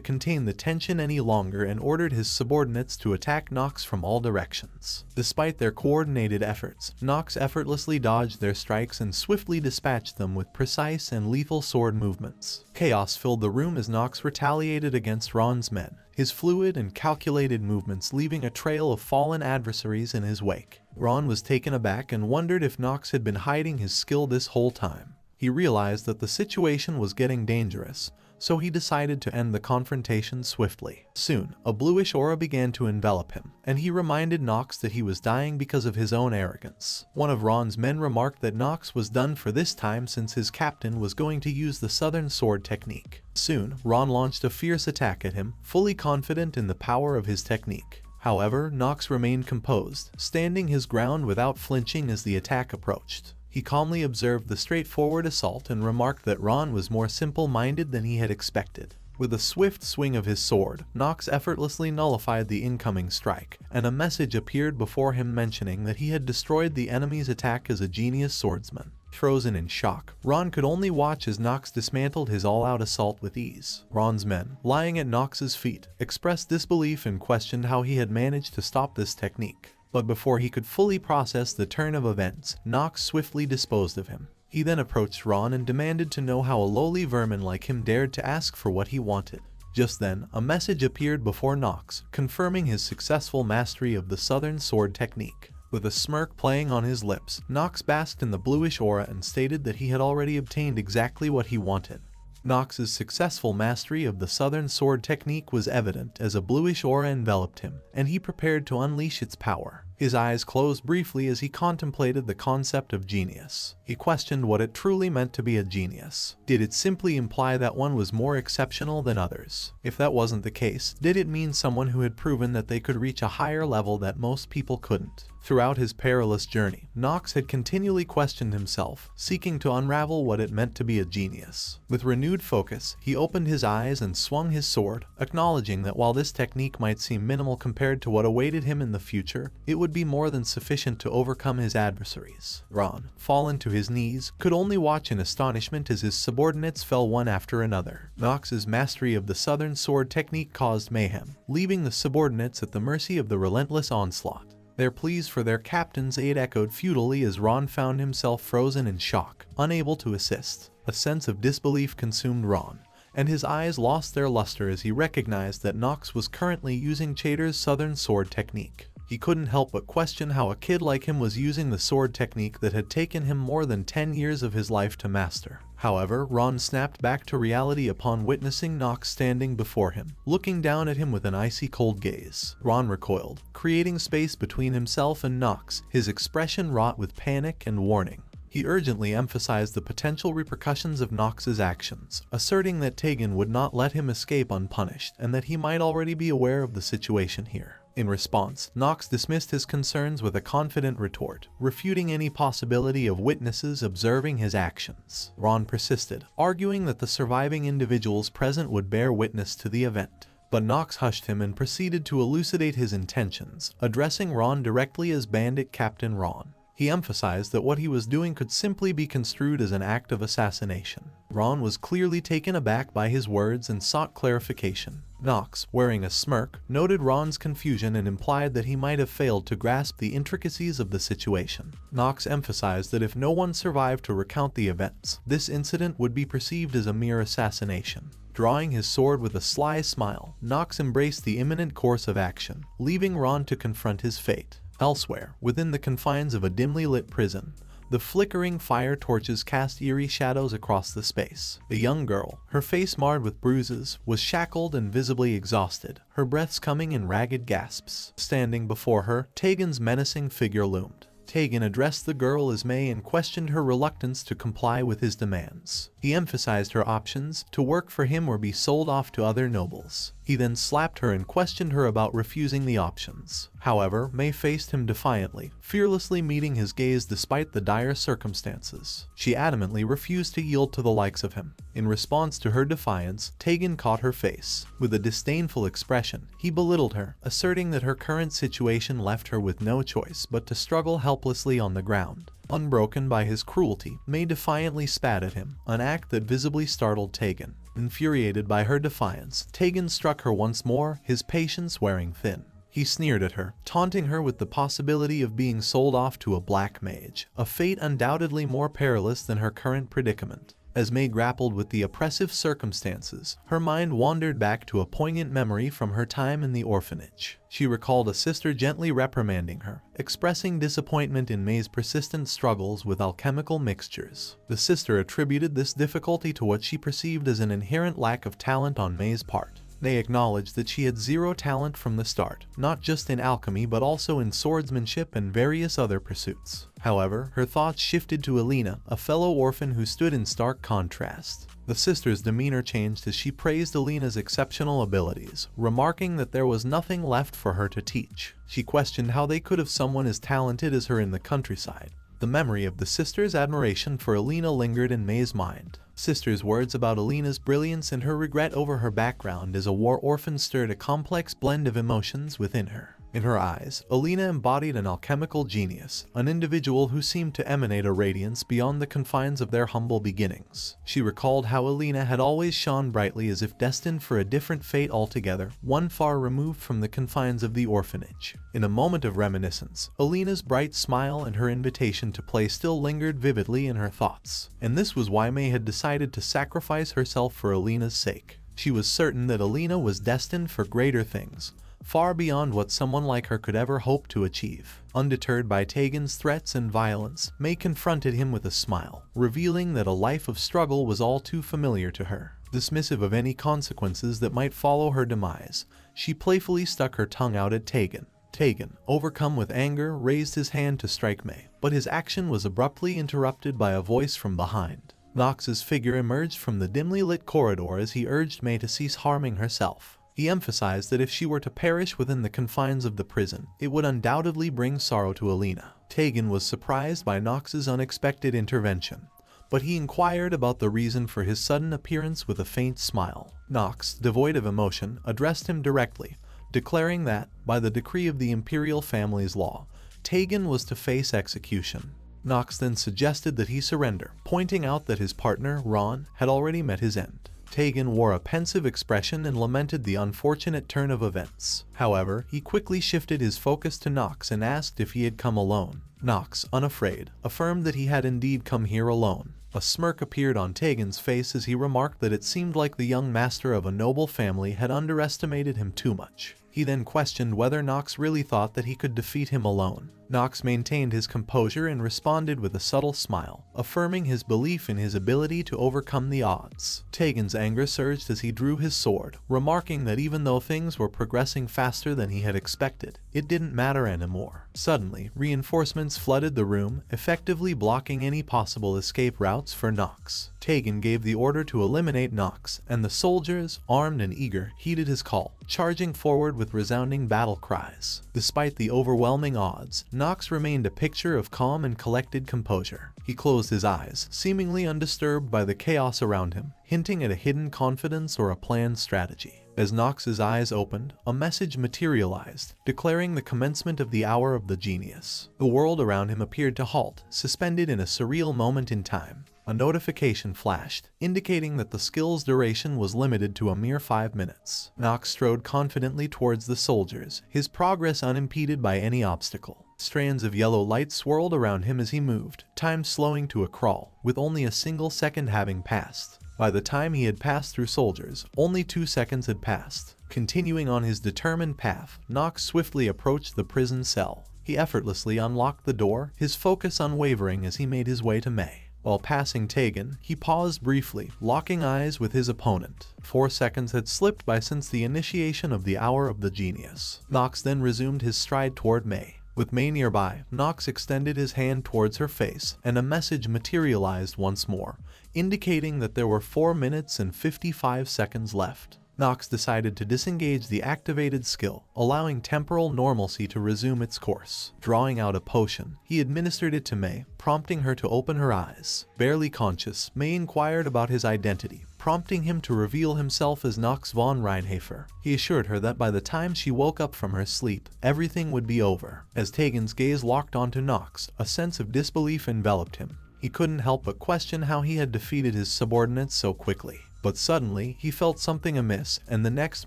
contain the tension any longer and ordered his subordinates to attack Nox from all directions. Despite their coordinated efforts, Nox effortlessly dodged their strikes and swiftly dispatched them with precise and lethal sword movements. Chaos filled the room as Nox retaliated against Ron's men, his fluid and calculated movements leaving a trail of fallen adversaries in his wake. Ron was taken aback and wondered if Nox had been hiding his skill this whole time. He realized that the situation was getting dangerous, so he decided to end the confrontation swiftly. Soon, a bluish aura began to envelop him, and he reminded Nox that he was dying because of his own arrogance. One of Ron's men remarked that Nox was done for this time since his captain was going to use the Southern Sword technique. Soon, Ron launched a fierce attack at him, fully confident in the power of his technique. However, Nox remained composed, standing his ground without flinching as the attack approached. He calmly observed the straightforward assault and remarked that Ron was more simple-minded than he had expected. With a swift swing of his sword, Nox effortlessly nullified the incoming strike, and a message appeared before him mentioning that he had destroyed the enemy's attack as a genius swordsman. Frozen in shock, Ron could only watch as Nox dismantled his all-out assault with ease. Ron's men, lying at Nox's feet, expressed disbelief and questioned how he had managed to stop this technique. But before he could fully process the turn of events, Nox swiftly disposed of him. He then approached Ron and demanded to know how a lowly vermin like him dared to ask for what he wanted. Just then, a message appeared before Nox, confirming his successful mastery of the Southern Sword technique. With a smirk playing on his lips, Nox basked in the bluish aura and stated that he had already obtained exactly what he wanted. Nox's successful mastery of the Southern Sword technique was evident as a bluish aura enveloped him, and he prepared to unleash its power. His eyes closed briefly as he contemplated the concept of genius. He questioned what it truly meant to be a genius. Did it simply imply that one was more exceptional than others? If that wasn't the case, did it mean someone who had proven that they could reach a higher level that most people couldn't? Throughout his perilous journey, Nox had continually questioned himself, seeking to unravel what it meant to be a genius. With renewed focus, he opened his eyes and swung his sword, acknowledging that while this technique might seem minimal compared to what awaited him in the future, it would be more than sufficient to overcome his adversaries. Ron, fallen to his knees, could only watch in astonishment as his subordinates fell one after another. Nox's mastery of the Southern Sword technique caused mayhem, leaving the subordinates at the mercy of the relentless onslaught. Their pleas for their captain's aid echoed futilely as Ron found himself frozen in shock, unable to assist. A sense of disbelief consumed Ron, and his eyes lost their luster as he recognized that Nox was currently using Chater's Southern Sword technique. He couldn't help but question how a kid like him was using the sword technique that had taken him more than 10 years of his life to master. However, Ron snapped back to reality upon witnessing Nox standing before him, looking down at him with an icy cold gaze. Ron recoiled, creating space between himself and Nox, his expression wrought with panic and warning. He urgently emphasized the potential repercussions of Nox's actions, asserting that Tegan would not let him escape unpunished and that he might already be aware of the situation here. In response, Nox dismissed his concerns with a confident retort, refuting any possibility of witnesses observing his actions. Ron persisted, arguing that the surviving individuals present would bear witness to the event. But Nox hushed him and proceeded to elucidate his intentions, addressing Ron directly as Bandit Captain Ron. He emphasized that what he was doing could simply be construed as an act of assassination. Ron was clearly taken aback by his words and sought clarification. Nox, wearing a smirk, noted Ron's confusion and implied that he might have failed to grasp the intricacies of the situation. Nox emphasized that if no one survived to recount the events, this incident would be perceived as a mere assassination. Drawing his sword with a sly smile, Nox embraced the imminent course of action, leaving Ron to confront his fate. Elsewhere, within the confines of a dimly lit prison, the flickering fire torches cast eerie shadows across the space. A young girl, her face marred with bruises, was shackled and visibly exhausted, her breaths coming in ragged gasps. Standing before her, Tegan's menacing figure loomed. Tegan addressed the girl as May and questioned her reluctance to comply with his demands. He emphasized her options: to work for him or be sold off to other nobles. He then slapped her and questioned her about refusing the options. However, Mei faced him defiantly, fearlessly meeting his gaze despite the dire circumstances. She adamantly refused to yield to the likes of him. In response to her defiance, Taegan caught her face. With a disdainful expression, he belittled her, asserting that her current situation left her with no choice but to struggle helplessly on the ground. Unbroken by his cruelty, Mei defiantly spat at him, an act that visibly startled Taegan. Infuriated by her defiance, Taegan struck her once more, his patience wearing thin. He sneered at her, taunting her with the possibility of being sold off to a black mage, a fate undoubtedly more perilous than her current predicament. As Mei grappled with the oppressive circumstances, her mind wandered back to a poignant memory from her time in the orphanage. She recalled a sister gently reprimanding her, expressing disappointment in Mei's persistent struggles with alchemical mixtures. The sister attributed this difficulty to what she perceived as an inherent lack of talent on Mei's part. They acknowledged that she had zero talent from the start, not just in alchemy but also in swordsmanship and various other pursuits. However, her thoughts shifted to Alina, a fellow orphan who stood in stark contrast. The sister's demeanor changed as she praised Alina's exceptional abilities, remarking that there was nothing left for her to teach. She questioned how they could have someone as talented as her in the countryside. The memory of the sister's admiration for Alina lingered in Mei's mind. Sister's words about Alina's brilliance and her regret over her background as a war orphan stirred a complex blend of emotions within her. In her eyes, Alina embodied an alchemical genius, an individual who seemed to emanate a radiance beyond the confines of their humble beginnings. She recalled how Alina had always shone brightly as if destined for a different fate altogether, one far removed from the confines of the orphanage. In a moment of reminiscence, Alina's bright smile and her invitation to play still lingered vividly in her thoughts. And this was why Mei had decided to sacrifice herself for Alina's sake. She was certain that Alina was destined for greater things, far beyond what someone like her could ever hope to achieve. Undeterred by Taegan's threats and violence, Mei confronted him with a smile, revealing that a life of struggle was all too familiar to her. Dismissive of any consequences that might follow her demise, she playfully stuck her tongue out at Taegan. Taegan, overcome with anger, raised his hand to strike Mei, but his action was abruptly interrupted by a voice from behind. Nox's figure emerged from the dimly lit corridor as he urged Mei to cease harming herself. He emphasized that if she were to perish within the confines of the prison, it would undoubtedly bring sorrow to Alina. Taegan was surprised by Nox's unexpected intervention, but he inquired about the reason for his sudden appearance with a faint smile. Nox, devoid of emotion, addressed him directly, declaring that, by the decree of the imperial family's law, Taegan was to face execution. Nox then suggested that he surrender, pointing out that his partner, Ron, had already met his end. Taegan wore a pensive expression and lamented the unfortunate turn of events. However, he quickly shifted his focus to Nox and asked if he had come alone. Nox, unafraid, affirmed that he had indeed come here alone. A smirk appeared on Taegan's face as he remarked that it seemed like the young master of a noble family had underestimated him too much. He then questioned whether Nox really thought that he could defeat him alone. Nox maintained his composure and responded with a subtle smile, affirming his belief in his ability to overcome the odds. Taegan's anger surged as he drew his sword, remarking that even though things were progressing faster than he had expected, it didn't matter anymore. Suddenly, reinforcements flooded the room, effectively blocking any possible escape routes for Nox. Taegan gave the order to eliminate Nox, and the soldiers, armed and eager, heeded his call, charging forward with resounding battle cries. Despite the overwhelming odds, Nox remained a picture of calm and collected composure. He closed his eyes, seemingly undisturbed by the chaos around him, hinting at a hidden confidence or a planned strategy. As Nox's eyes opened, a message materialized, declaring the commencement of the hour of the genius. The world around him appeared to halt, suspended in a surreal moment in time. A notification flashed, indicating that the skill's duration was limited to a mere 5 minutes. Nox strode confidently towards the soldiers, his progress unimpeded by any obstacle. Strands of yellow light swirled around him as he moved, time slowing to a crawl, with only a single second having passed. By the time he had passed through soldiers, only 2 seconds had passed. Continuing on his determined path, Nox swiftly approached the prison cell. He effortlessly unlocked the door, his focus unwavering as he made his way to Mei. While passing Taegan, he paused briefly, locking eyes with his opponent. 4 seconds had slipped by since the initiation of the hour of the genius. Nox then resumed his stride toward Mei. With Mei nearby, Nox extended his hand towards her face, and a message materialized once more, indicating that there were 4 minutes and 55 seconds left. Nox decided to disengage the activated skill, allowing temporal normalcy to resume its course. Drawing out a potion, he administered it to May, prompting her to open her eyes. Barely conscious, May inquired about his identity, prompting him to reveal himself as Nox von Reinhafer. He assured her that by the time she woke up from her sleep, everything would be over. As Tegan's gaze locked onto Nox, a sense of disbelief enveloped him. He couldn't help but question how he had defeated his subordinates so quickly. But suddenly, he felt something amiss, and the next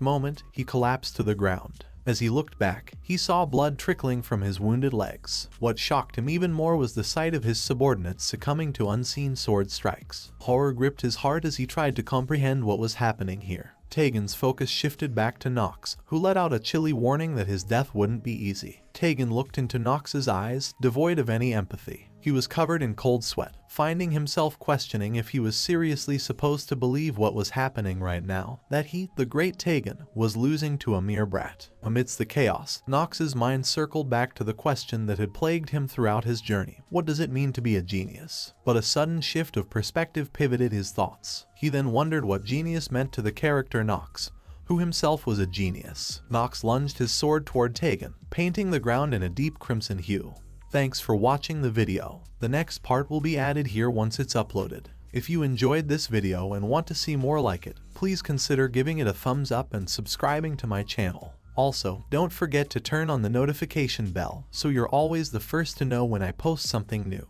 moment, he collapsed to the ground. As he looked back, he saw blood trickling from his wounded legs. What shocked him even more was the sight of his subordinates succumbing to unseen sword strikes. Horror gripped his heart as he tried to comprehend what was happening here. Tegan's focus shifted back to Nox, who let out a chilly warning that his death wouldn't be easy. Tegan looked into Nox's eyes, devoid of any empathy. He was covered in cold sweat, finding himself questioning if he was seriously supposed to believe what was happening right now, that he, the great Tegan, was losing to a mere brat. Amidst the chaos, Nox's mind circled back to the question that had plagued him throughout his journey. What does it mean to be a genius? But a sudden shift of perspective pivoted his thoughts. He then wondered what genius meant to the character Nox, who himself was a genius. Nox lunged his sword toward Tegan, painting the ground in a deep crimson hue. Thanks for watching the video. The next part will be added here once it's uploaded. If you enjoyed this video and want to see more like it, please consider giving it a thumbs up and subscribing to my channel. Also, don't forget to turn on the notification bell so you're always the first to know when I post something new.